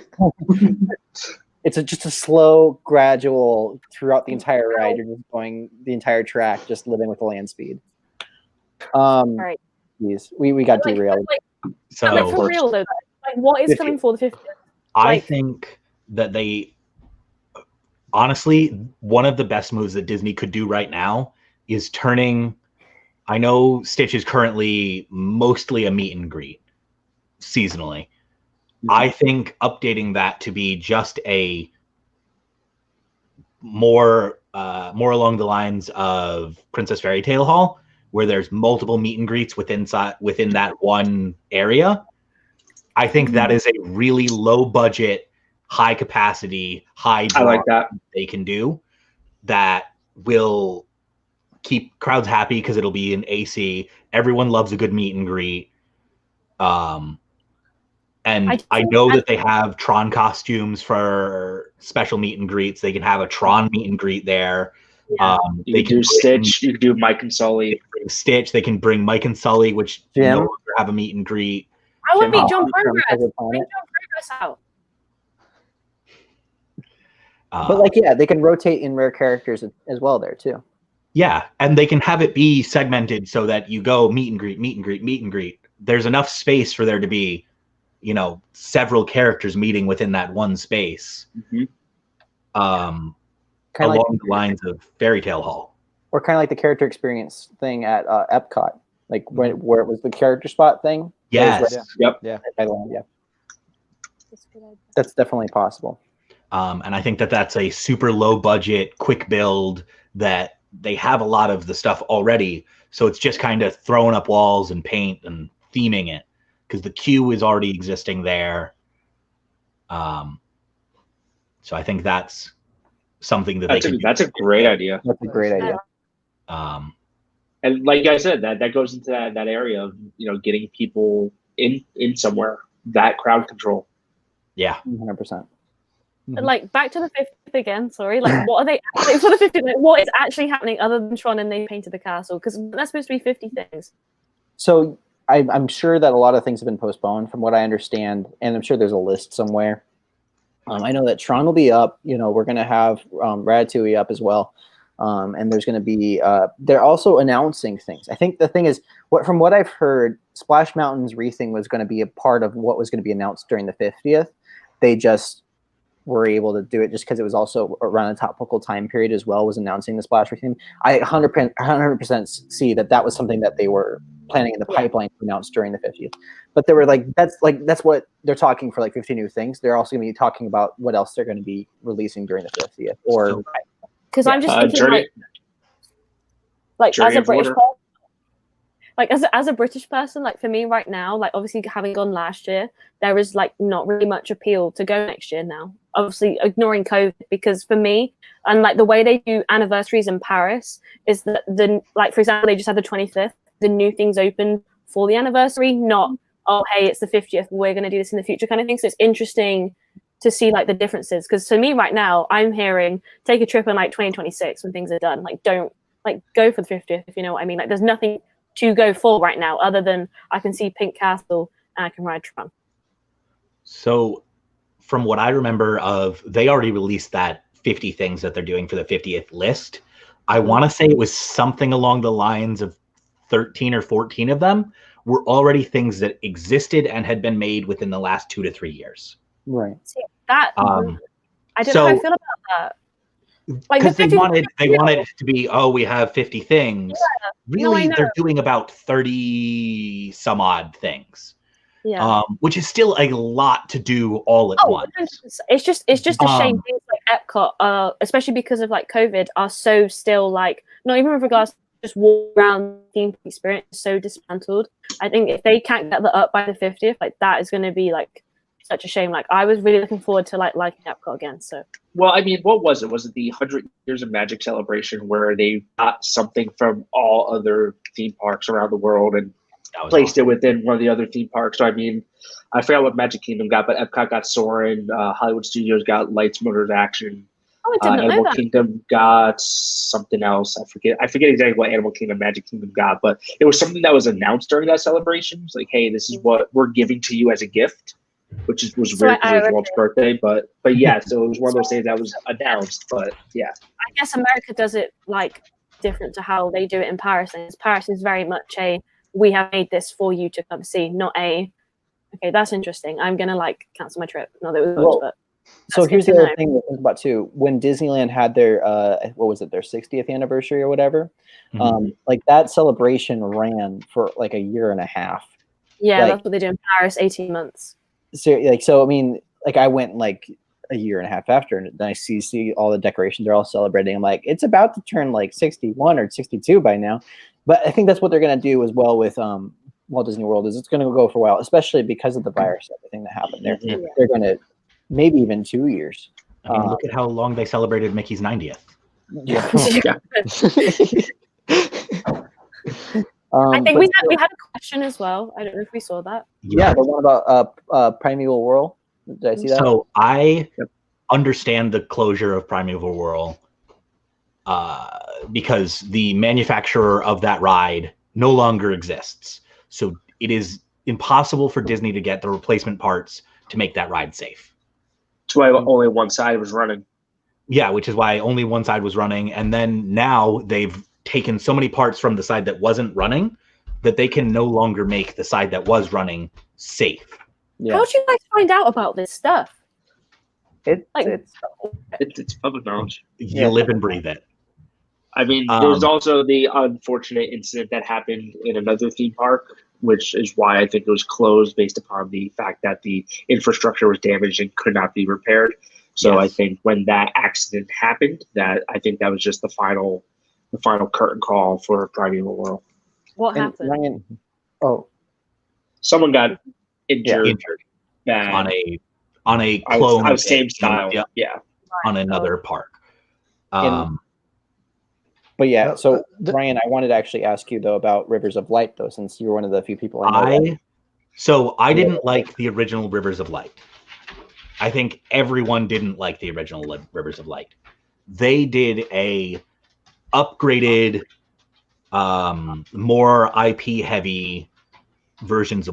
It's just a slow, gradual throughout the entire ride. You're just going the entire track, just living with the land speed. Right. Geez, we got derailed. So for real though, what is coming for the 50th? I think that they, honestly, one of the best moves that Disney could do right now is turning. I know Stitch is currently mostly a meet and greet seasonally. I think updating that to be just a more along the lines of Princess Fairy Tale Hall, where there's multiple meet and greets within that one area. I think that is a really low budget, high capacity, high draw I like that they can do that will keep crowds happy because it'll be in AC. Everyone loves a good meet and greet. And I know that they have Tron costumes for special meet and greets. They can have a Tron meet and greet there. Yeah. They can do Stitch. You can do Mike and Sully. Stitch. They can bring Mike and Sully, which no longer have a meet and greet. I would meet John Progress. Bring John Progress out. But they can rotate in rare characters as well there too. Yeah, and they can have it be segmented so that you go meet and greet, meet and greet, meet and greet. There's enough space for there to be, several characters meeting within that one space. Along the lines of Fairy Tale Hall. Or kind of like the character experience thing at Epcot, where it was the character spot thing. Yes. Yeah. That's definitely possible. And I think that that's a super low budget, quick build that they have a lot of the stuff already. So it's just kind of throwing up walls and paint and theming it because the queue is already existing there. So I think that's something that that's a great idea. That's a great idea. And like I said, that goes into that area of getting people in somewhere, that crowd control. Yeah, 100%. And back to the 50th again. Sorry, what are they for the 50th? What is actually happening other than Tron and they painted the castle? Because that's supposed to be 50 things. So I'm sure that a lot of things have been postponed, from what I understand, and I'm sure there's a list somewhere. I know that Tron will be up. We're going to have Ratatouille up as well. And there's going to be, they're also announcing things. I think the thing is, from what I've heard, Splash Mountain's wreathing was going to be a part of what was going to be announced during the 50th. They just were able to do it just because it was also around a topical time period as well, was announcing the Splash wreathing. I 100% see that was something that they were planning in the pipeline to announce during the 50th. But they were that's what they're talking for 50 new things. They're also going to be talking about what else they're going to be releasing during the 50th. Because I'm just thinking Journey, like Journey as a of British Water. person, like as a British person, like for me right now, like obviously having gone last year, there is like not really much appeal to go next year now. Obviously ignoring COVID, because for me, and like the way they do anniversaries in Paris is that like for example, they just had the 25th, the new things open for the anniversary, not oh hey it's the 50th, we're going to do this in the future kind of thing. So it's interesting to see like the differences, because for me right now, I'm hearing take a trip in like 2026 when things are done. Like don't like go for the 50th, if you know what I mean. Like there's nothing to go for right now other than I can see Pink Castle and I can ride Tron. So from what I remember of, they already released that 50 things that they're doing for the 50th list. I want to say it was something along the lines of 13 or 14 of them were already things that existed and had been made within the last 2 to 3 years. Right. See, that I don't know how I feel about that. Like because they wanted it to be, oh, we have 50 things. Yeah. Really, they're doing about 30 some odd things. Yeah. Which is still a lot to do all at once. It's just a shame things like Epcot, especially because of like COVID, are so still like not even with regards to just walk around theme experience so dismantled. I think if they can't get that up by the 50th, like that is going to be like such a shame. Like I was really looking forward to like liking Epcot again. So well, I mean, what was it? Was it the 100 Years of Magic celebration where they got something from all other theme parks around the world and placed it within one of the other theme parks? So I mean, I forgot what Magic Kingdom got, but Epcot got Soarin', Hollywood Studios got Lights, Motors, Action. Oh, I didn't know Animal that. Kingdom got something else. I forget exactly what Animal Kingdom, Magic Kingdom got, but it was something that was announced during that celebration. It's like, hey, this is what we're giving to you as a gift, which was weird because it was Walt's birthday. But yeah, so it was one of those things that was announced. But yeah, I guess America does it like different to how they do it in Paris. And Paris is very much a we have made this for you to come see, not a okay, that's interesting, I'm gonna like cancel my trip. No, that was but so here's the other thing to think about too. When Disneyland had their what was it, their 60th anniversary or whatever, like that celebration ran for like a year and a half. Yeah, like, that's what they do in Paris, 18 months. So I mean, like I went like a year and a half after, and then I see all the decorations are all celebrating. I'm like, it's about to turn like 61 or 62 by now. But I think that's what they're going to do as well with Walt Disney World. Is it's going to go for a while, especially because of the virus, everything that happened there. They're going to maybe even 2 years. I mean, look at how long they celebrated Mickey's 90th. Yeah. I think we had a question as well. I don't know if we saw that. Yeah, the one about Primeval Whirl. Did I see that? So I understand the closure of Primeval Whirl because the manufacturer of that ride no longer exists. So it is impossible for Disney to get the replacement parts to make that ride safe. That's why only one side was running. Yeah, which is why only one side was running. And then now they've taken so many parts from the side that wasn't running that they can no longer make the side that was running safe. Yeah. How did you guys find out about this stuff? It's public knowledge. You live and breathe it. I mean, there's also the unfortunate incident that happened in another theme park, which is why I think it was closed based upon the fact that the infrastructure was damaged and could not be repaired. So I think when that accident happened, that I think that was just the final curtain call for Primeval Whirl. What happened? Someone got injured on a clone of same style. Yeah. On another park. But yeah, so Ryan, I wanted to actually ask you though about Rivers of Light though, since you're one of the few people I know. I didn't like the original Rivers of Light. I think everyone didn't like the original Rivers of Light. They did a upgraded, more IP heavy version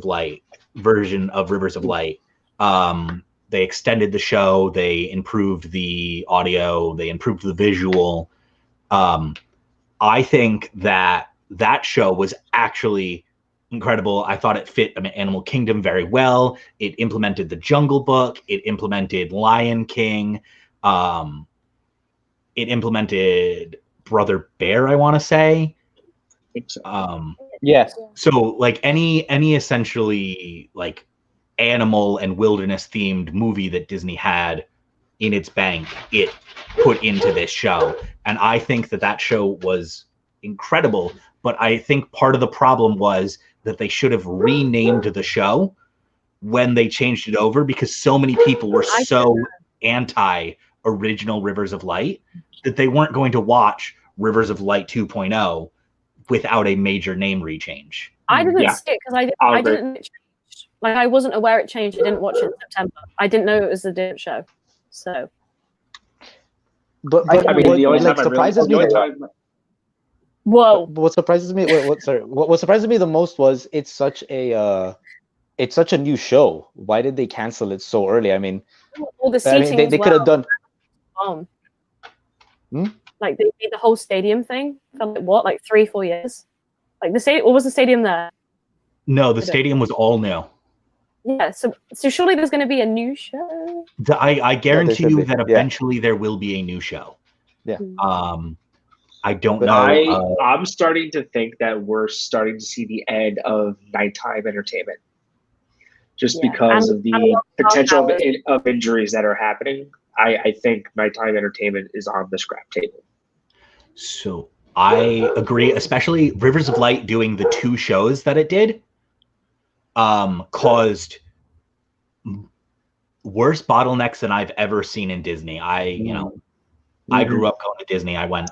of Rivers of Light. They extended the show, they improved the audio, they improved the visual. I think that show was actually incredible. I thought it fit Animal Kingdom very well. It implemented the Jungle Book. It implemented Lion King. It implemented Brother Bear, I want to say. I think so. Yes. So like any essentially like animal and wilderness themed movie that Disney had in its bank it put into this show. And I think that show was incredible. But I think part of the problem was that they should have renamed the show when they changed it over, because so many people were so anti-original Rivers of Light that they weren't going to watch Rivers of Light 2.0 without a major name rechange. I didn't see it because I didn't change. Like, I wasn't aware it changed. I didn't watch it in September. I didn't know it was a different show. So, but I mean, the only like, time surprises me. whoa! What surprises me? What surprises me the most was it's such a new show. Why did they cancel it so early? I mean, all the seating. They could have done. Like, they made the whole stadium thing for like 3-4 years. Like, the stadium, or was the stadium there? No, the stadium was all new. Yeah, so surely there's going to be a new show. I guarantee you that eventually there will be a new show. Yeah. I don't know. I'm starting to think that we're starting to see the end of nighttime entertainment, just because of the potential of injuries that are happening. I think nighttime entertainment is on the scrap table. So I agree, especially Rivers of Light doing the 2 shows that it did caused worse bottlenecks than I've ever seen in Disney. I grew up going to Disney. I went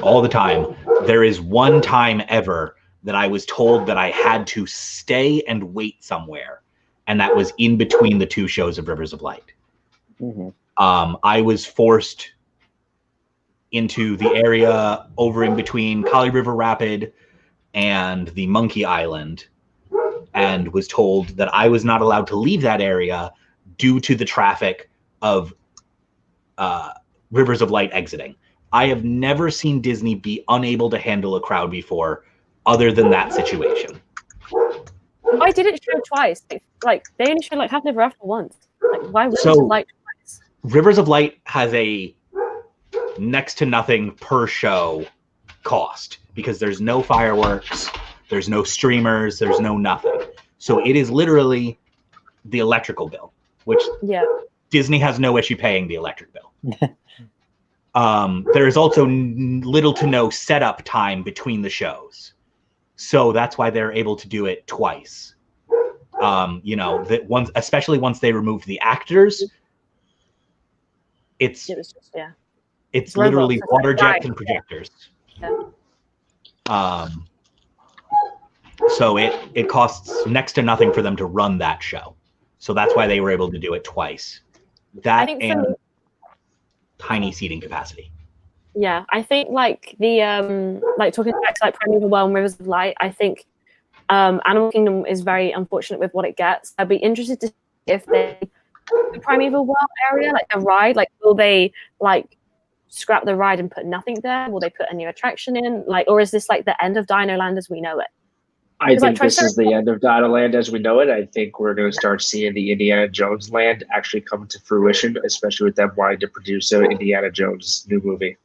all the time. There is one time ever that I was told that I had to stay and wait somewhere, and that was in between the 2 shows of Rivers of Light. I was forced into the area over in between Kali River Rapid and the Monkey Island, and was told that I was not allowed to leave that area due to the traffic of Rivers of Light exiting. I have never seen Disney be unable to handle a crowd before, other than that situation. Why did it show twice? Like they only showed like Half Live After once. Like, why Rivers of Light twice? Rivers of Light has a next to nothing per show cost, because there's no fireworks, there's no streamers, there's no nothing. So it is literally the electrical bill, which Disney has no issue paying the electric bill. There is also little to no setup time between the shows. So that's why they're able to do it twice. Especially once they removed the actors, it's literally water jets and projectors. So it costs next to nothing for them to run that show. So that's why they were able to do it twice. That and tiny seating capacity. Yeah, I think like the like talking back to like Primeval World and Rivers of Light, I think Animal Kingdom is very unfortunate with what it gets. I'd be interested to see if the Primeval World area, like a ride, like will they like scrap the ride and put nothing there? Will they put a new attraction in? Like, or is this like the end of Dino Land as we know it? I think this is the end of Dino Land as we know it. I think we're going to start seeing the Indiana Jones land actually come to fruition, especially with them wanting to produce an Indiana Jones new movie.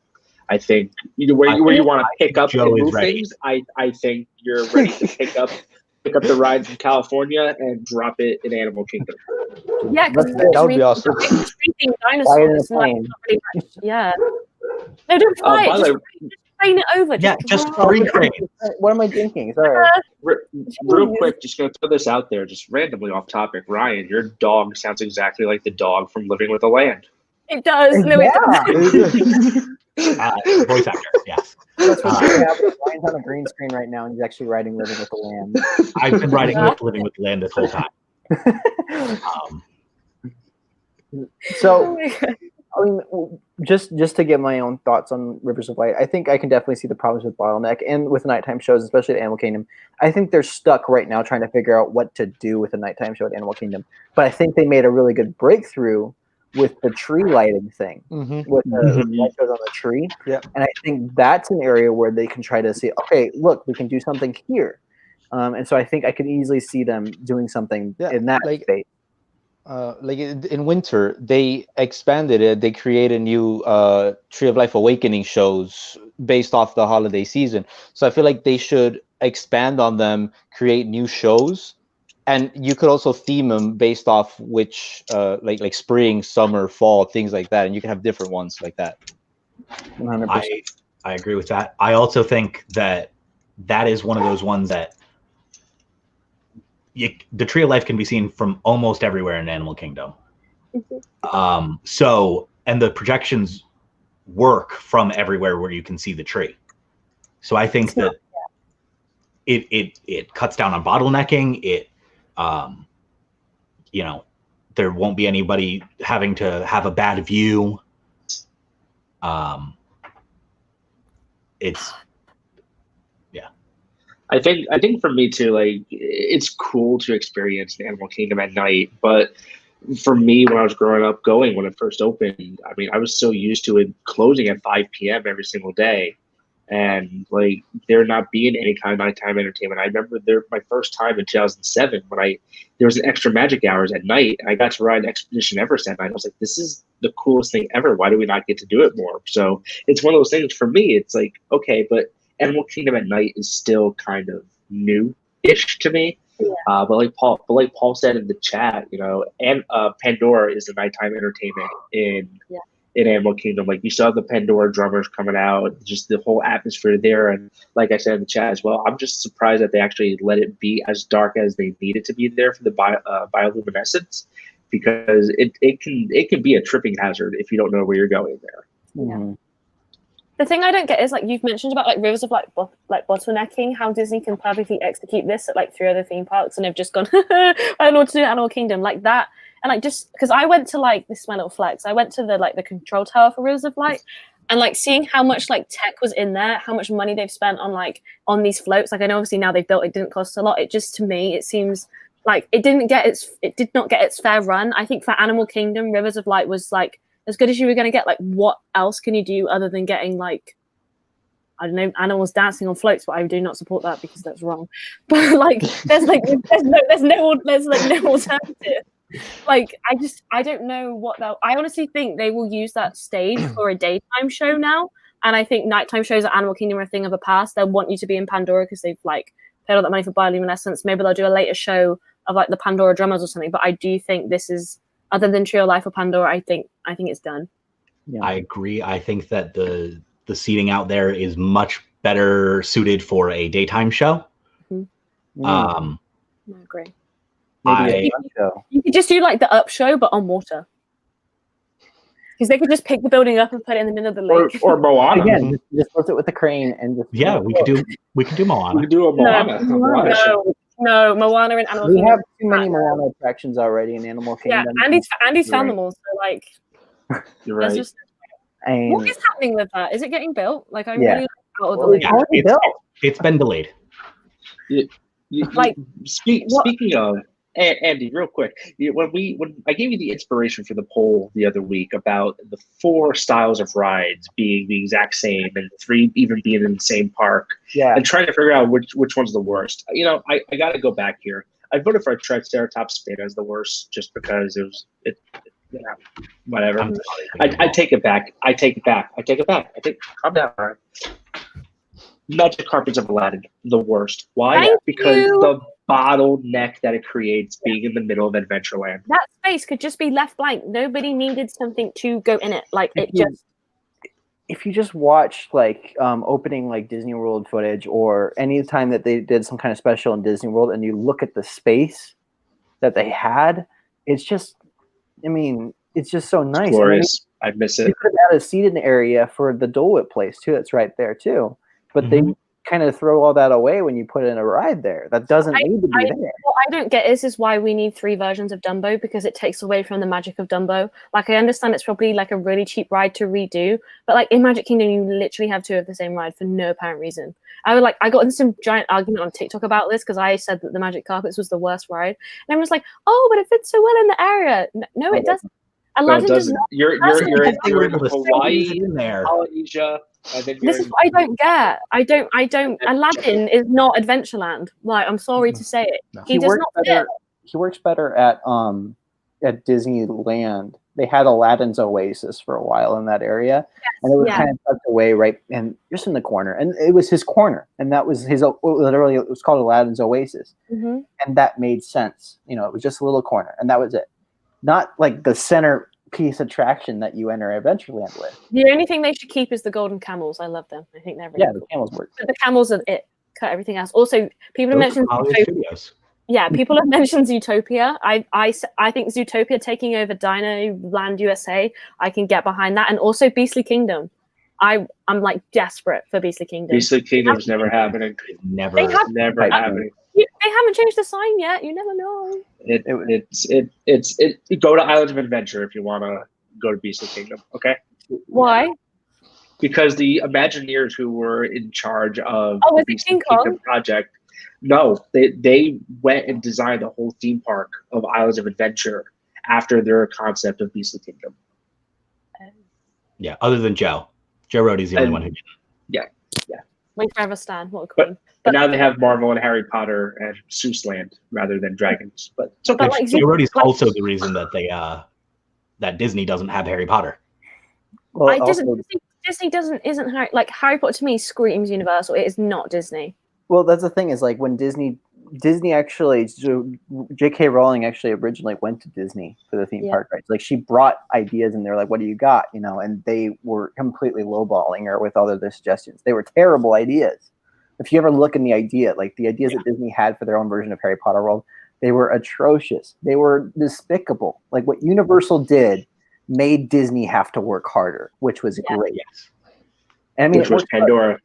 I think where you want to pick up and move things, I think you're ready to pick up the ride from California and drop it in Animal Kingdom. Yeah, because that would be awesome. Dinosaurs, like, yeah. No, don't fly it. Just train it over. Just free train. What am I thinking? Sorry. Real quick, just going to throw this out there, just randomly off topic. Ryan, your dog sounds exactly like the dog from Living with the Land. It does. No, it doesn't. Voice actor, yes. That's what's happening. Ryan's on a green screen right now, and he's actually writing Living with the Land. I've been writing Living with the Land this whole time. So, I mean, just to get my own thoughts on Rivers of Light, I think I can definitely see the problems with bottleneck and with nighttime shows, especially at Animal Kingdom. I think they're stuck right now trying to figure out what to do with a nighttime show at Animal Kingdom. But I think they made a really good breakthrough with the tree lighting thing, with the light shows on the tree. Yeah. And I think that's an area where they can try to see, okay, look, we can do something here. And so I think I could easily see them doing something in that space. Like in winter, they expanded it. They created new Tree of Life Awakening shows based off the holiday season. So I feel like they should expand on them, create new shows, and you could also theme them based off which like spring, summer, fall, things like that, and you can have different ones like that. 100%. I agree with that. I also think that is one of those ones that the Tree of Life can be seen from almost everywhere in Animal Kingdom. So, and the projections work from everywhere where you can see the tree. So I think that it cuts down on bottlenecking. It, you know, there won't be anybody having to have a bad view. It's, yeah. I think for me too, like, it's cool to experience the Animal Kingdom at night, but for me, when I was growing up, when it first opened, I mean, I was so used to it closing at 5 p.m. every single day, and like there not being any kind of nighttime entertainment. I remember my first time in 2007 when there was an extra magic hours at night, and I got to ride Expedition Everest at night. I was like, this is the coolest thing ever. Why do we not get to do it more? So it's one of those things for me. It's like, okay, but Animal Kingdom at night is still kind of new-ish to me. Yeah. But like Paul said in the chat, you know, and Pandora is the nighttime entertainment in Animal Kingdom. Like, you saw the Pandora drummers coming out, just the whole atmosphere there. And like I said in the chat as well, I'm just surprised that they actually let it be as dark as they need it to be there for the bioluminescence, because it can be a tripping hazard if you don't know where you're going there. Mm-hmm. The thing I don't get is, like, you've mentioned about like rivers of like bottlenecking, how Disney can perfectly execute this at like 3 other theme parks, and they've just gone, I don't know what to do at Animal Kingdom like that. And like, just because I went to, like, this is my little flex, I went to the control tower for Rivers of Light, and like seeing how much like tech was in there, how much money they've spent on these floats. Like, I know obviously now they've built, it didn't cost a lot. It just, to me, it seems like it did not get its fair run. I think for Animal Kingdom, Rivers of Light was like as good as you were going to get. Like, what else can you do other than getting, like, I don't know, animals dancing on floats? But I do not support that because that's wrong. But like, there's no alternative. Like, I don't know what I honestly think they will use that stage for a daytime show now. And I think nighttime shows at Animal Kingdom are a thing of the past. They'll want you to be in Pandora because they've like paid all that money for bioluminescence. Maybe they'll do a later show of like the Pandora drummers or something. But I do think this is, other than Tree of Life or Pandora, I think it's done. Yeah. I agree. I think that the seating out there is much better suited for a daytime show. Mm-hmm. I agree. You could just do like the Up show, but on water. Because they could just pick the building up and put it in the middle of the lake. Or Moana. Again, just lift it with the crane and just... Yeah, we could do Moana. We could do a Moana. No, Moana and Animal Kingdom. We have too many Moana attractions already in Animal Kingdom. Yeah, Andy's found them all, so like... You're right. Just, what is happening with that? Is it getting built? Like, I'm really out of the lake. It's been delayed. Speaking of... Andy, real quick, when I gave you the inspiration for the poll the other week about the 4 styles of rides being the exact same and 3 even being in the same park, and trying to figure out which one's the worst, you know, I got to go back here. I voted for a Triceratops spin as the worst just because whatever. I take it back. Calm down, all right. Magic Carpets of Aladdin, the worst. Why? Because the bottleneck that it creates being in the middle of Adventureland. That space could just be left blank. Nobody needed something to go in it. Like, if you just watch like opening like Disney World footage, or any time that they did some kind of special in Disney World, and you look at the space that they had, it's just, I mean, it's just so nice. It's glorious. I miss it. You could have had a seated area for the Dole Whip place too. That's right there too. But they kind of throw all that away when you put in a ride there. That doesn't need to be there. What I don't get is why we need 3 versions of Dumbo, because it takes away from the magic of Dumbo. Like, I understand it's probably like a really cheap ride to redo, but like in Magic Kingdom, you literally have 2 of the same ride for no apparent reason. I got in some giant argument on TikTok about this because I said that the Magic Carpets was the worst ride, and everyone's like, "Oh, but it fits so well in the area." No, it doesn't. Aladdin does not. You're in Hawaii, in there, Polynesia. This is what I don't get. I don't. Aladdin is not Adventureland. Like, I'm sorry to say it. He does not fit. He works better at Disneyland they had Aladdin's Oasis for a while in that area, and it was kind of tucked away right and just in the corner, and it was his corner, and that was his literally it was called Aladdin's Oasis, and that made sense. You know, it was just a little corner, and that was it, not like the centerpiece attraction that you enter Adventureland with. The only thing they should keep is the golden camels. I love them. I think they're really cool. The camels work. But the camels are it. Cut everything else. Also, people have mentioned Zootopia. Yeah, people have mentioned Zootopia. I think Zootopia taking over Dino Land USA, I can get behind that, and also Beastly Kingdom. I'm like desperate for Beastly Kingdom. Beastly Kingdom's never happening. Never happening. They haven't changed the sign yet. You never know. It's go to Islands of Adventure if you want to go to Beastly Kingdom. Okay. Why? Because the Imagineers who were in charge of the the Beastly Kingdom project, no, they went and designed the whole theme park of Islands of Adventure after their concept of Beastly Kingdom. Yeah, other than Joe. Joe Rohde's the only one who didn't. Yeah. We forever stand. What a queen. But now they have Marvel and Harry Potter and Seuss Land rather than dragons. But it's okay. Joe Rohde's also the reason that they that Disney doesn't have Harry Potter. Well, Disney isn't Harry Potter to me screams Universal. It is not Disney. Well, that's the thing is like when Disney actually, J.K. Rowling actually originally went to Disney for the theme park rights. Like she brought ideas and they're like, "What do you got?" You know, and they were completely lowballing her with all of their suggestions. They were terrible ideas. If you ever look in the idea, like the ideas that Disney had for their own version of Harry Potter World, they were atrocious. They were despicable. Like what Universal did made Disney have to work harder, which was great. Yes. And I mean, which was Pandora.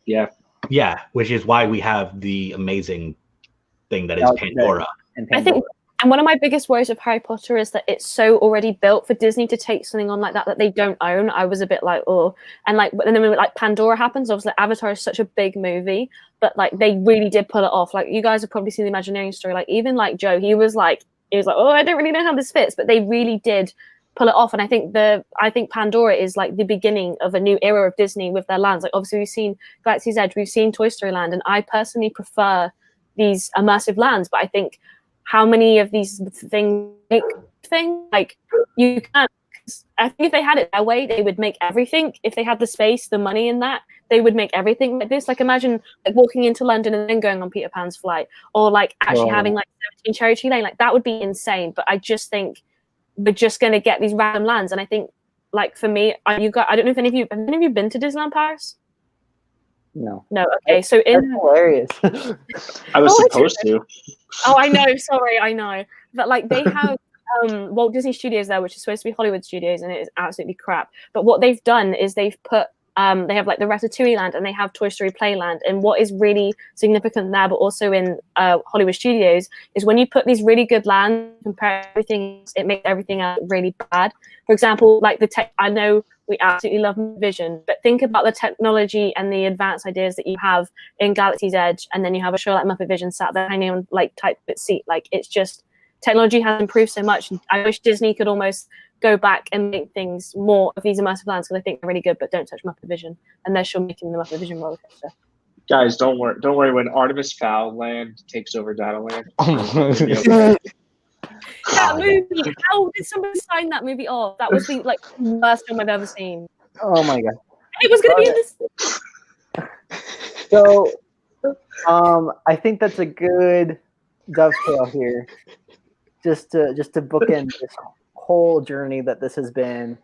Yeah, which is why we have the amazing thing that is Pandora. I think, and one of my biggest worries of Harry Potter is that it's so already built for Disney to take something on like that they don't own. I was a bit like, oh, and then when like Pandora happens, obviously Avatar is such a big movie, but like they really did pull it off. Like you guys have probably seen the Imagineering story. Like even like Joe, he was like, oh, I don't really know how this fits, but they really did pull it off. And I think Pandora is like the beginning of a new era of Disney with their lands. Like obviously we've seen Galaxy's Edge, we've seen Toy Story Land, and I personally prefer these immersive lands. But I think how many of these things like you can't. I think if they had it their way, they would make everything. If they had the space, the money in that, they would make everything like this. Like imagine like walking into London and then going on Peter Pan's flight, or like actually having like 17 Cherry Tree Lane. Like that would be insane. But I just think we're just going to get these random lands. And I think, like, for me, I don't know if any of you been to Disneyland Paris? No. Okay. So That's hilarious. I was supposed to. Oh, I know. Sorry, I know. But like they have Walt Disney Studios there, which is supposed to be Hollywood Studios, and it is absolutely crap. But what they've done is they've put they have like the Ratatouille Land and they have Toy Story Playland. And what is really significant there, but also in Hollywood Studios, is when you put these really good lands, compare everything, it makes everything really bad. For example, like I know we absolutely love Vision, but think about the technology and the advanced ideas that you have in Galaxy's Edge, and then you have a show like Muppet Vision sat there hanging on like type seat. Like it's just technology has improved so much. I wish Disney could almost go back and make things more of these immersive lands because I think they're really good, but don't touch Muppet Vision. And they're still making the Muppet Vision roller coaster. Guys, don't worry. When Artemis Fowl Land takes over Dinoland, that movie. How did somebody sign that movie off? That was the like worst film I've ever seen. Oh my god! It was going to be in this. So, I think that's a good dovetail here, just to bookend this whole journey that this has been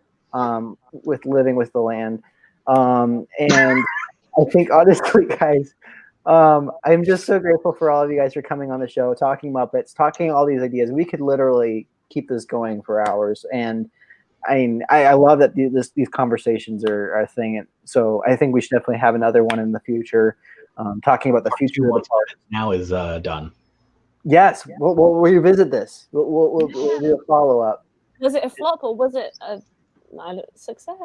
with living with the land, and I think honestly, guys, I'm just so grateful for all of you guys for coming on the show, talking Muppets, talking all these ideas. We could literally keep this going for hours, and I mean, I love that these conversations are a thing. And so I think we should definitely have another one in the future, talking about the future of the park. Now is done. Yes, we'll revisit this. We'll do a follow up. Was it a flop or was it a success?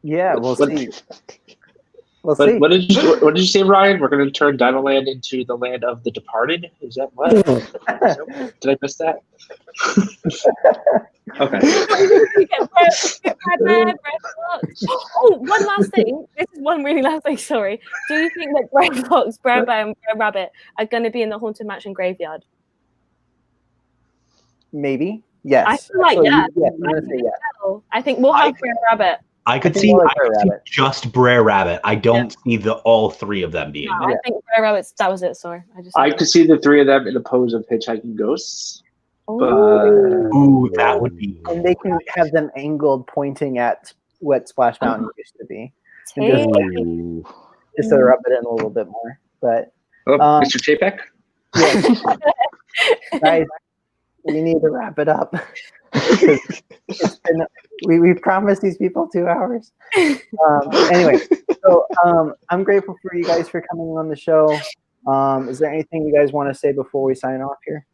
Yeah, we'll see. We'll see. What did you say, Ryan? We're going to turn Dinoland into the land of the departed? Is that what? Did I miss that? Okay. Oh, one last thing. This is one really last thing. Sorry. Do you think that Brer Fox, Brer Bear, and Brer Rabbit are going to be in the Haunted Mansion graveyard? Maybe. Yes. I feel like, Actually, yeah. yes, I'm gonna say yes. I think we'll have Brer Rabbit. I could think see, more like I could Brer see Rabbit. just Brer Rabbit. I don't see all three of them being No, there. I think Brer Rabbit, that was it, sorry. I could see the three of them in the pose of hitchhiking ghosts. Ooh, that would be And they can have them angled pointing at what Splash Mountain used to be. And just to rub it in a little bit more. But Mr. Chapek? yeah. Guys, we need to wrap it up. It's been, we promised these people 2 hours. Anyway, so I'm grateful for you guys for coming on the show. Is there anything you guys want to say before we sign off here?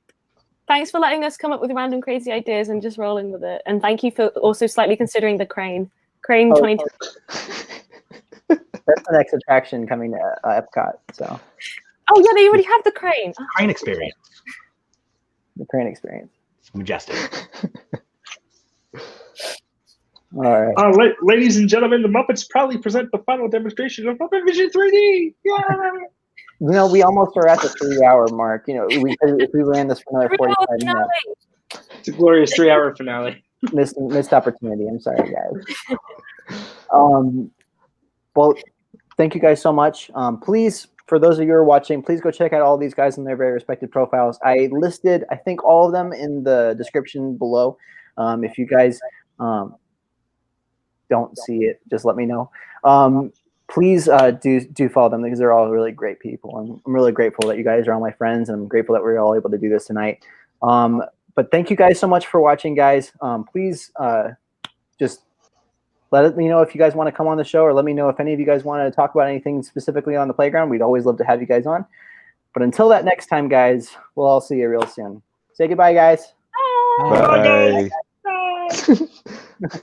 Thanks for letting us come up with random crazy ideas and just rolling with it. And thank you for also slightly considering the crane. Crane 22. That's the next attraction coming to Epcot. So. Oh yeah, they already have the crane. crane experience. The crane experience. It's majestic. All right. Ladies and gentlemen, the Muppets proudly present the final demonstration of Muppet Vision 3D. Yeah. You know, we almost are at the 3-hour mark. You know, if we ran this for another 45 minutes. It's a glorious 3-hour finale. Missed opportunity. I'm sorry, guys. Well, thank you guys so much. Please, for those of you who are watching, please go check out all these guys in their very respected profiles. I listed, I think, all of them in the description below. If you guys don't see it, just let me know. Please do follow them because they're all really great people. And I'm really grateful that you guys are all my friends, and I'm grateful that we're all able to do this tonight. But thank you guys so much for watching, guys. Please just let me know if you guys want to come on the show, or let me know if any of you guys want to talk about anything specifically on the playground. We'd always love to have you guys on. But until that next time, guys, we'll all see you real soon. Say goodbye, guys. Bye.